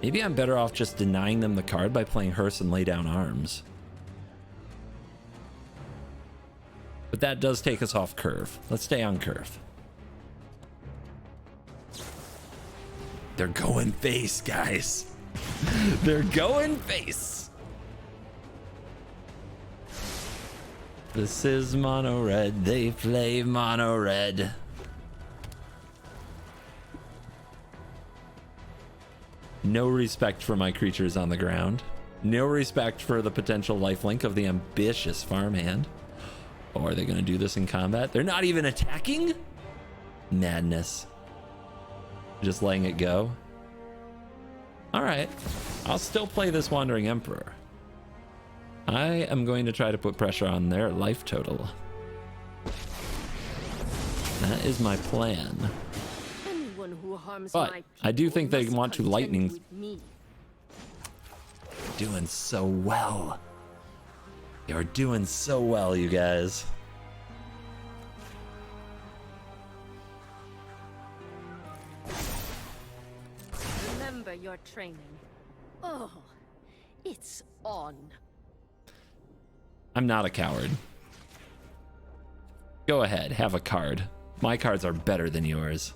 C: Maybe I'm better off just denying them the card by playing Hearse and lay down arms. But that does take us off curve. Let's stay on curve. They're going face, guys. They're going face. This is mono red. They play mono red. No respect for my creatures on the ground. No respect for the potential lifelink of the ambitious farmhand. Oh, are they going to do this in combat? They're not even attacking? Madness. Just letting it go. All right. I'll still play this Wandering Emperor. I am going to try to put pressure on their life total. That is my plan.
F: Anyone who harms
C: But
F: my
C: I do think they
F: people
C: want to
F: must
C: lightning.
F: contend with me.
C: Doing so well. You're doing so well, you guys.
F: Remember your training. Oh, it's on.
C: I'm not a coward. Go ahead, have a card. My cards are better than yours.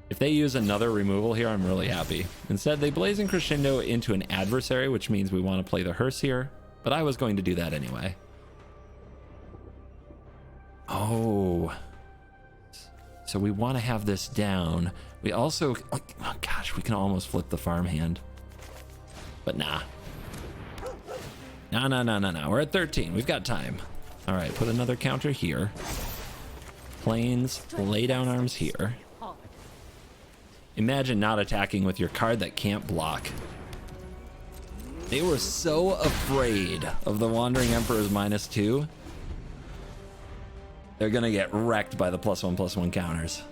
C: If they use another removal here, I'm really happy. Instead, they Blazing Crescendo into an adversary, which means we want to play the Hearse here, but I was going to do that anyway. Oh. So we want to have this down. We also, oh gosh, we can almost flip the farmhand. But nah. No. We're at 13. We've got time. All right, put another counter here. Plains, lay down arms here. Imagine not attacking with your card that can't block. They were so afraid of the Wandering Emperor's -2. They're gonna get wrecked by the +1/+1 counters.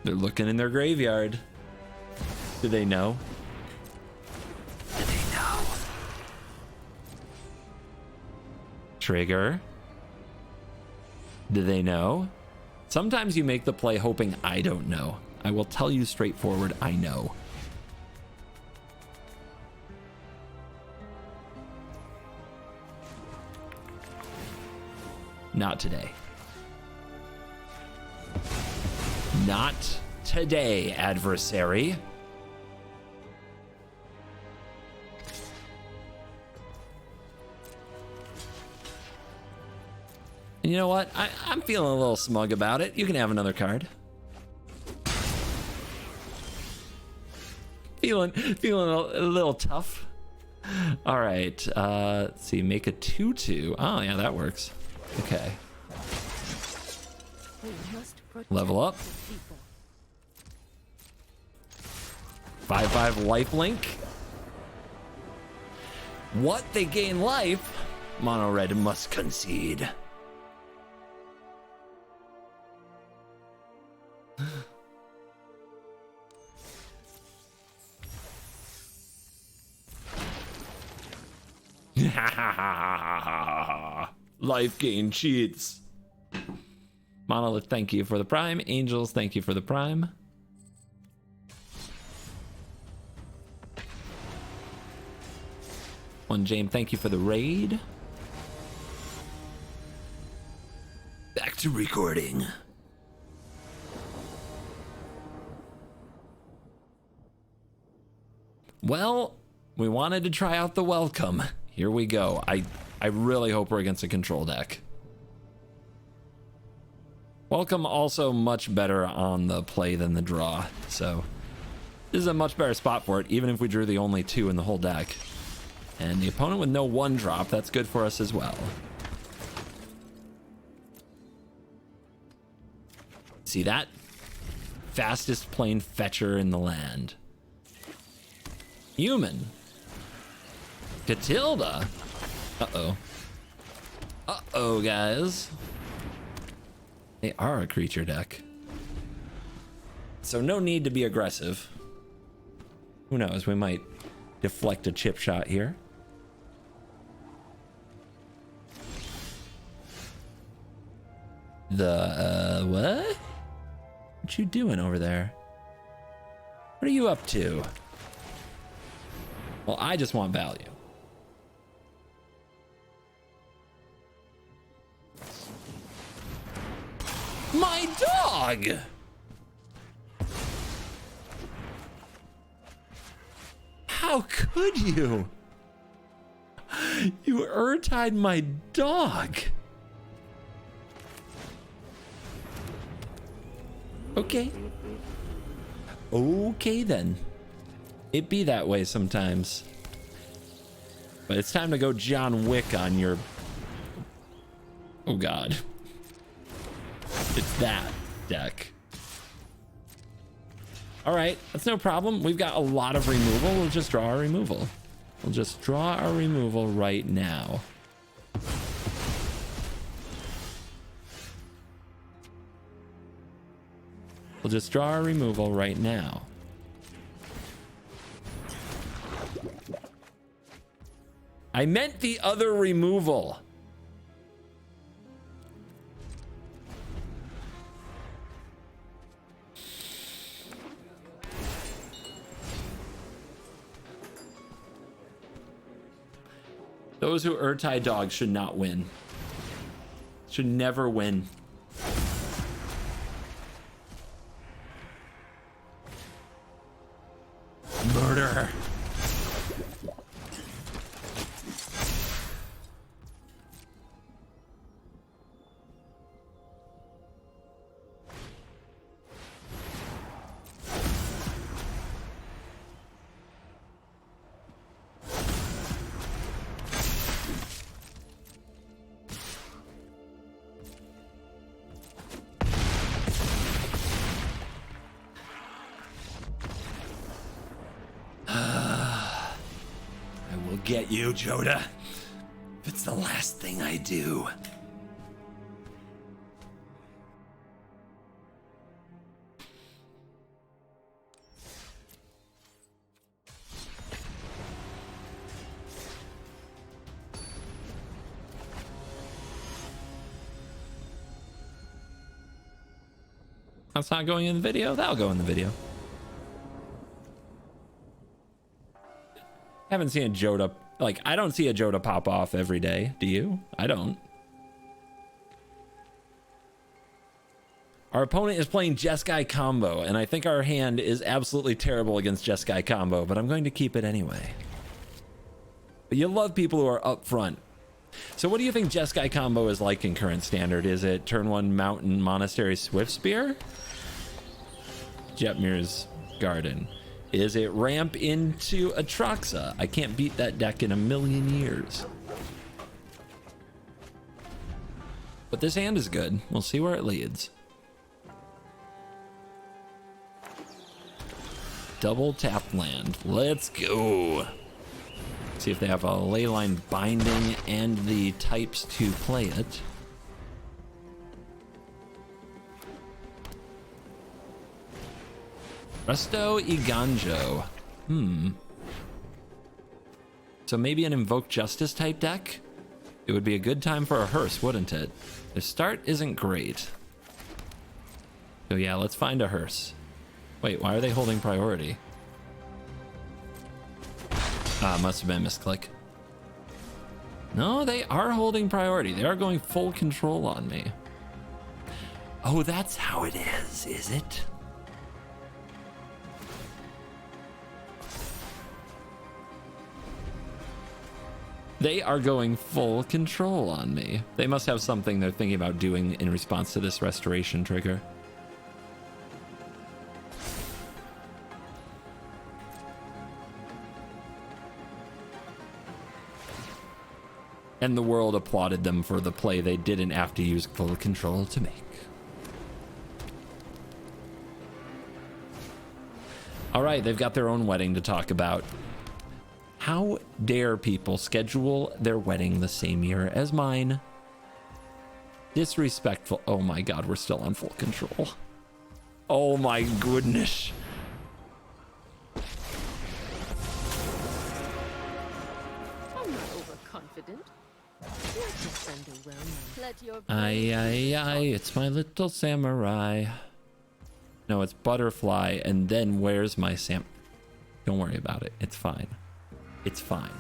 C: They're looking in their graveyard. Do they know? Do they know? Trigger. Do they know? Sometimes you make the play hoping I don't know. I will tell you straightforward, I know. Not today. Not today, adversary. And you know what? I'm feeling a little smug about it. You can have another card. Feeling a little tough. All right. Let's see. Make a 2/2. Oh yeah, that works. Okay.
F: We must protect
C: Level up.
F: the people.
C: 5/5 lifelink. What? They gain life? Mono red must concede. Life gain cheats. Monolith, thank you for the prime. Angels, thank you for the prime. One James, thank you for the raid. Back to recording. Well, we wanted to try out the welcome. Here we go. I really hope we're against a control deck. Welcome also much better on the play than the draw, so this is a much better spot for it, even if we drew the only 2 in the whole deck. And the opponent with no 1 drop, that's good for us as well. See that? Fastest plane fetcher in the land. Human. Catilda. Uh-oh. Uh-oh, guys. They are a creature deck. So no need to be aggressive. Who knows? We might deflect a chip shot here. What? What you doing over there? What are you up to? Well, I just want value. My dog! How could you? You Urtied my dog. Okay. Okay then. It be that way sometimes. But it's time to go John Wick on your... Oh god. It's that deck. Alright, that's no problem. We've got a lot of removal. We'll just draw our removal. We'll just draw our removal right now. We'll just draw our removal right now. I meant the other removal. Those who Urtai dogs should not win. Should never win. Murder. Get you, Joda. If it's the last thing I do. That's not going in the video. That'll go in the video. Haven't seen a Joda, like, I don't see a Joda pop off every day. Do you? I don't. Our opponent is playing Jeskai combo, and I think our hand is absolutely terrible against Jeskai combo, but I'm going to keep it anyway. But you love people who are up front. So what do you think Jeskai combo is like in current standard? Is it turn 1 Mountain Monastery Swift Spear? Jetmir's Garden. Is it ramp into Atraxa? I can't beat that deck in a million years. But this hand is good. We'll see where it leads. Double tap land. Let's go. See if they have a leyline binding and the types to play it. Resto Iganjo. So maybe an Invoke Justice type deck? It would be a good time for a hearse, wouldn't it? The start isn't great. So yeah, let's find a hearse. Wait, why are they holding priority? Ah, must have been a misclick. No, they are holding priority. They are going full control on me. Oh, that's how it is it? They are going full control on me. They must have something they're thinking about doing in response to this restoration trigger. And the world applauded them for the play they didn't have to use full control to make. All right, they've got their own wedding to talk about. How dare people schedule their wedding the same year as mine? Disrespectful. Oh my God, we're still on full control. Oh my goodness.
F: I'm not overconfident. You're just underwhelming. Let your
C: Aye, it's my little samurai. No, it's butterfly, and then where's my sam? Don't worry about it. It's fine. It's fine.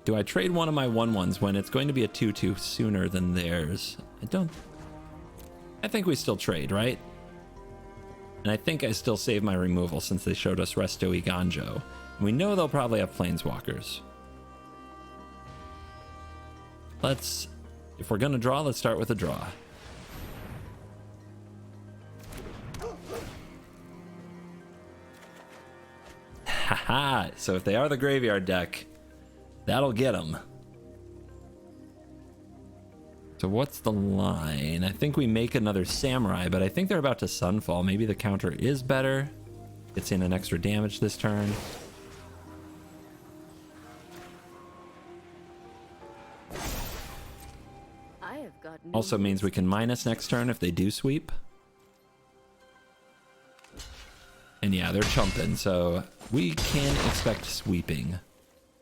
C: Do I trade one of my 1/1s when it's going to be a 2/2 sooner than theirs? I think we still trade, right? And I think I still save my removal since they showed us Resto Iganjo. We know they'll probably have Planeswalkers. If we're gonna draw, let's start with a draw. Haha, so if they are the graveyard deck, that'll get them. So what's the line? I think we make another samurai, but I think they're about to sunfall. Maybe the counter is better. It's in an extra damage this turn.
F: I have got no
C: Also means we can minus next turn if they do sweep. And yeah, they're chumping, so we can expect sweeping,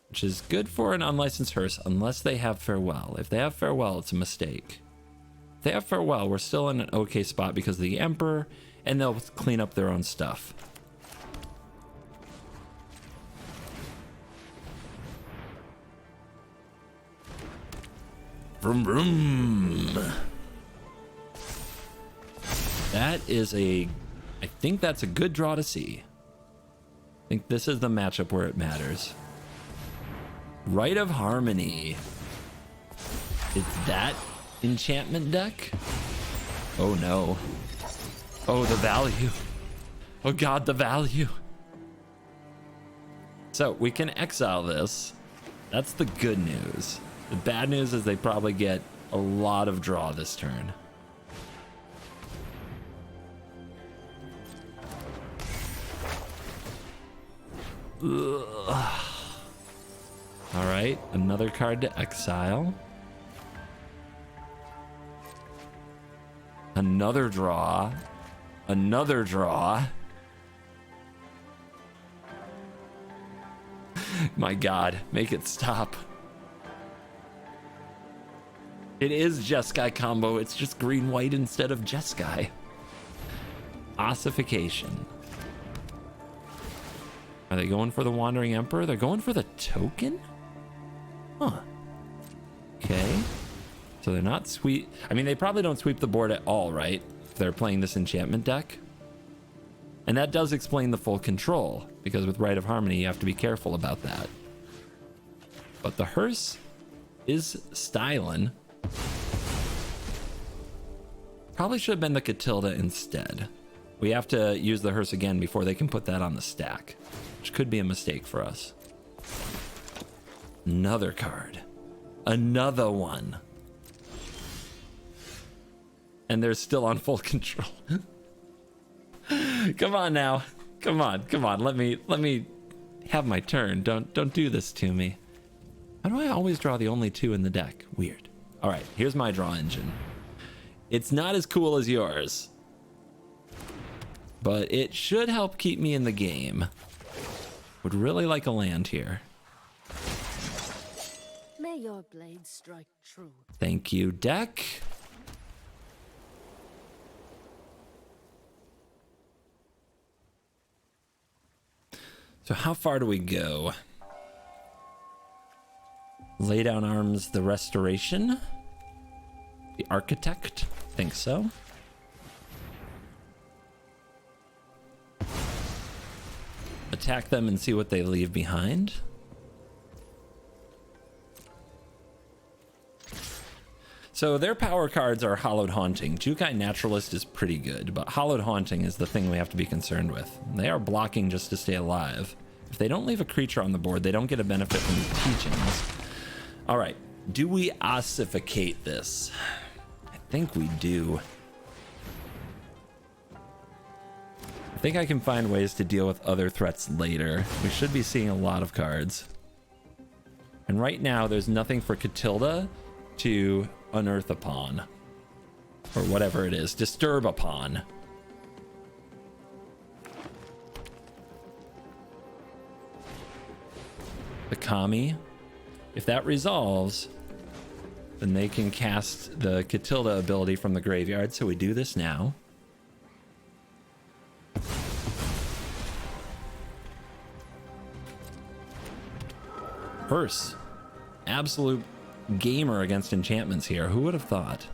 C: which is good for an unlicensed hearse unless they have farewell. If they have farewell, it's a mistake. If they have farewell, we're still in an okay spot because of the Emperor, and they'll clean up their own stuff. Vroom vroom. That is I think that's a good draw to see. I think this is the matchup where it matters. Rite of Harmony. Is that enchantment deck? Oh no. Oh, the value. Oh God, the value. So we can exile this. That's the good news. The bad news is they probably get a lot of draw this turn. Ugh. All right, another card to exile. Another draw. Another draw. My God, make it stop. It is Jeskai combo. It's just green-white instead of Jeskai. Ossification. Are they going for the Wandering Emperor? They're going for the token? Huh. Okay. So they're not sweep. I mean, they probably don't sweep the board at all, right? If they're playing this enchantment deck. And that does explain the full control, because with Rite of Harmony, you have to be careful about that. But the hearse is styling. Probably should have been the Catilda instead. We have to use the hearse again before they can put that on the stack, which could be a mistake for us. Another card. Another one. And they're still on full control. Come on now. Come on, come on. Let me have my turn. Don't do this to me. How do I always draw the only 2 in the deck? Weird. All right, here's my draw engine. It's not as cool as yours, but it should help keep me in the game. Would really like a land here.
F: May your blade strike true.
C: Thank you, deck. So how far do we go? Lay down arms, the restoration. The architect, think so. Attack them and see what they leave behind. So their power cards are Hollowed Haunting. Jukai Naturalist is pretty good, but Hollowed Haunting is the thing we have to be concerned with. They are blocking just to stay alive. If they don't leave a creature on the board, they don't get a benefit from the teachings. All right, do we ossificate this? I think we do. I think I can find ways to deal with other threats later. We should be seeing a lot of cards. And right now, there's nothing for Catilda to unearth upon. Or whatever it is. Disturb upon. The Kami. If that resolves, then they can cast the Catilda ability from the graveyard. So we do this now. Hearse. Absolute gamer against enchantments here. Who would have thought?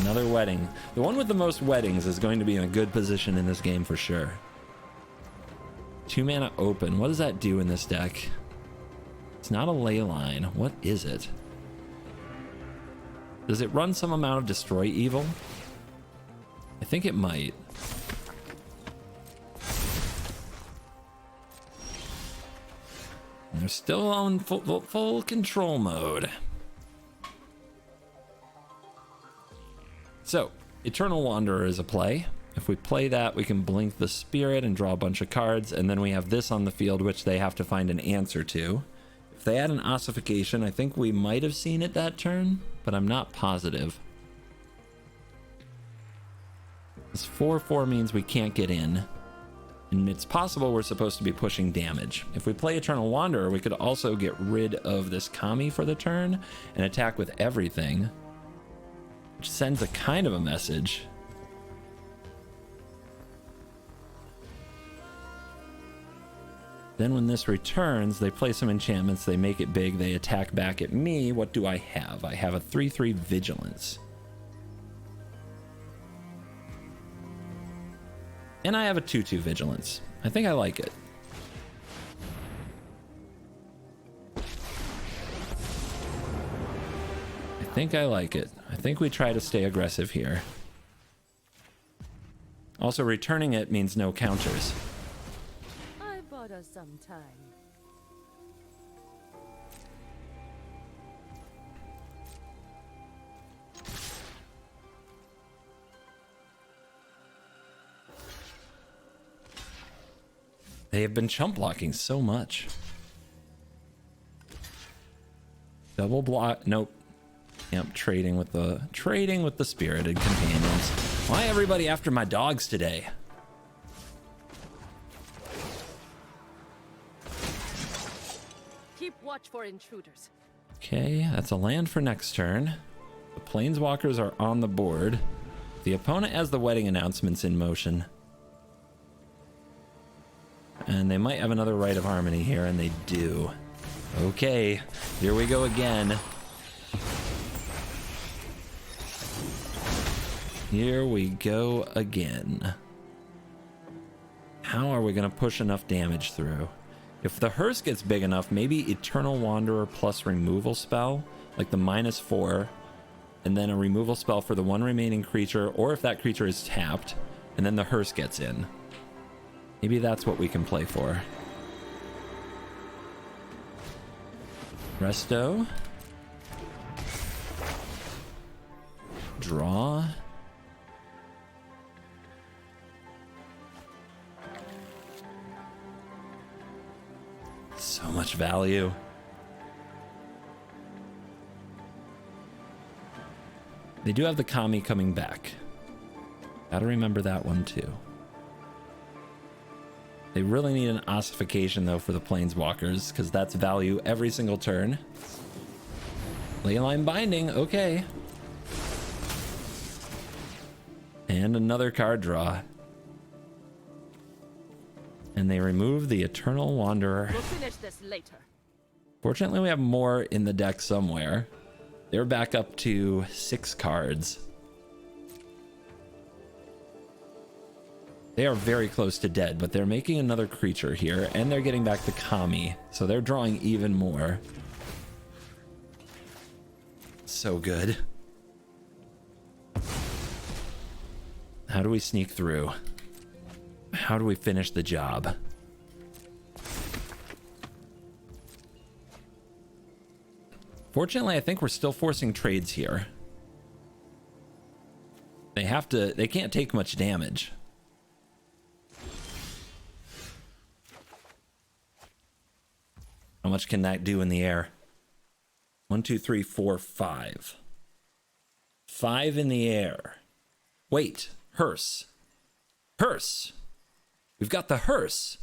C: Another wedding. The one with the most weddings is going to be in a good position in this game for sure. 2 mana open. What does that do in this deck? It's not a ley line. What is it? Does it run some amount of destroy evil? I think it might. They're still on full control mode. So, Eternal Wanderer is a play. If we play that, we can blink the spirit and draw a bunch of cards, and then we have this on the field, which they have to find an answer to. If they had an ossification, I think we might have seen it that turn, but I'm not positive. This 4/4 means we can't get in, and it's possible we're supposed to be pushing damage. If we play Eternal Wanderer, we could also get rid of this Kami for the turn and attack with everything, which sends a kind of a message. Then when this returns, they play some enchantments, they make it big, they attack back at me. What do I have? I have a 3/3 Vigilance. And I have a 2/2 Vigilance. I think I like it. I think we try to stay aggressive here. Also, returning it means no counters.
F: I bought us some time.
C: They have been chump blocking so much. Double block. Nope. Yep, trading with the spirited companions. Why everybody after my dogs today?
F: Keep watch for intruders.
C: Okay, that's a land for next turn. The planeswalkers are on the board. The opponent has the wedding announcements in motion. And they might have another Rite of Harmony here, and they do. Okay, here we go again. Here we go again. How are we going to push enough damage through? If the hearse gets big enough, maybe Eternal Wanderer plus removal spell, like the -4, and then a removal spell for the one remaining creature, or if that creature is tapped, and then the hearse gets in. Maybe that's what we can play for. Resto. Draw. So much value. They do have the Kami coming back. Gotta remember that one too. They really need an ossification though for the planeswalkers, because that's value every single turn. Leyline Binding, okay. And another card draw. And they remove the Eternal Wanderer.
F: We'll finish this later.
C: Fortunately, we have more in the deck somewhere. They're back up to 6 cards. They are very close to dead, but they're making another creature here, and they're getting back the Kami, so they're drawing even more. So good. How do we sneak through? How do we finish the job? Fortunately, I think we're still forcing trades here. They can't take much damage. How much can that do in the air? 1, 2, 3, 4, 5. 5 in the air. Wait, hearse. Hearse. We've got the hearse.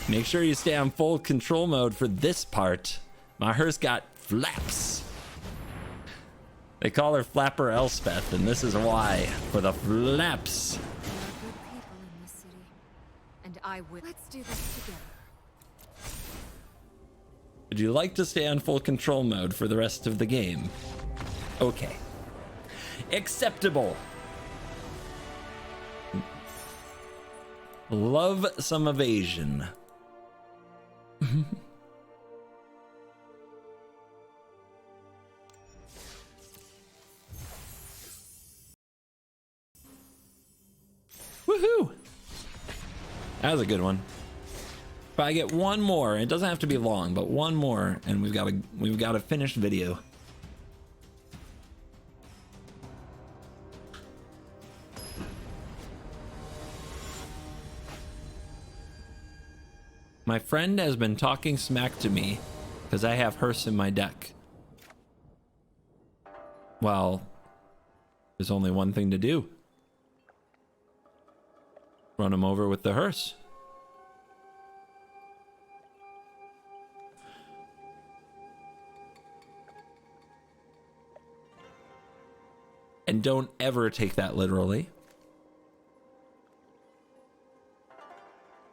C: Make sure you stay on full control mode for this part. My hearse got flaps. They call her Flapper Elspeth, and this is why. For the flaps.
G: There are good people in this city, and I will. Let's do this together.
C: Would you like to stay on full control mode for the rest of the game? Okay. Acceptable. Love some evasion. Woohoo! That was a good one. If I get one more, it doesn't have to be long, but one more, and we've got a finished video. My friend has been talking smack to me because I have hearse in my deck. Well, there's only one thing to do. Run him over with the hearse. And don't ever take that literally.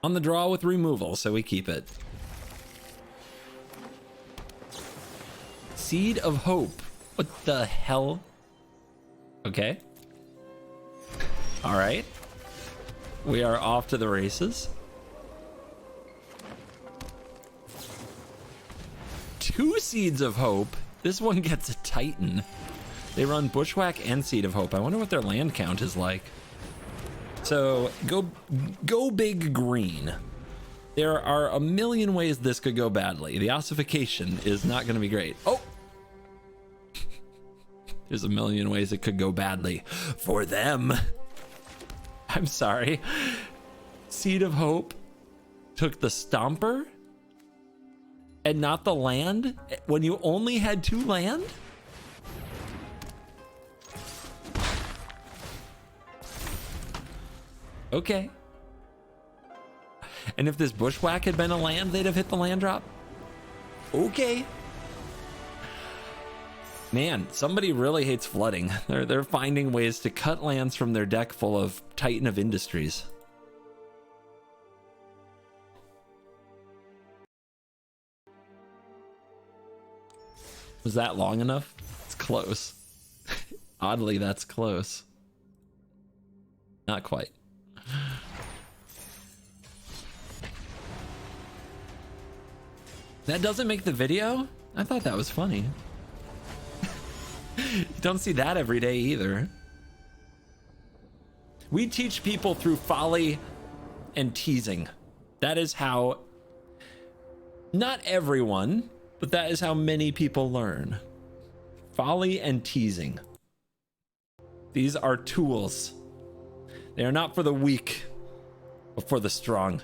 C: On the draw with removal, so we keep it. Seed of Hope. What the hell? Okay. All right. We are off to the races. 2 Seeds of Hope. This one gets a Titan. They run Bushwhack and Seed of Hope. I wonder what their land count is like. So go big green. There are a million ways this could go badly. The ossification is not going to be great. Oh! There's a million ways it could go badly for them. I'm sorry. Seed of Hope took the Stomper and not the land when you only had 2 land? Okay. And if this Bushwhack had been a land, they'd have hit the land drop? Okay. Man, somebody really hates flooding. They're finding ways to cut lands from their deck full of Titan of Industries. Was that long enough? It's close. Oddly, that's close. Not quite. That doesn't make the video? I thought that was funny. You don't see that every day either. We teach people through folly and teasing. That is how, not everyone, but that is how many people learn. Folly and teasing. These are tools. They are not for the weak, but for the strong.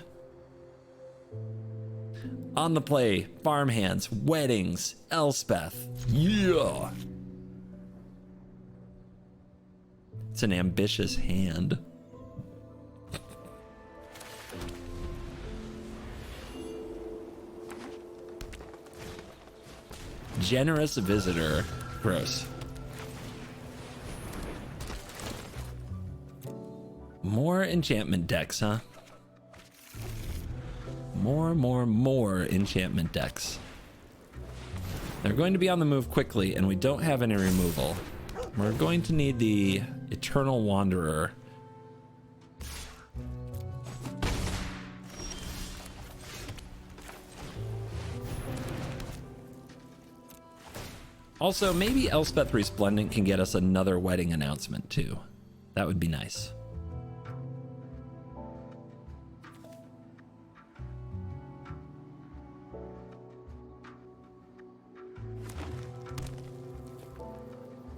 C: On the play, farmhands, weddings, Elspeth. Yeah. It's an ambitious hand. Generous visitor. Gross. More enchantment decks, huh? More enchantment decks. They're going to be on the move quickly, and we don't have any removal. We're going to need the Eternal Wanderer. Also, maybe Elspeth Resplendent can get us another wedding announcement too. That would be nice.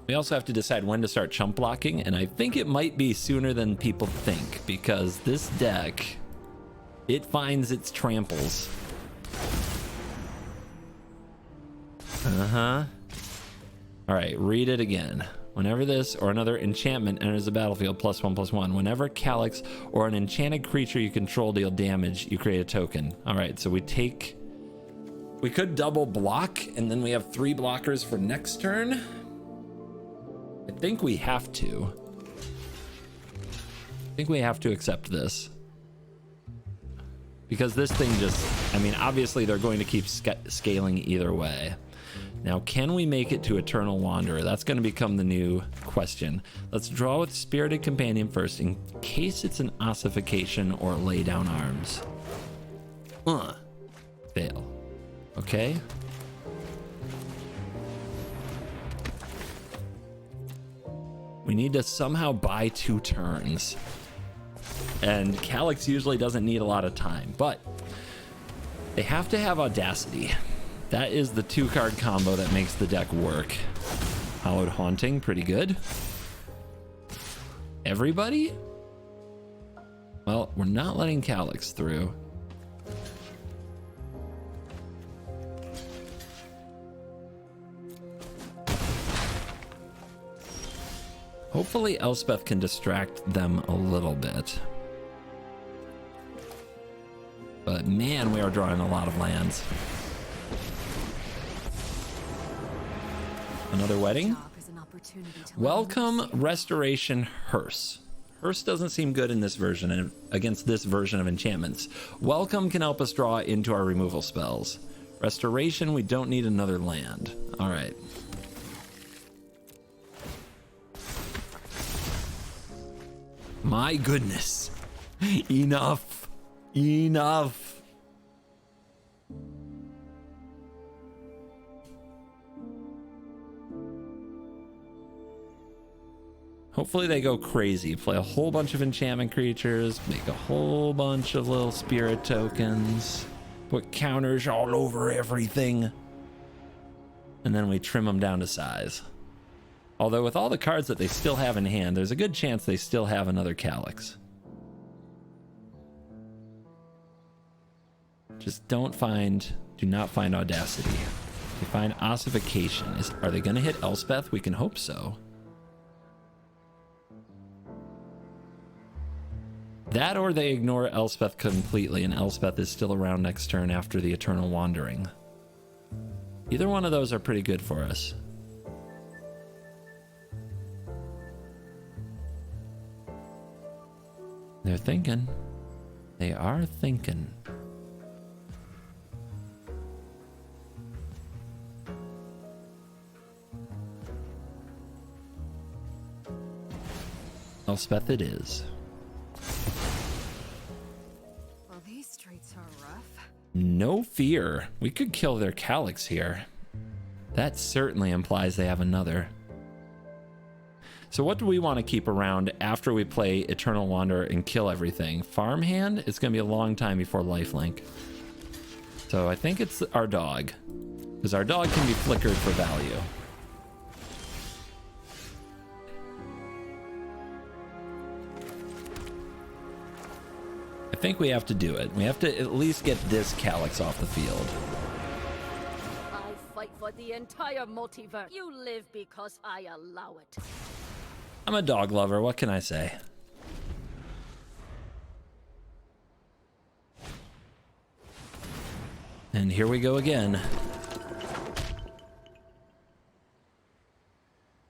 C: We also have to decide when to start chump blocking, and I think it might be sooner than people think, because this deck, it finds its tramples. Uh-huh. All right, read it again. Whenever this or another enchantment enters the battlefield, +1/+1. Whenever Calyx or an enchanted creature you control deal damage, you create a token. All right, so we could double block, and then we have 3 blockers for next turn. I think we have to. I think we have to accept this. Because this thing just, I mean, obviously they're going to keep scaling either way. Now, can we make it to Eternal Wanderer? That's going to become the new question. Let's draw with Spirited Companion first, in case it's an ossification or lay down arms. Fail. Okay. We need to somehow buy 2 turns. And Calyx usually doesn't need a lot of time, but they have to have Audacity. That is the 2-card combo that makes the deck work. Hallowed Haunting, pretty good. Everybody? Well, we're not letting Calyx through. Hopefully Elspeth can distract them a little bit. But man, we are drawing a lot of lands. Another wedding? Welcome Restoration Hearse. Hearse doesn't seem good in this version and against this version of enchantments. Welcome can help us draw into our removal spells. Restoration, we don't need another land. All right. My goodness. Enough. Enough. Hopefully they go crazy. Play a whole bunch of enchantment creatures, make a whole bunch of little spirit tokens, put counters all over everything, and then we trim them down to size. Although with all the cards that they still have in hand, there's a good chance they still have another Calyx. Just do not find Audacity. They find Ossification. Are they going to hit Elspeth? We can hope so. That or they ignore Elspeth completely and Elspeth is still around next turn after the Eternal Wandering. Either one of those are pretty good for us. They're thinking. They are thinking. Elspeth it is.
G: Well, these streets are rough.
C: No fear. We could kill their Calyx here. That certainly implies they have another. So what do we want to keep around after we play Eternal Wanderer and kill everything? Farmhand? It's going to be a long time before Lifelink. So I think it's our dog. Because our dog can be flickered for value. I think we have to do it. We have to at least get this Calyx off the field.
F: I fight for the entire multiverse. You live because I allow it.
C: I'm a dog lover. What can I say? And here we go again.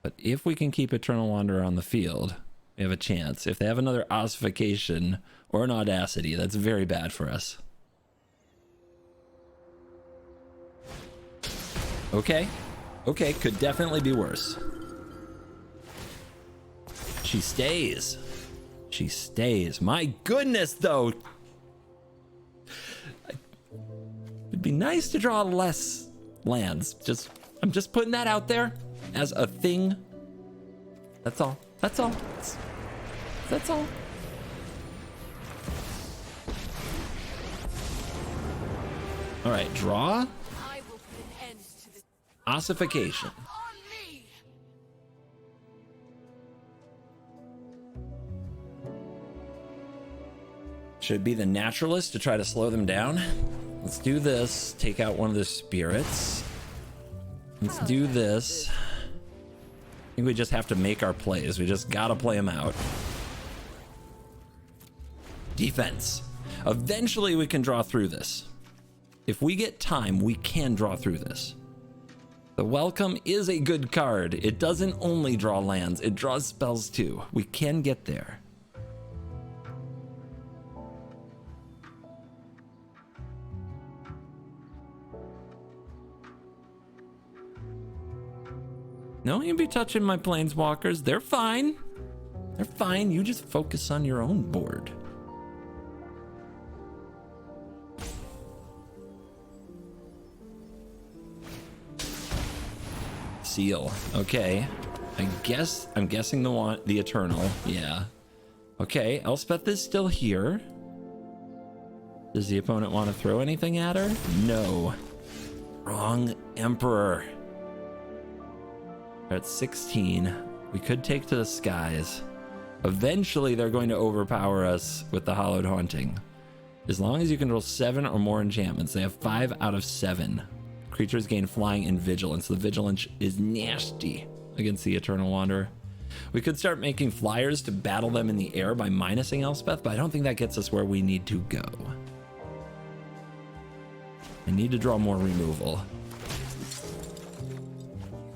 C: But if we can keep Eternal Wanderer on the field, we have a chance. If they have another Ossification or an Audacity, that's very bad for us. Okay. Okay, could definitely be worse. She stays. She stays. My goodness, though. It'd be nice to draw less lands. I'm just putting that out there as a thing. That's all. That's all. That's all. All right, draw.
F: I will put an end to this
C: Ossification.
F: on me.
C: Should be the naturalist to try to slow them down. Let's do this. Take out one of the spirits. Let's do this. I think we just have to make our plays. We just gotta play them out. Defense. Eventually we can draw through this. If we get time, we can draw through this. The Welcome is a good card. It doesn't only draw lands, it draws spells too. We can get there. No, you'd be touching my planeswalkers. They're fine. They're fine. You just focus on your own board. Seal. Okay. I'm guessing the Eternal. Yeah. Okay, Elspeth is still here. Does the opponent want to throw anything at her? No. Wrong Emperor. We're at 16. We could take to the skies. Eventually, they're going to overpower us with the Hallowed Haunting. As long as you can roll 7 or more enchantments, they have 5 out of 7. Creatures gain flying and vigilance. The vigilance is nasty against the Eternal Wanderer. We could start making flyers to battle them in the air by minusing Elspeth, but I don't think that gets us where we need to go. I need to draw more removal.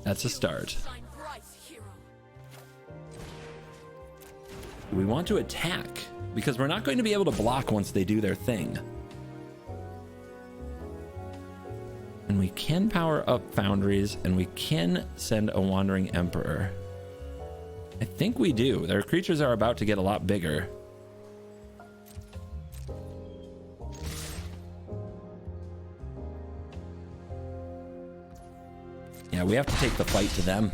C: That's a start. We want to attack because we're not going to be able to block once they do their thing. And we can power up Foundries and we can send a Wandering Emperor. I think we do. Their creatures are about to get a lot bigger. Yeah, we have to take the fight to them.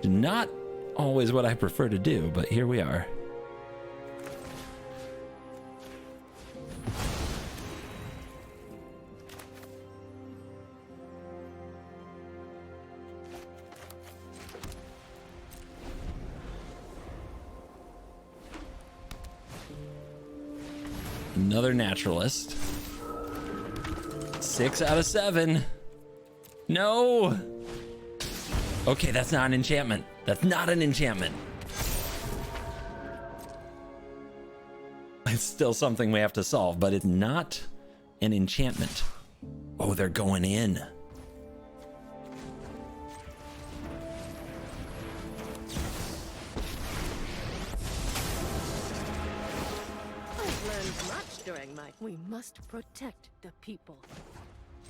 C: Not always what I prefer to do, but here we are. Another naturalist. 6 out of 7. No. Okay, that's not an enchantment. That's not an enchantment. It's still something we have to solve, but it's not an enchantment. Oh, they're going in.
F: I've learned much during my. We must protect the people.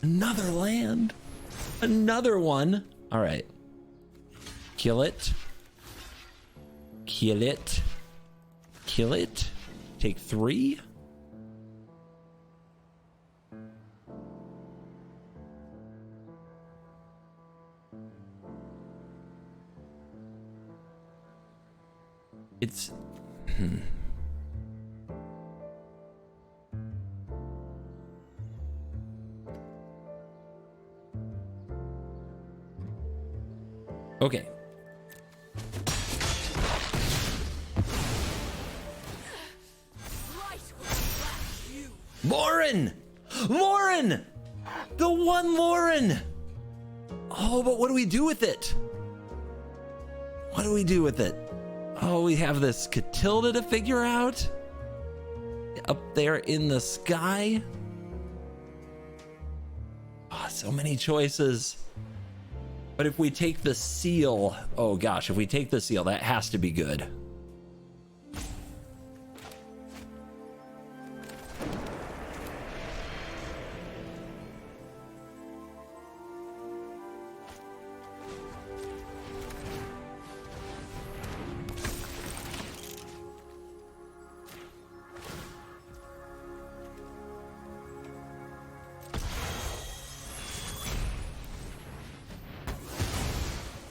C: Another land. Another one. All right. Kill it. Kill it. Kill it. Take 3. It's... Okay. Lauren! Lauren! The one Lauren! Oh, but what do we do with it? What do we do with it? Oh, we have this Catilda to figure out. Up there in the sky. Oh, so many choices. But if we take the seal, oh gosh, if we take the seal, that has to be good.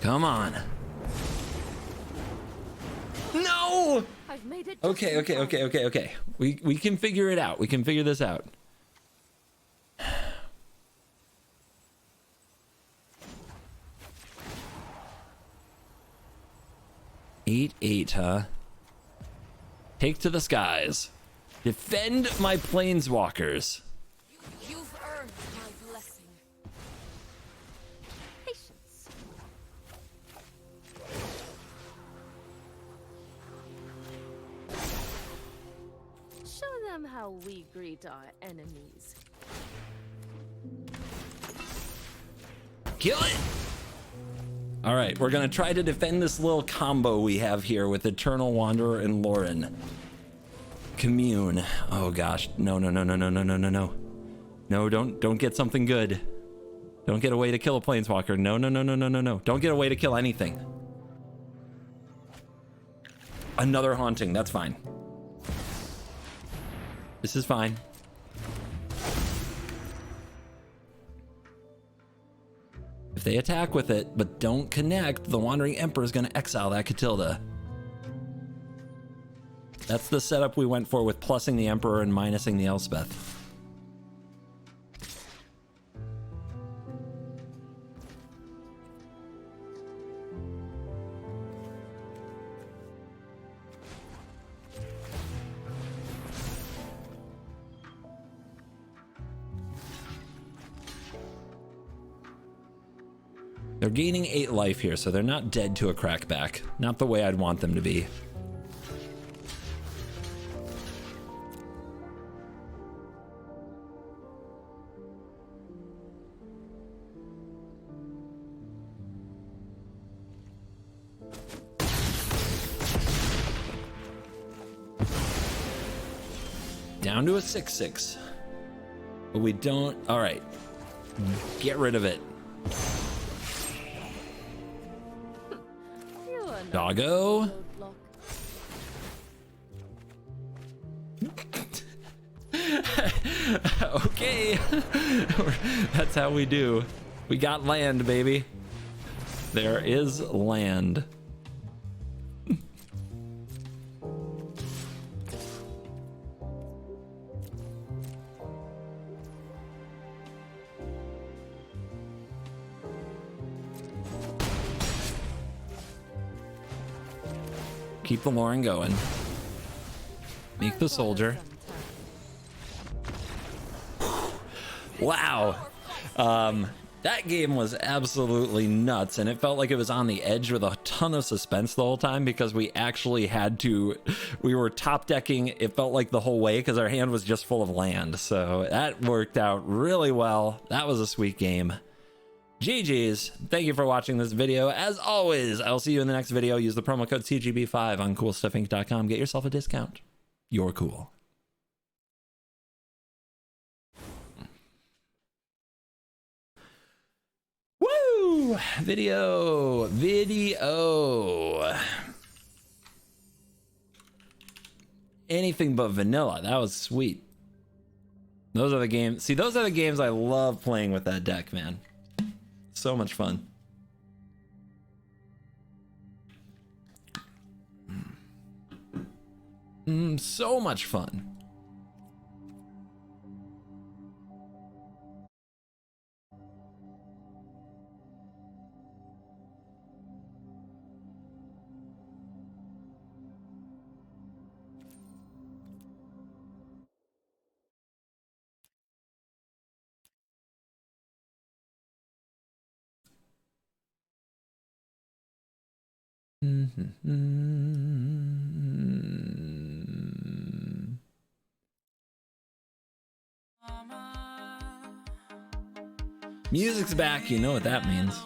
C: Come on. No!
F: I've made it.
C: Okay. We can figure it out. We can figure this out. Eight, huh? Take to the skies. Defend my planeswalkers.
G: You've earned my blessing.
F: Patience. Show them how we greet our enemies.
C: Kill it! All right, we're gonna try to defend this little combo we have here with Eternal Wanderer and Lauren. Commune. Oh gosh, no. No, don't get something good. Don't get a way to kill a planeswalker. No. Don't get a way to kill anything. Another haunting, that's fine. This is fine. If they attack with it, but don't connect, the Wandering Emperor is going to exile that Catilda. That's the setup we went for with plussing the Emperor and minusing the Elspeth. They're gaining 8 life here, so they're not dead to a crackback. Not the way I'd want them to be. Down to a 6/6. But we don't... All right. Get rid of it. Doggo. Okay. That's how we do. We got land, baby. There is land. Keep the Lauren going. Make the soldier. Wow. That game was absolutely nuts, and it felt like it was on the edge with a ton of suspense the whole time because we actually had to, we were top decking, it felt like the whole way because our hand was just full of land. So that worked out really well. That was a sweet game. GG's. Thank you for watching this video. As always, I'll see you in the next video. Use the promo code CGB5 on CoolStuffInc.com. Get yourself a discount. You're cool. Woo! Video. Anything but vanilla. That was sweet. Those are the games. See, those are the games I love playing with that deck, man. So much fun. So much fun. Music's back, you know what that means.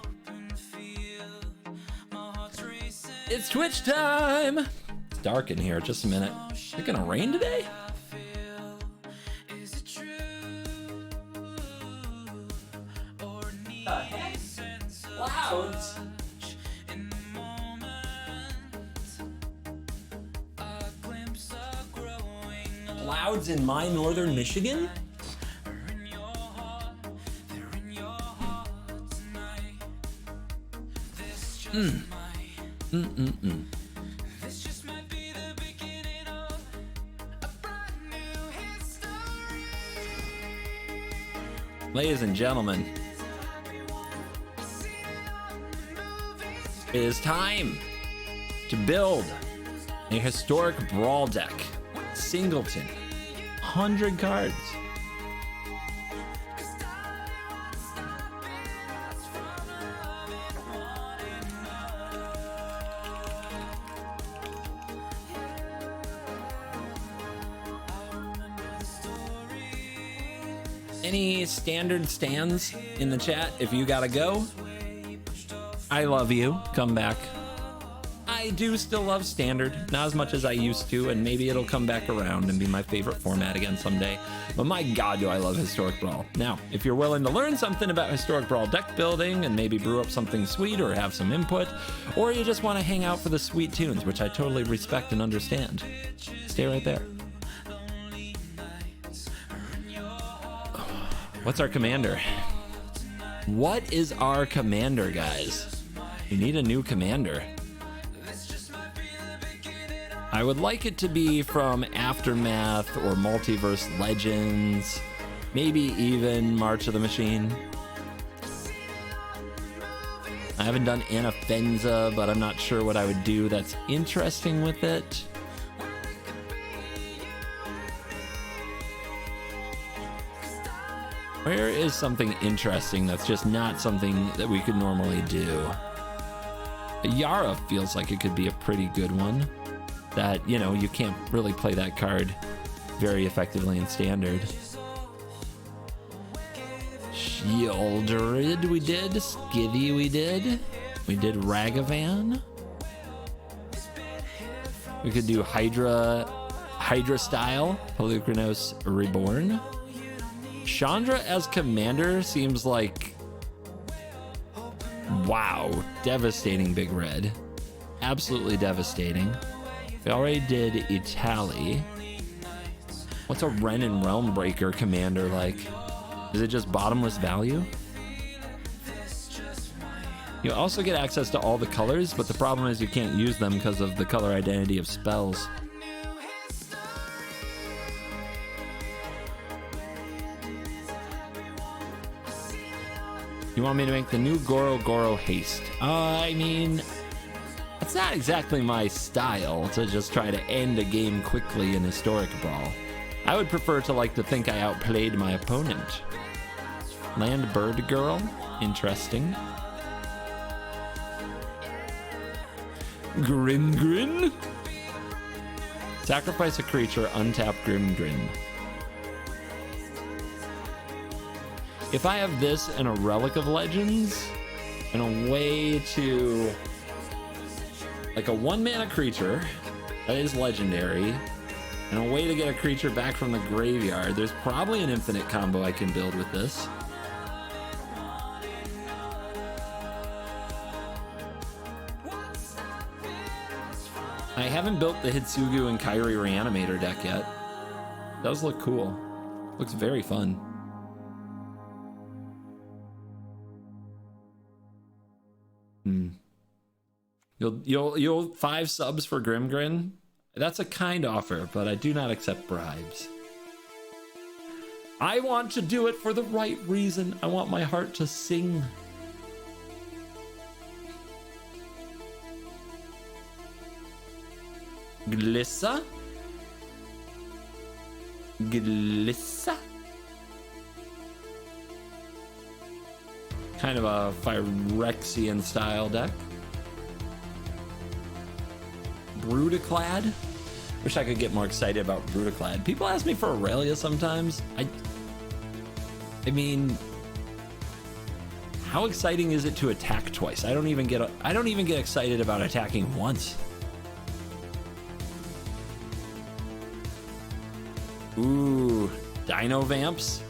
C: It's Twitch time! It's dark in here, just a minute. Is it gonna rain today? Clouds! Clouds in my northern Michigan? Ladies and gentlemen, it is time to build a historic brawl deck. Singleton, 100 cards. Any standard stands in the chat if you gotta go? I love you. Come back. I do still love standard, not as much as I used to, and maybe it'll come back around and be my favorite format again someday. But my god, do I love Historic Brawl. Now, if you're willing to learn something about Historic Brawl deck building and maybe brew up something sweet or have some input, or you just want to hang out for the sweet tunes, which I totally respect and understand, stay right there. What's our commander? What is our commander, guys? We need a new commander. I would like it to be from Aftermath or Multiverse Legends, maybe even March of the Machine. I haven't done Anafenza, but I'm not sure what I would do that's interesting with it. Where is something interesting that's just not something that we could normally do? Yara feels like it could be a pretty good one. That, you know, you can't really play that card very effectively in standard. Shieldred we did, Skivvy we did Ragavan. We could do Hydra style, Pelucranos Reborn. Chandra as commander seems like, wow, devastating big red. Absolutely devastating. We already did Itali. What's a Ren and Realm Breaker commander like? Is it just bottomless value? You also get access to all the colors, but the problem is you can't use them because of the color identity of spells. You want me to make the new Goro Haste? I mean, it's not exactly my style to just try to end a game quickly in Historic Brawl. I would prefer to like to think I outplayed my opponent. Land Bird Girl, interesting. Grin. Sacrifice a creature, untap Grin. If I have this and a Relic of Legends, and a way to, like a 1-mana creature that is legendary, and a way to get a creature back from the graveyard, there's probably an infinite combo I can build with this. I haven't built the Hitsugu and Kairi Reanimator deck yet. It does look cool. Looks very fun. You'll 5 subs for Grimgrin. That's a kind offer, but I do not accept bribes. I want to do it for the right reason. I want my heart to sing. Glissa? Glissa? Kind of a Phyrexian style deck. Brutaclad? Wish I could get more excited about Brutaclad. People ask me for Aurelia sometimes. I mean, how exciting is it to attack twice? I don't even get excited about attacking once. Ooh, Dino Vamps.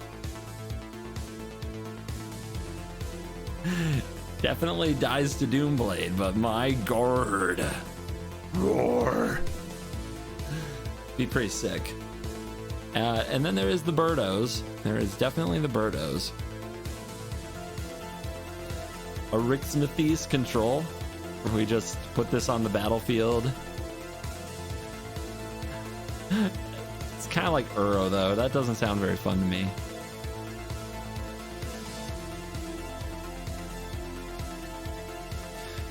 C: Definitely dies to Doomblade, but my gourd. Roar. Be pretty sick. And then there is the Birdos. There is definitely the Birdos. Arixmathes Control, where we just put this on the battlefield. It's kind of like Uro, though. That doesn't sound very fun to me.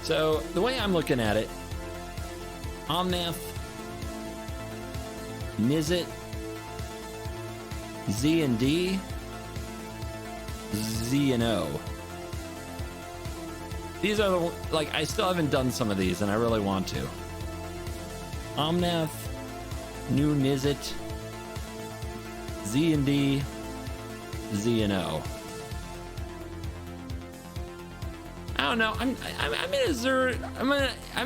C: So, the way I'm looking at it, Omnath, Nizzit, Z and D, Z and O. These are the, like, I still haven't done some of these and I really want to. Omnath, new Nizzit, Z and D, Z and O. I don't know. I'm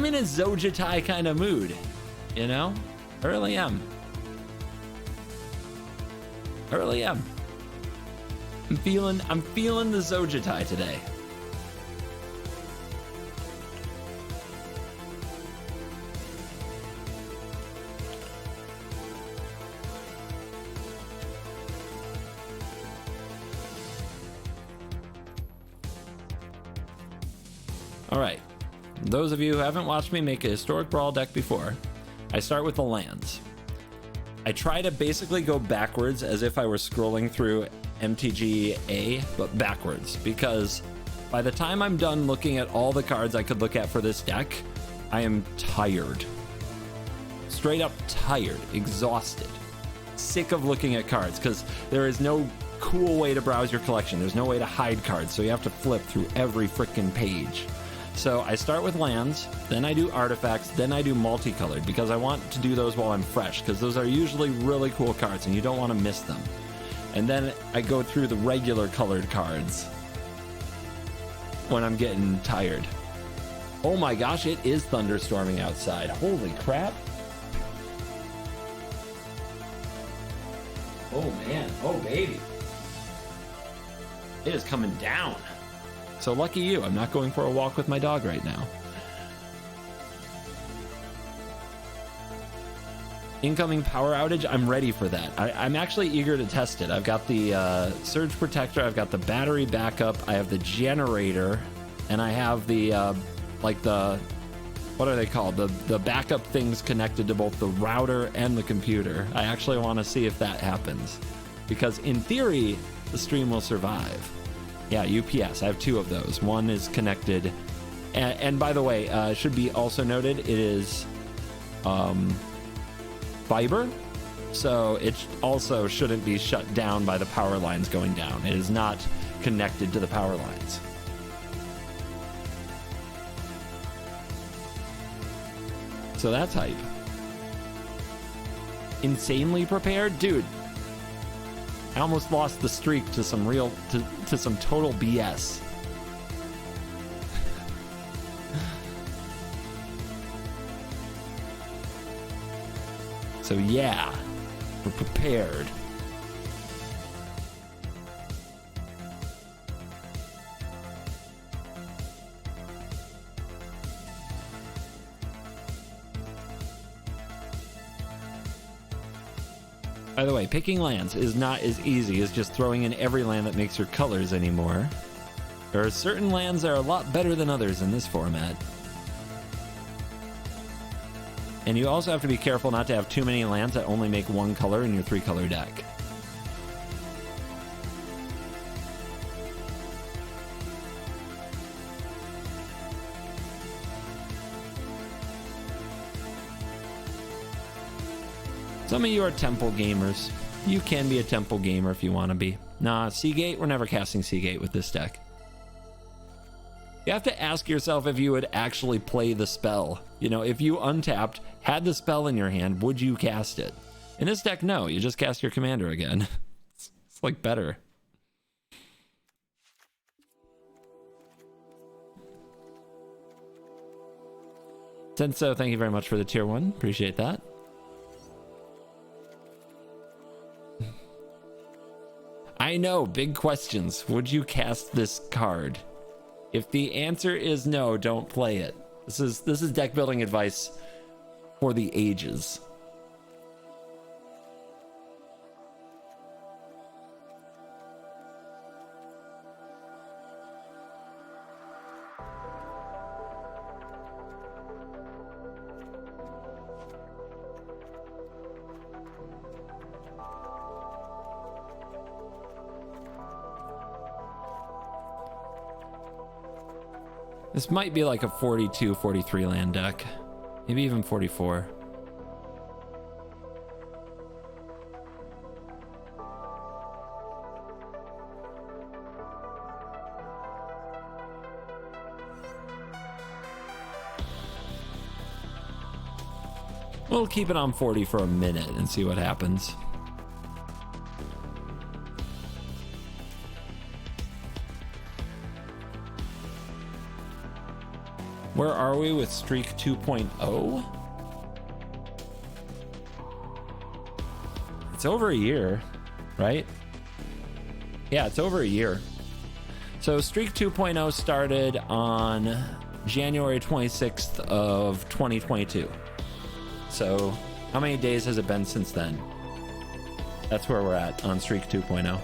C: in a Zojitai kind of mood, you know? I really am. I really am. I'm feeling the Zojitai today. All right, those of you who haven't watched me make a historic brawl deck before, I start with the lands. I try to basically go backwards as if I were scrolling through MTG-A, but backwards, because by the time I'm done looking at all the cards I could look at for this deck, I am tired. Straight up tired, exhausted, sick of looking at cards, because there is no cool way to browse your collection. There's no way to hide cards, so you have to flip through every freaking page. So I start with lands, then I do artifacts, then I do multicolored, because I want to do those while I'm fresh, because those are usually really cool cards and you don't want to miss them. And then I go through the regular colored cards when I'm getting tired. Oh my gosh, it is thunderstorming outside. Holy crap. Oh man, oh baby. It is coming down. So lucky you, I'm not going for a walk with my dog right now. Incoming power outage, I'm ready for that. I'm actually eager to test it. I've got the surge protector, I've got the battery backup, I have the generator, and I have the, like the, what are they called? The backup things connected to both the router and the computer. I actually want to see if that happens. Because in theory, the stream will survive. Yeah, UPS. I have two of those. One is connected. And by the way, should be also noted, it is fiber. So it also shouldn't be shut down by the power lines going down. It is not connected to the power lines. So that's hype. Insanely prepared? Dude. I almost lost the streak to some real, to some total BS. So yeah, we're prepared. By the way, picking lands is not as easy as just throwing in every land that makes your colors anymore. There are certain lands that are a lot better than others in this format. And you also have to be careful not to have too many lands that only make one color in your 3-color deck. Some of you are Temple gamers. You can be a Temple gamer if you want to be. Nah, Seagate, we're never casting Seagate with this deck. You have to ask yourself if you would actually play the spell. You know, if you untapped, had the spell in your hand, would you cast it? In this deck, no. You just cast your commander again. It's like better. Senso, thank you very much for the tier 1. Appreciate that. I know, big questions. Would you cast this card? If the answer is no, don't play it. This is deck building advice for the ages. This might be like a 42, 43 land deck. Maybe even 44. We'll keep it on 40 for a minute and see what happens. Where are we with Streak 2.0? It's over a year, right? Yeah, it's over a year. So Streak 2.0 started on January 26th of 2022. So how many days has it been since then? That's where we're at on Streak 2.0.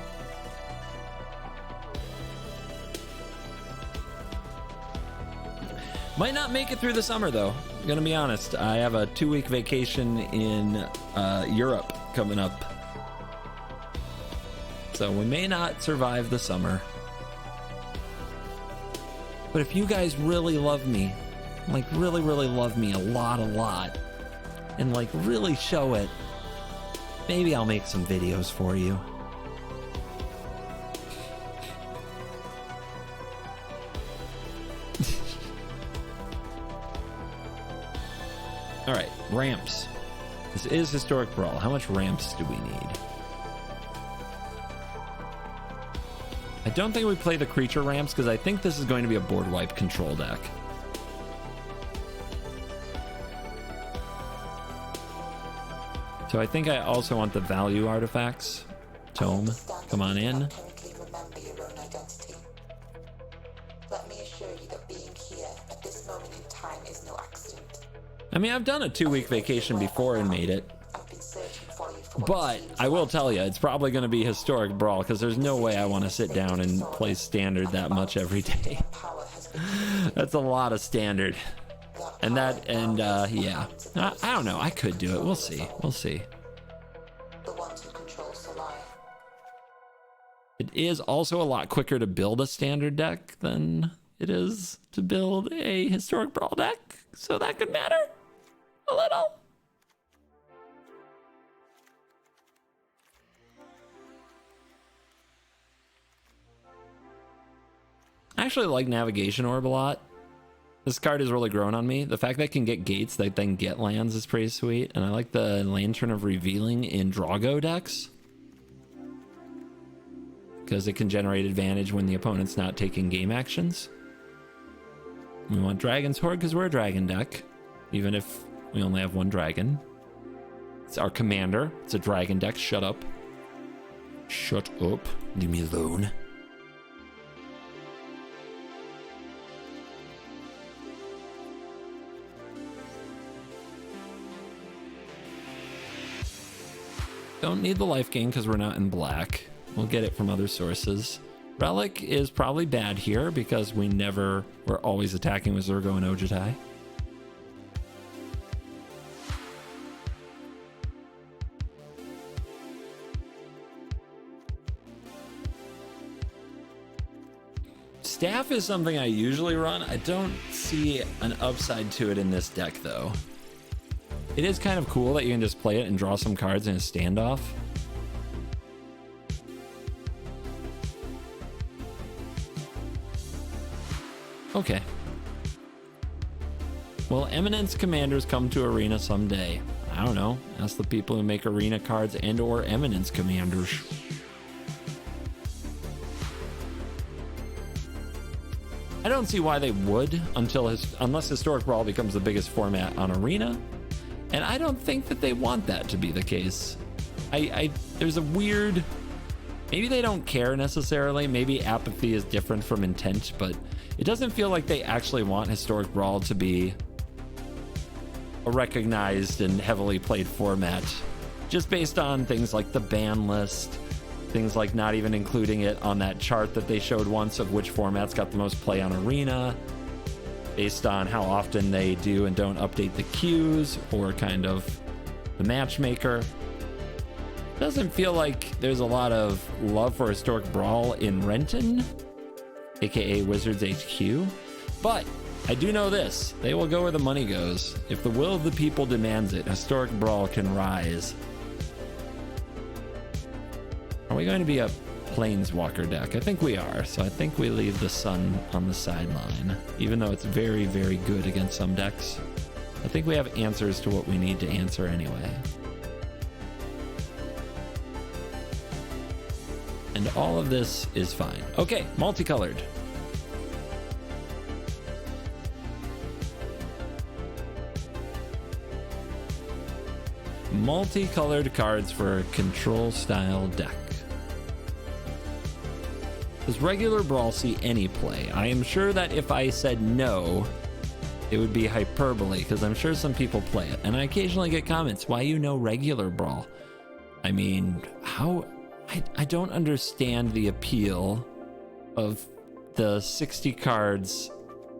C: Might not make it through the summer though. I'm gonna be honest. I have a 2-week vacation in Europe coming up. So we may not survive the summer. But if you guys really love me, like really love me a lot, and like really show it, maybe I'll make some videos for you. All right, ramps. This is Historic Brawl. How much ramps do we need? I don't think we play the creature ramps because I think this is going to be a board wipe control deck. So I think I also want the value artifacts. Tome, come on in.
H: Let me assure you that being here at this moment in time is no accident.
C: I mean, I've done a 2-week vacation before and made it. But I will tell you, it's probably going to be Historic Brawl because there's no way I want to sit down and play Standard that much every day. That's a lot of Standard. And yeah. I don't know. I could do it. We'll see. We'll see. It is also a lot quicker to build a Standard deck than it is to build a Historic Brawl deck. So that could matter a little. I actually like Navigation Orb a lot. This card has really grown on me. The fact that it can get gates that then get lands is pretty sweet. And I like the Lantern of Revealing in Drago decks, because it can generate advantage when the opponent's not taking game actions. We want Dragon's Horde because we're a dragon deck, even if we only have one dragon. It's our commander. It's a dragon deck. Shut up. Shut up. Leave me alone. Don't need the life gain because we're not in black. We'll get it from other sources. Relic is probably bad here because we're always attacking with Zurgo and Ojutai. Staff is something I usually run. I don't see an upside to it in this deck, though. It is kind of cool that you can just play it and draw some cards in a standoff. Okay. Will Eminence Commanders come to Arena someday? I don't know. Ask the people who make Arena cards and or Eminence Commanders. I don't see why they would unless Historic Brawl becomes the biggest format on Arena. And I don't think that they want that to be the case. There's a weird, maybe they don't care necessarily. Maybe apathy is different from intent, but it doesn't feel like they actually want Historic Brawl to be a recognized and heavily played format, just based on things like the ban list, things like not even including it on that chart that they showed once of which formats got the most play on Arena, based on how often they do and don't update the queues or kind of the matchmaker. Doesn't feel like there's a lot of love for Historic Brawl in Renton, aka Wizards HQ, but I do know this: they will go where the money goes. If the will of the people demands it, Historic Brawl can rise. Are we going to be a Planeswalker deck? I think we are, so I think we leave the sun on the sideline, even though it's very, very good against some decks. I think we have answers to what we need to answer anyway. And all of this is fine. Okay, multicolored. Multicolored cards for a control style deck. Does regular Brawl see any play? I am sure that if I said no, it would be hyperbole, because I'm sure some people play it. And I occasionally get comments, why you know regular Brawl? I mean, how? I don't understand the appeal of the 60 cards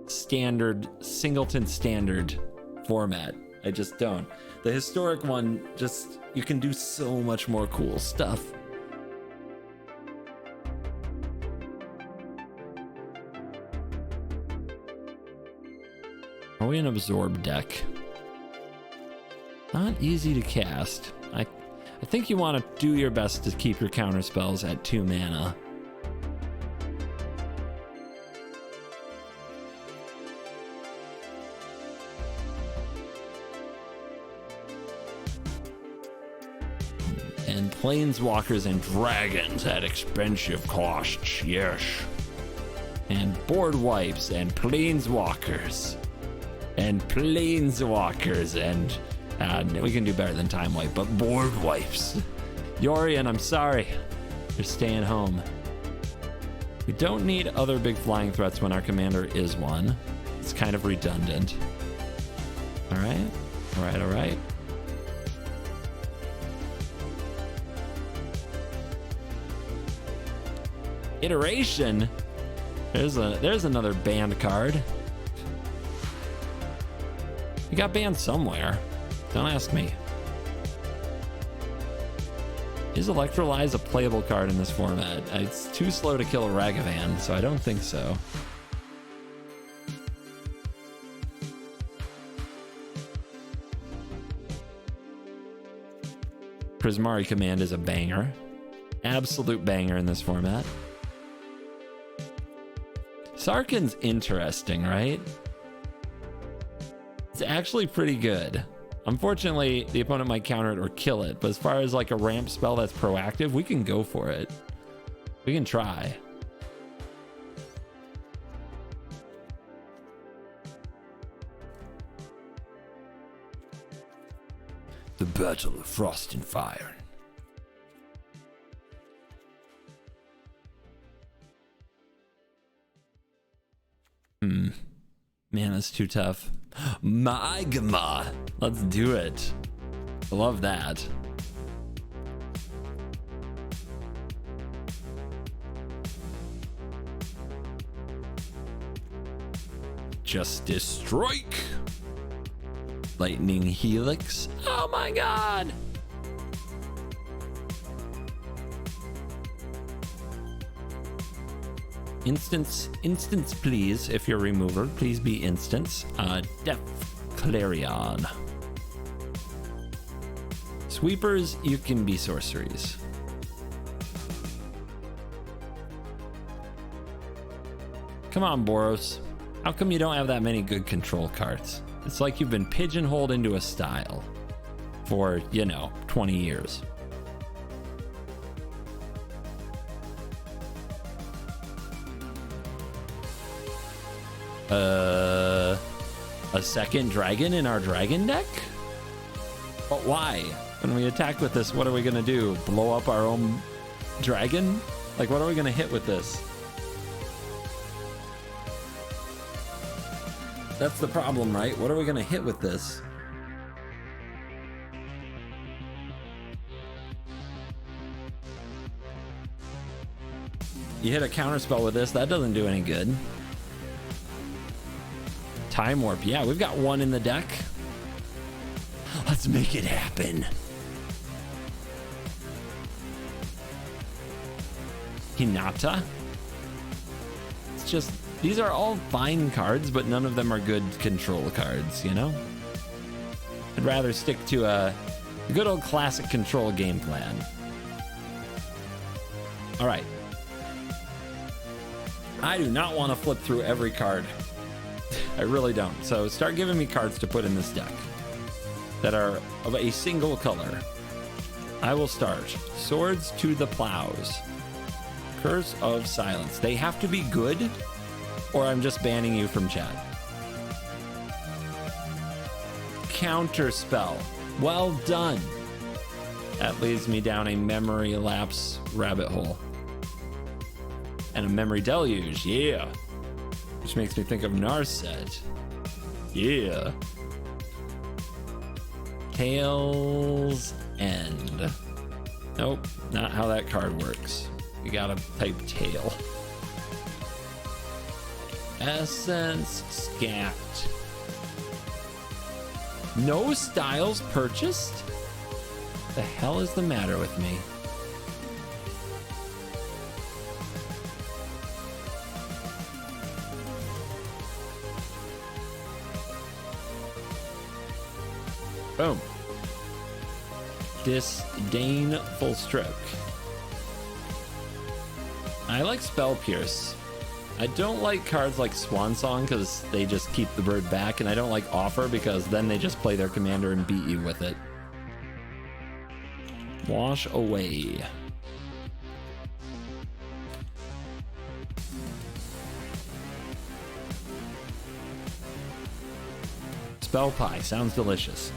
C: standard, singleton standard format. I just don't. The historic one, just, you can do so much more cool stuff. Are we an absorb deck? Not easy to cast. I think you want to do your best to keep your counter spells at 2 mana. And planeswalkers and dragons at expensive costs, yes. And board wipes and planeswalkers. And planeswalkers and we can do better than time wipe, but board wipes. Yorian, I'm sorry. You're staying home. We don't need other big flying threats when our commander is one. It's kind of redundant. All right. All right. All right. Iteration. There's another banned card. You got banned somewhere. Don't ask me. Is Electrolyze a playable card in this format? It's too slow to kill a Ragavan, so I don't think so. Prismari Command is a banger. Absolute banger in this format. Sarkhan's interesting, right? It's actually pretty good. Unfortunately, the opponent might counter it or kill it, but as far as like a ramp spell that's proactive, we can go for it. We can try. The Battle of Frost and Fire. Man, that's too tough. Magma. Let's do it. I love that. Justice Strike. Lightning Helix. Oh my god. Instance, please. If you're remover, please be instance. Def Clarion. Sweepers, you can be sorceries. Come on, Boros. How come you don't have that many good control cards? It's like you've been pigeonholed into a style for, 20 years. A second dragon in our dragon deck? But why? When we attack with this, what are we gonna do? Blow up our own dragon? Like, what are we gonna hit with this? That's the problem, right? What are we gonna hit with this? You hit a counterspell with this, that doesn't do any good. Time warp, yeah, we've got one in the deck. Let's make it happen. Hinata. It's just, these are all fine cards, but none of them are good control cards, I'd rather stick to a good old classic control game plan. All right. I do not want to flip through every card. I really don't. So start giving me cards to put in this deck that are of a single color. I will start. Swords to the Plows. Curse of Silence. They have to be good, or I'm just banning you from chat. Counter spell. Well done. That leads me down a memory lapse rabbit hole. And a memory deluge, yeah. Which makes me think of Narset. Yeah. Tail's End. Nope, not how that card works. You gotta type tail. Essence Scat. No styles purchased? The hell is the matter with me? Boom. Disdainful Stroke. I like Spell Pierce. I don't like cards like Swan Song because they just keep the bird back, and I don't like Offer because then they just play their commander and beat you with it. Wash Away. Spell Pie sounds delicious.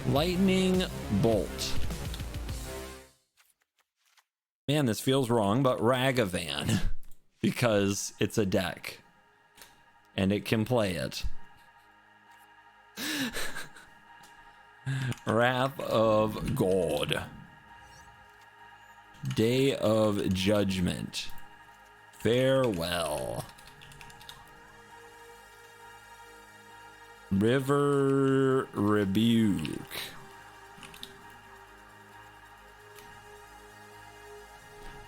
C: Lightning Bolt. Man, this feels wrong, but Ragavan. Because it's a deck. And it can play it. Wrath of God. Day of Judgment. Farewell. River Rebuke.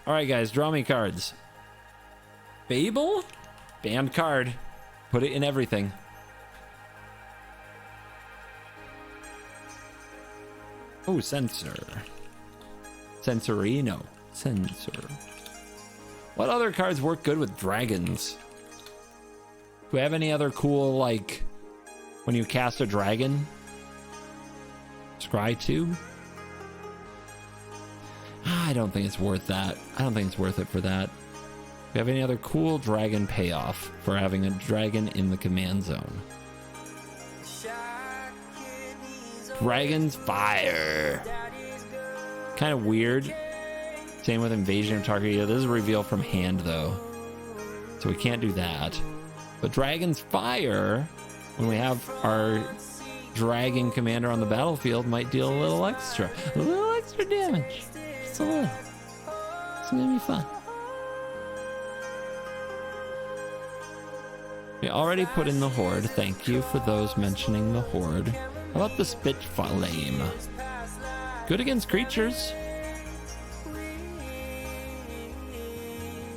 C: All right, guys, draw me cards. Fable? Banned card. Put it in everything. Oh, Censor. Censorino. Censor. What other cards work good with dragons? Do we have any other cool, like, when you cast a dragon? Scry 2? I don't think it's worth that. I don't think it's worth it for that. Do we have any other cool dragon payoff for having a dragon in the command zone? Dragon's Fire. Kind of weird. Same with Invasion of Tarkir. This is a reveal from hand, though. So we can't do that. But Dragon's Fire, when we have our dragon commander on the battlefield, might deal a little extra damage. Just a little. It's gonna be fun. We already put in the Horde. Thank you for those mentioning the Horde. How about the Spitflame? Good against creatures.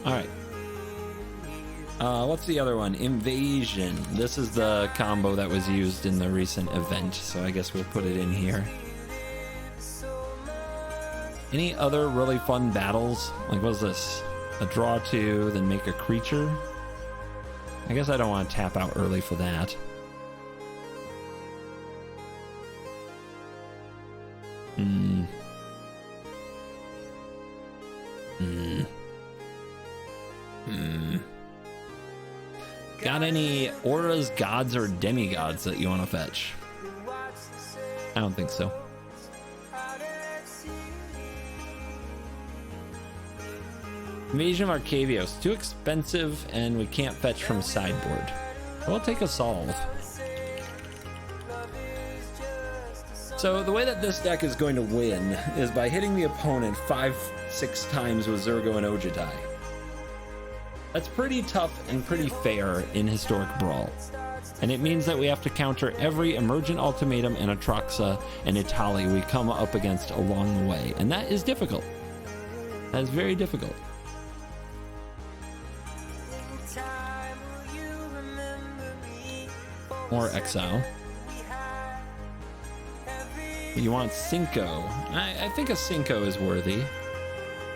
C: Alright. What's the other one? Invasion. This is the combo that was used in the recent event, so I guess we'll put it in here. Any other really fun battles? Like, what is this? A draw 2, then make a creature? I guess I don't want to tap out early for that. Got any auras, gods, or demigods that you want to fetch? I don't think so. Invasion of Arcavios, too expensive, and we can't fetch from sideboard. We'll take a solve. So the way that this deck is going to win is by hitting the opponent 5-6 times with Zergo and Ojidai. That's pretty tough and pretty fair in Historic Brawl. And it means that we have to counter every Emergent Ultimatum and Atraxa and Itali we come up against along the way. And that is difficult. That is very difficult. More Exile. You want Cinco. I think a Cinco is worthy.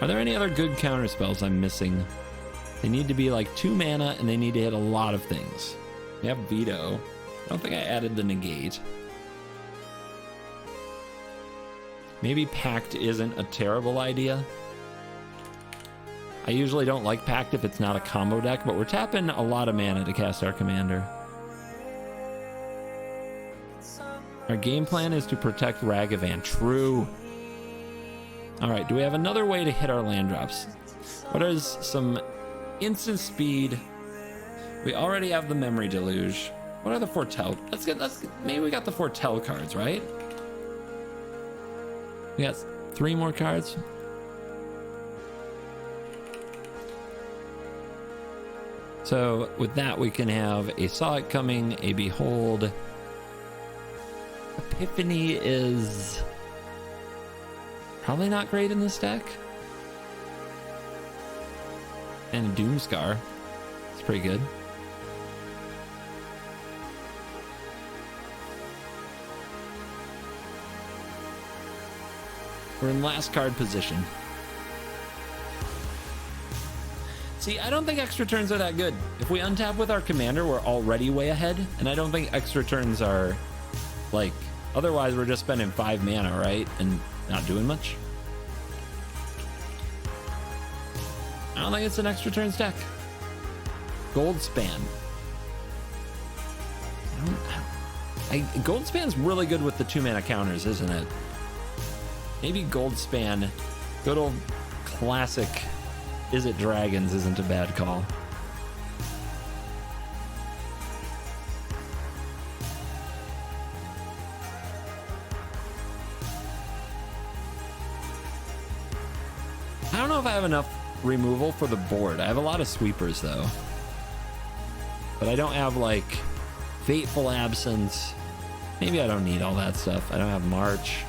C: Are there any other good counter spells I'm missing? They need to be like 2 mana and they need to hit a lot of things. We have Veto. I don't think I added the Negate. Maybe Pact isn't a terrible idea. I usually don't like Pact if it's not a combo deck, but we're tapping a lot of mana to cast our commander. Our game plan is to protect Ragavan. True. All right, do we have another way to hit our land drops? What is some instant speed? We already have the Memory Deluge. What are the Foretell? Maybe we got the Foretell cards, right? We got 3 more cards. So with that, we can have a Saw It Coming, a Behold. Epiphany is probably not great in this deck. And Doomscar. It's pretty good. We're in last card position. See, I don't think extra turns are that good. If we untap with our commander, we're already way ahead. And I don't think extra turns are, like, otherwise we're just spending 5 mana, right? And not doing much. I don't think it's an extra turns deck. Goldspan. Goldspan's really good with the 2 mana counters, isn't it? Maybe Goldspan, good old classic Is It Dragons isn't a bad call. I don't know if I have enough removal for the board. I have a lot of sweepers though. But I don't have like Fateful Absence. Maybe I don't need all that stuff. I don't have March.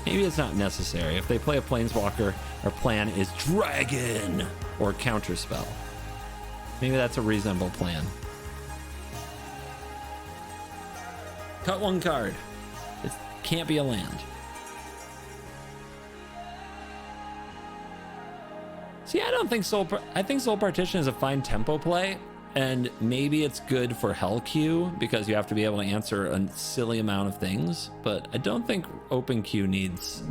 C: Maybe it's not necessary. If they play a Planeswalker, our plan is Dragon or Counterspell. Maybe that's a reasonable plan. Cut 1 card. It can't be a land. See, I don't think I think Soul Partition is a fine tempo play, and maybe it's good for Hell Queue because you have to be able to answer a silly amount of things, but I don't think Open Queue needs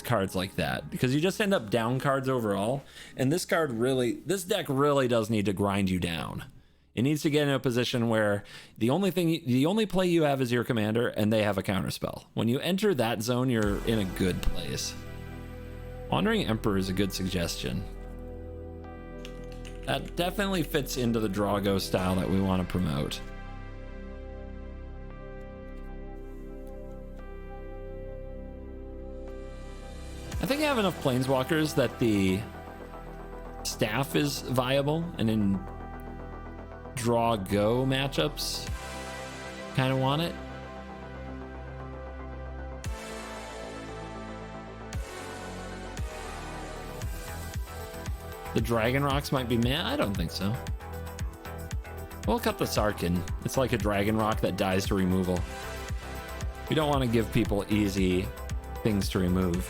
C: cards like that because you just end up down cards overall, and this deck really does need to grind you down. It needs to get in a position where the only play you have is your commander and they have a counterspell. When you enter that zone, you're in a good place. Wandering Emperor is a good suggestion. That definitely fits into the Drago style that we want to promote. I think I have enough Planeswalkers that the staff is viable, and in draw-go matchups, kind of want it. The Dragon Rocks might be meh. I don't think so. We'll cut the Sarkin. It's like a Dragon Rock that dies to removal. We don't want to give people easy things to remove.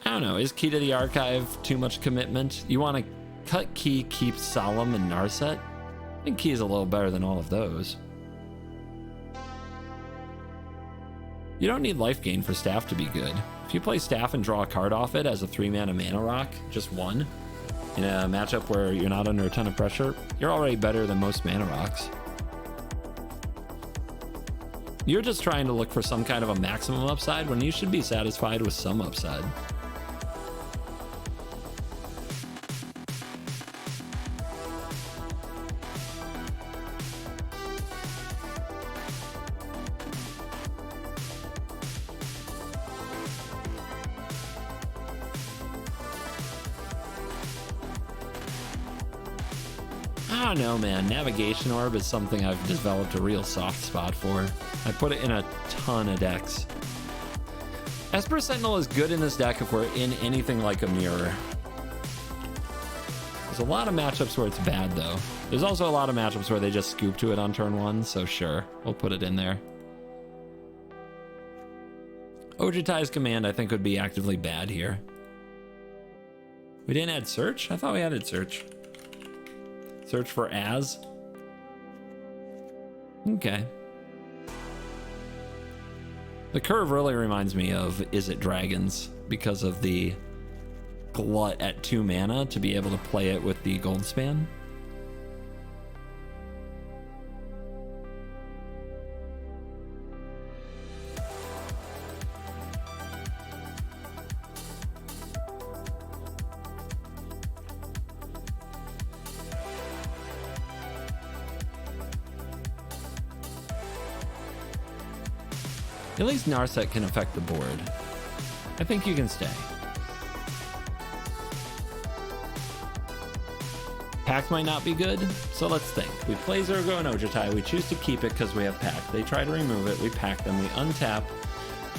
C: I don't know. Is Key to the Archive too much commitment? You want to cut Key, keep Solemn and Narset? I think Key is a little better than all of those. You don't need life gain for Staff to be good. If you play Staff and draw a card off it as a 3-mana rock, just one, in a matchup where you're not under a ton of pressure, you're already better than most mana rocks. You're just trying to look for some kind of a maximum upside when you should be satisfied with some upside. I don't know, man. Navigation Orb is something I've developed a real soft spot for. I put it in a ton of decks. Esper Sentinel is good in this deck if we're in anything like a mirror. There's a lot of matchups where it's bad, though. There's also a lot of matchups where they just scoop to it on turn 1, so sure, we'll put it in there. Ojutai's Command, I think, would be actively bad here. We didn't add Search? I thought we added Search. Search for Az. Okay. The curve really reminds me of Is It Dragons because of the glut at 2 mana to be able to play it with the Goldspan. At least Narset can affect the board. I think you can stay. Pact might not be good, so let's think. We play Zergo and Ojutai. We choose to keep it because we have Pact. They try to remove it. We pack them. We untap.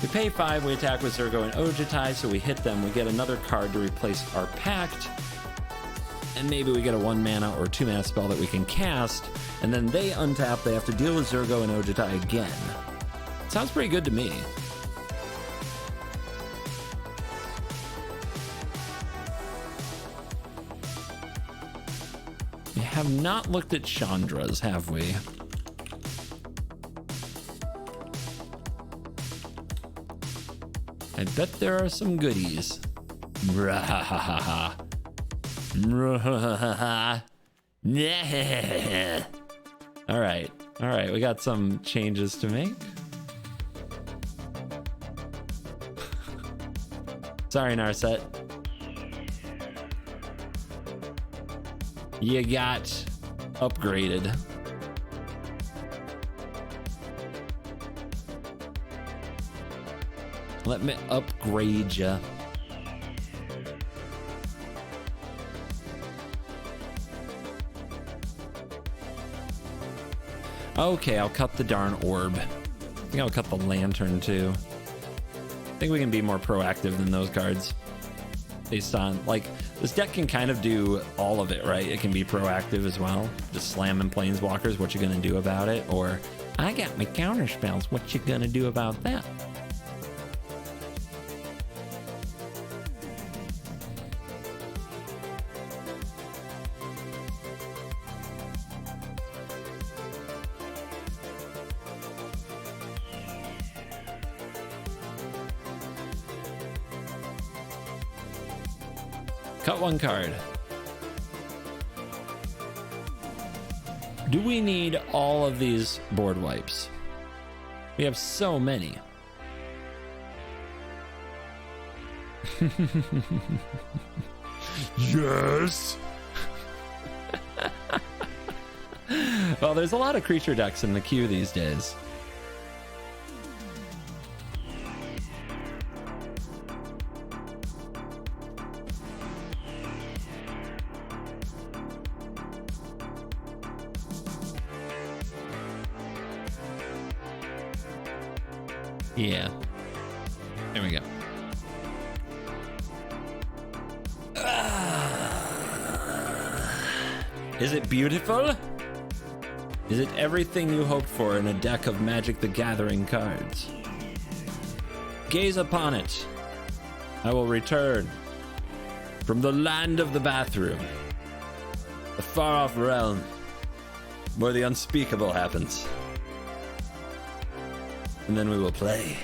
C: We pay 5. We attack with Zergo and Ojutai, so we hit them. We get another card to replace our Pact. And maybe we get a 1-mana or 2-mana spell that we can cast. And then they untap. They have to deal with Zergo and Ojutai again. Sounds pretty good to me. We have not looked at Chandra's, have we? I bet there are some goodies. All right, we got some changes to make. Sorry, Narset. You got upgraded. Let me upgrade ya. Okay, I'll cut the darn orb. I think I'll cut the lantern too. I think we can be more proactive than those cards. Based on, like, this deck can kind of do all of it, right? It can be proactive as well. Just slamming planeswalkers, what you gonna do about it? Or, I got my counter spells, what you gonna do about that? Cut 1 card. Do we need all of these board wipes? We have so many. Yes. Well, there's a lot of creature decks in the queue these days. Yeah. There we go. Is it beautiful? Is it everything you hoped for in a deck of Magic the Gathering cards? Gaze upon it. I will return from the land of the bathroom, a far-off realm where the unspeakable happens. And then we will play.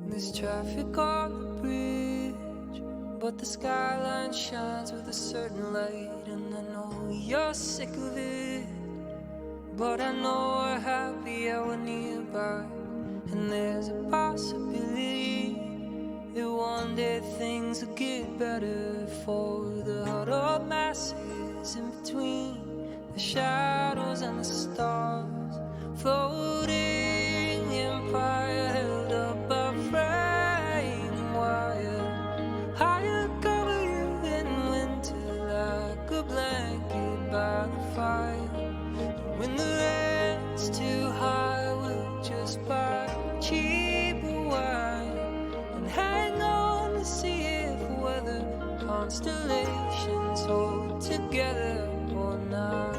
A: There's traffic on the bridge, but the skyline shines with a certain light. And I know you're sick of it, but I know we're happy hour nearby. And there's a possibility that one day things will get better for the huddled masses in between the shadows and the stars. Floating empire held up by frame wire. Higher cover you in winter like a blanket by the fire. When the rent's too high, we'll just buy cheaper wine and hang on to see if weather constellations hold together or not.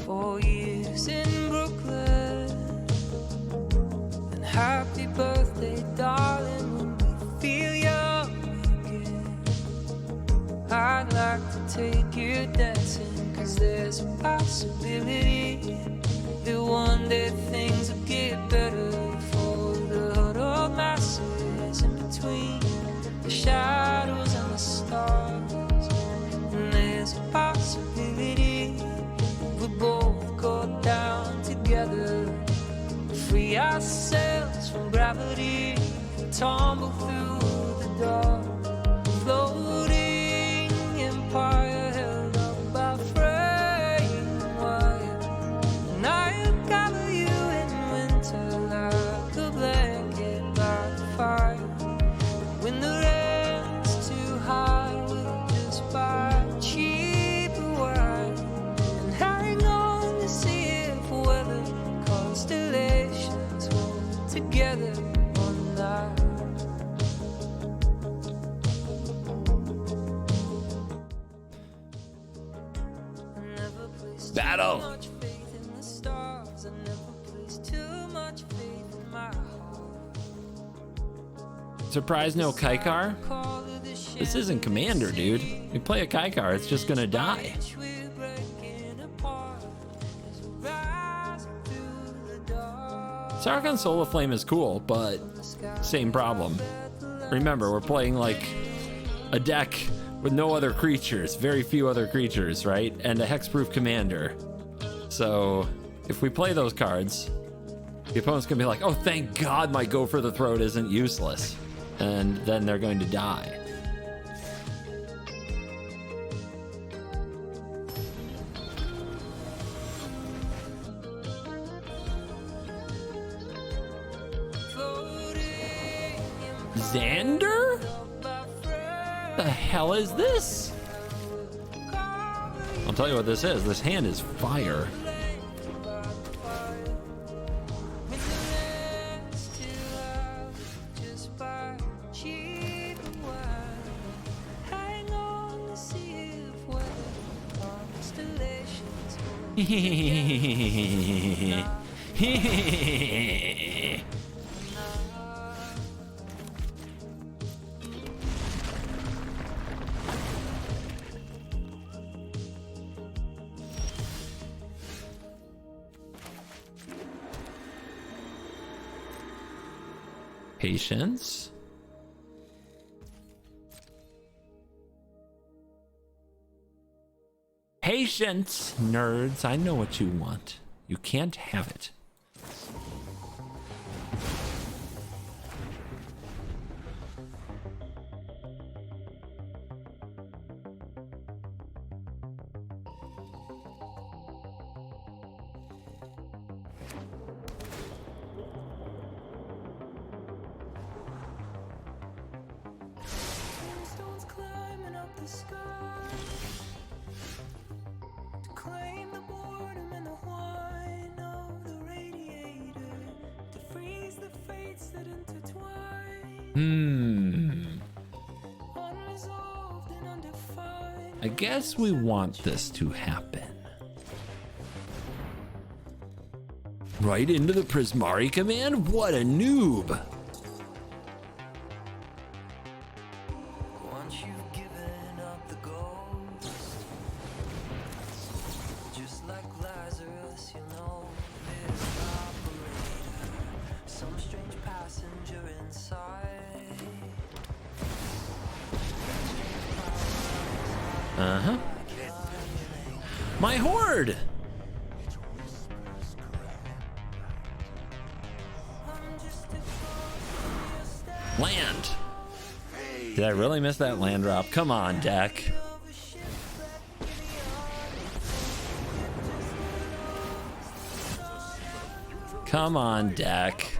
A: For years in Brooklyn, and happy birthday, darling, when we feel young again. I'd like to take you dancing, 'cause there's a possibility that one day things will get better for the huddled masses in between the shadows and the stars. And there's a possibility we both go down together, free ourselves from gravity, tumble through the dark. Floating empire held up by frame wire. And I'll cover you in winter like a blanket by the fire. When the rent's too high, we'll just buy cheaper wine and hang on to see if weather constellations hold together one night. I never placed
C: Battle.
A: too much faith in the stars. I never placed too much faith in my heart.
C: Surprise, no Kaikar?
A: Call of the
C: This isn't Commander, dude. You play a Kaikar, it's just gonna die.
A: shit we're breaking apart as we rise through the dark.
C: Sargon Solar Flame is cool, but same problem. Remember, we're playing like a deck with no other creatures, very few other creatures, right? And a hexproof commander. So If we play those cards, the opponent's gonna be like, oh, thank God my go for the throat isn't useless. And then they're going to die. Xander? The hell is this? I'll tell you what this is. This hand is fire. Patience. Patience, nerds. I know what you want. You can't have it.
A: Stones climbing up the sky to claim the boredom and the whine of the radiator, to freeze the fates that intertwine. Unresolved and undefined.
C: I guess we want this to happen. Right into the Prismari command? What a noob!
A: Once you've given up the ghost, just like Lazarus, you know this operator, some strange passenger inside.
C: Uh-huh. My horde! Land! Did I really miss that land drop? Come on, deck. Come on, deck.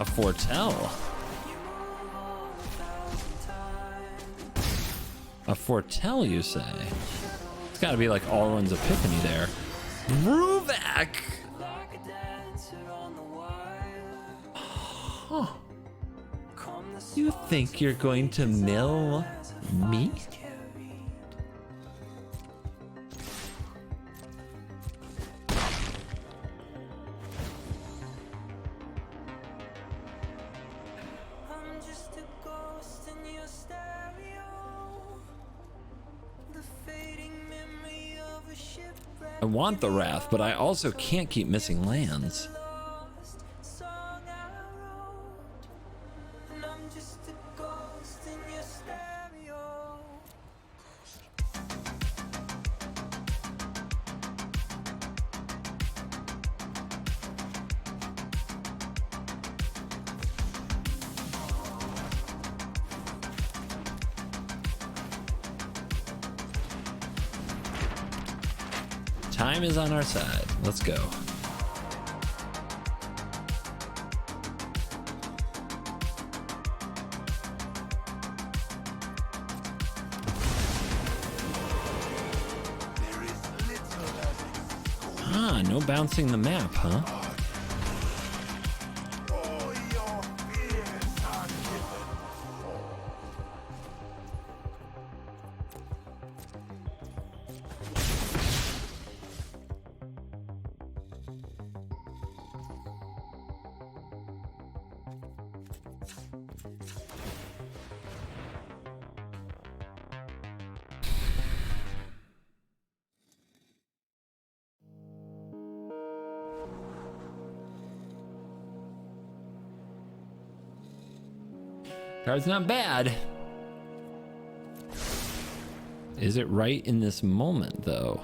C: A foretell. A foretell, you say? It's gotta be like Alrund's epiphany there. Ruvak! Huh. You think you're going to mill me? I want the Wrath, but I also can't keep missing lands. Time is on our side. Let's go. Ah, no bouncing the map, huh? Card's not bad. Is it right in this moment, though?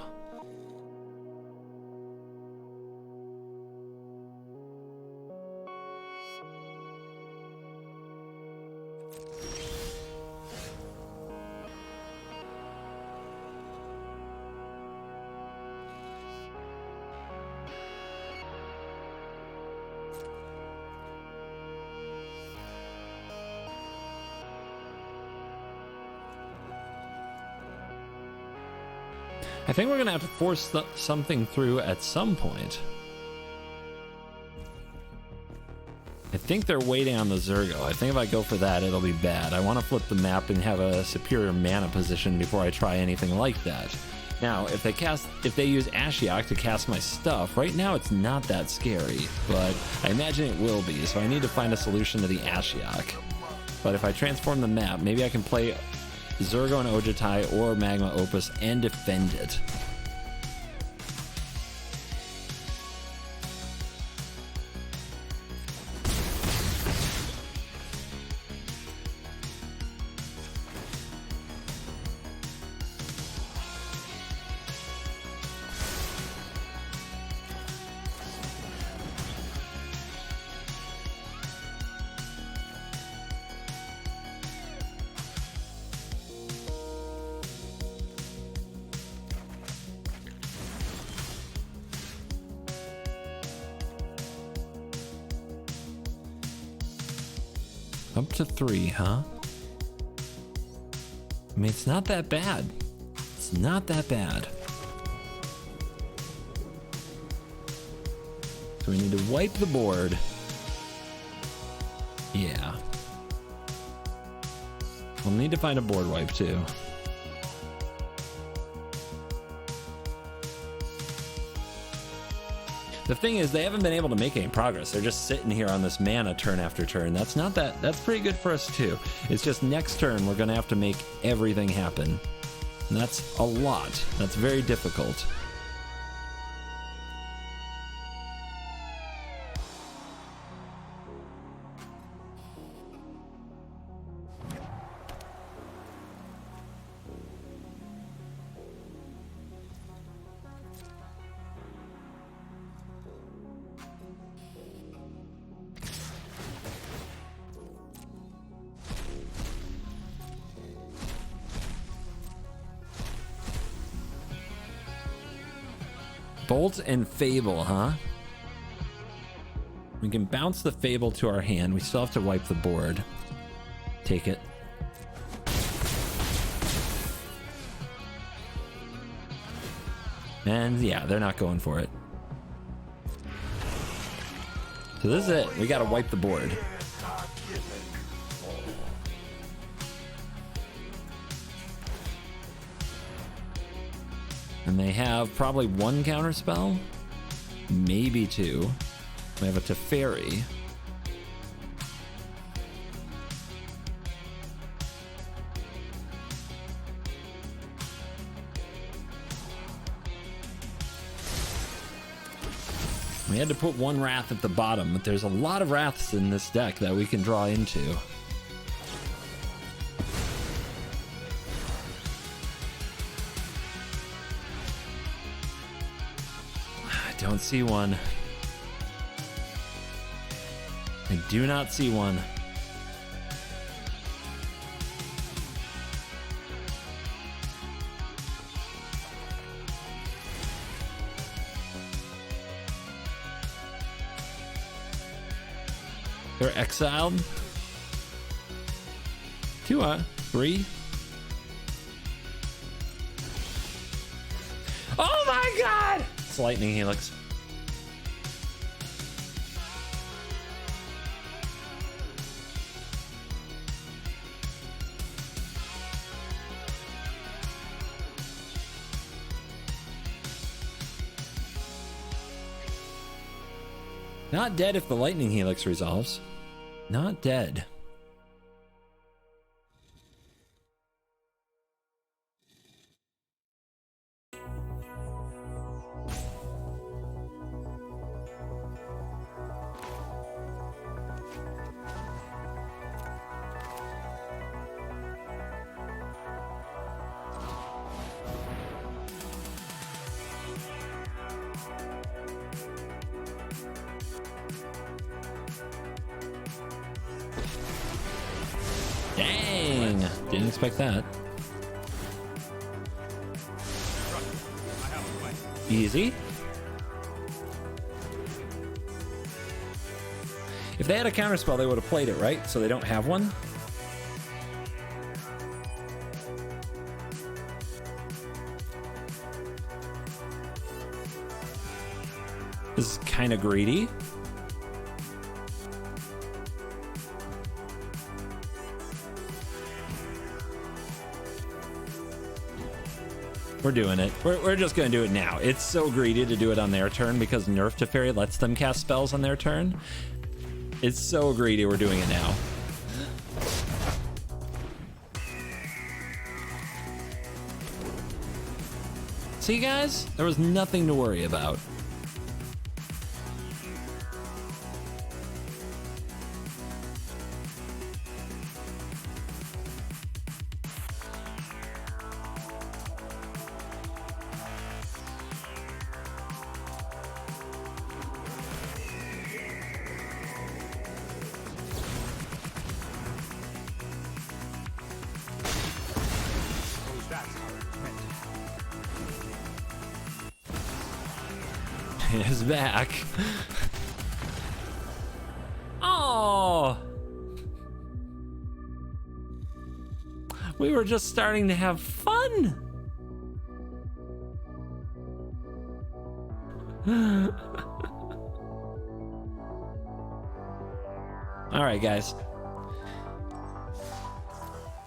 C: I think we're gonna have to force something through at some point. I think they're waiting on the Zergo. I think if I go for that, it'll be bad. I want to flip the map and have a superior mana position before I try anything like that. Now, if they use Ashiok to cast my stuff, right now it's not that scary, but I imagine it will be, so I need to find a solution to the Ashiok. But if I transform the map, maybe I can play Zergo and Ojutai or Magma Opus and defend it. Up to 3, huh? I mean, it's not that bad. It's not that bad. So we need to wipe the board. Yeah. We'll need to find a board wipe too. The thing is, they haven't been able to make any progress. They're just sitting here on this mana turn after turn. That's pretty good for us too. It's just next turn, we're gonna have to make everything happen. And that's a lot. That's very difficult. Bolt and Fable, huh? We can bounce the Fable to our hand. We still have to wipe the board. Take it. And yeah, they're not going for it. So this is it. We gotta wipe the board. And they have probably 1 counter spell, maybe 2. We have a Teferi. We had to put 1 Wrath at the bottom, but there's a lot of Wraths in this deck that we can draw into. Don't see one. I do not see one. They're exiled. 2, 3. Oh my god! It's Lightning Helix. Not dead if the Lightning Helix resolves. Not dead. Didn't expect that. Easy. If they had a counterspell, they would have played it, right? So they don't have one. This is kind of greedy. We're doing it. We're just going to do it now. It's so greedy to do it on their turn because Nerf to Fairy lets them cast spells on their turn. It's so greedy we're doing it now. See, guys? There was nothing to worry about. Is back. Oh, we were just starting to have fun. All right, guys.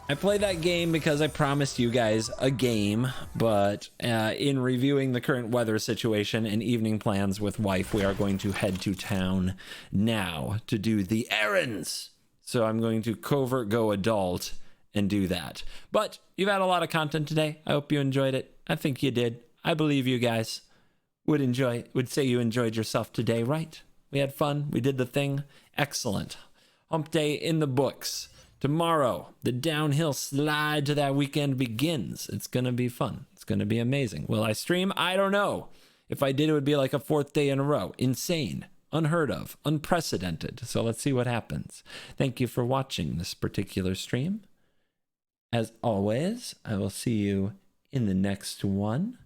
C: I played that game because I promised you guys a game, but in reviewing the current weather situation and evening plans with wife, we are going to head to town now to do the errands. So I'm going to covert go adult and do that. But you've had a lot of content today. I hope you enjoyed it. I think you did. I believe you guys would say you enjoyed yourself today, right? We had fun. We did the thing. Excellent. Hump day in the books. Tomorrow, the downhill slide to that weekend begins. It's going to be fun. It's going to be amazing. Will I stream? I don't know. If I did, it would be like a 4th day in a row. Insane. Unheard of. Unprecedented. So let's see what happens. Thank you for watching this particular stream. As always, I will see you in the next one.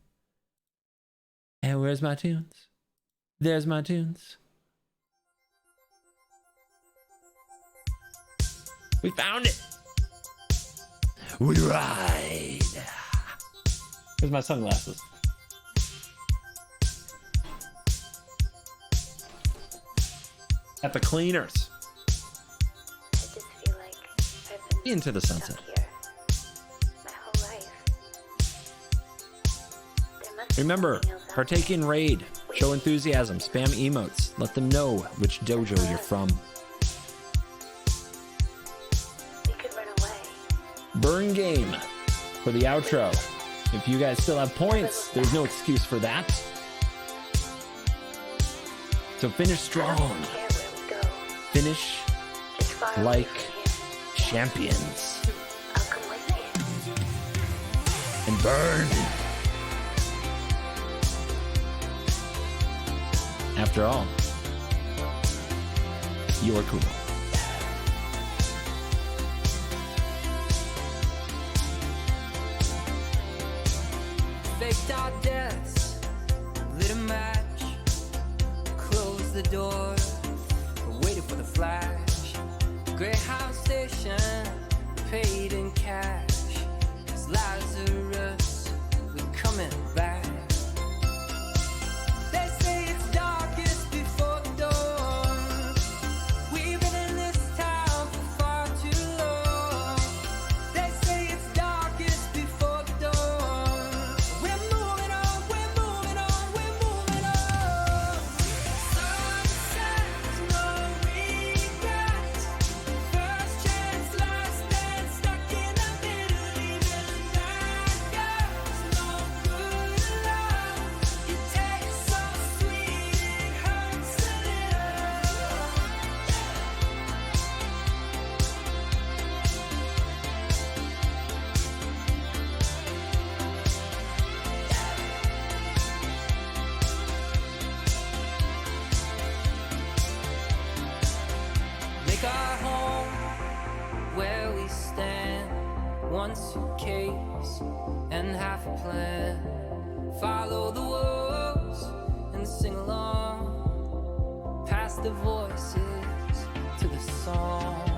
C: And where's my tunes? There's my tunes. We found it. We ride. Where's my sunglasses? At the cleaners.
I: I just feel like I've been
C: Into the sunset.
I: stuck here my whole life. There must be
C: Remember,
I: something else out
C: partake in raid. Show enthusiasm. Spam emotes. Let them know which dojo you're from.
I: there. We could run away.
C: Burn game for the outro. If you guys still have points, there's no excuse for that. So finish strong.
I: Care where we go.
C: Finish
I: Just far away
C: like
I: from here.
C: champions.
I: I'll come with you.
C: And burn. After all, you're cool.
A: Faked our deaths, lit a match, closed the door, waited for the flash. Greyhound station, paid in cash. 'Cause Lazarus was coming back. They say it's darkest before the dawn. We've been in this town for far too long. They say it's darkest before the dawn. We're moving on, we're moving on, we're moving on. Sunset, no regret. First chance, last stand, stuck in the middle. One suitcase and half a plan. Follow the wolves and sing along. Pass the voices to the song.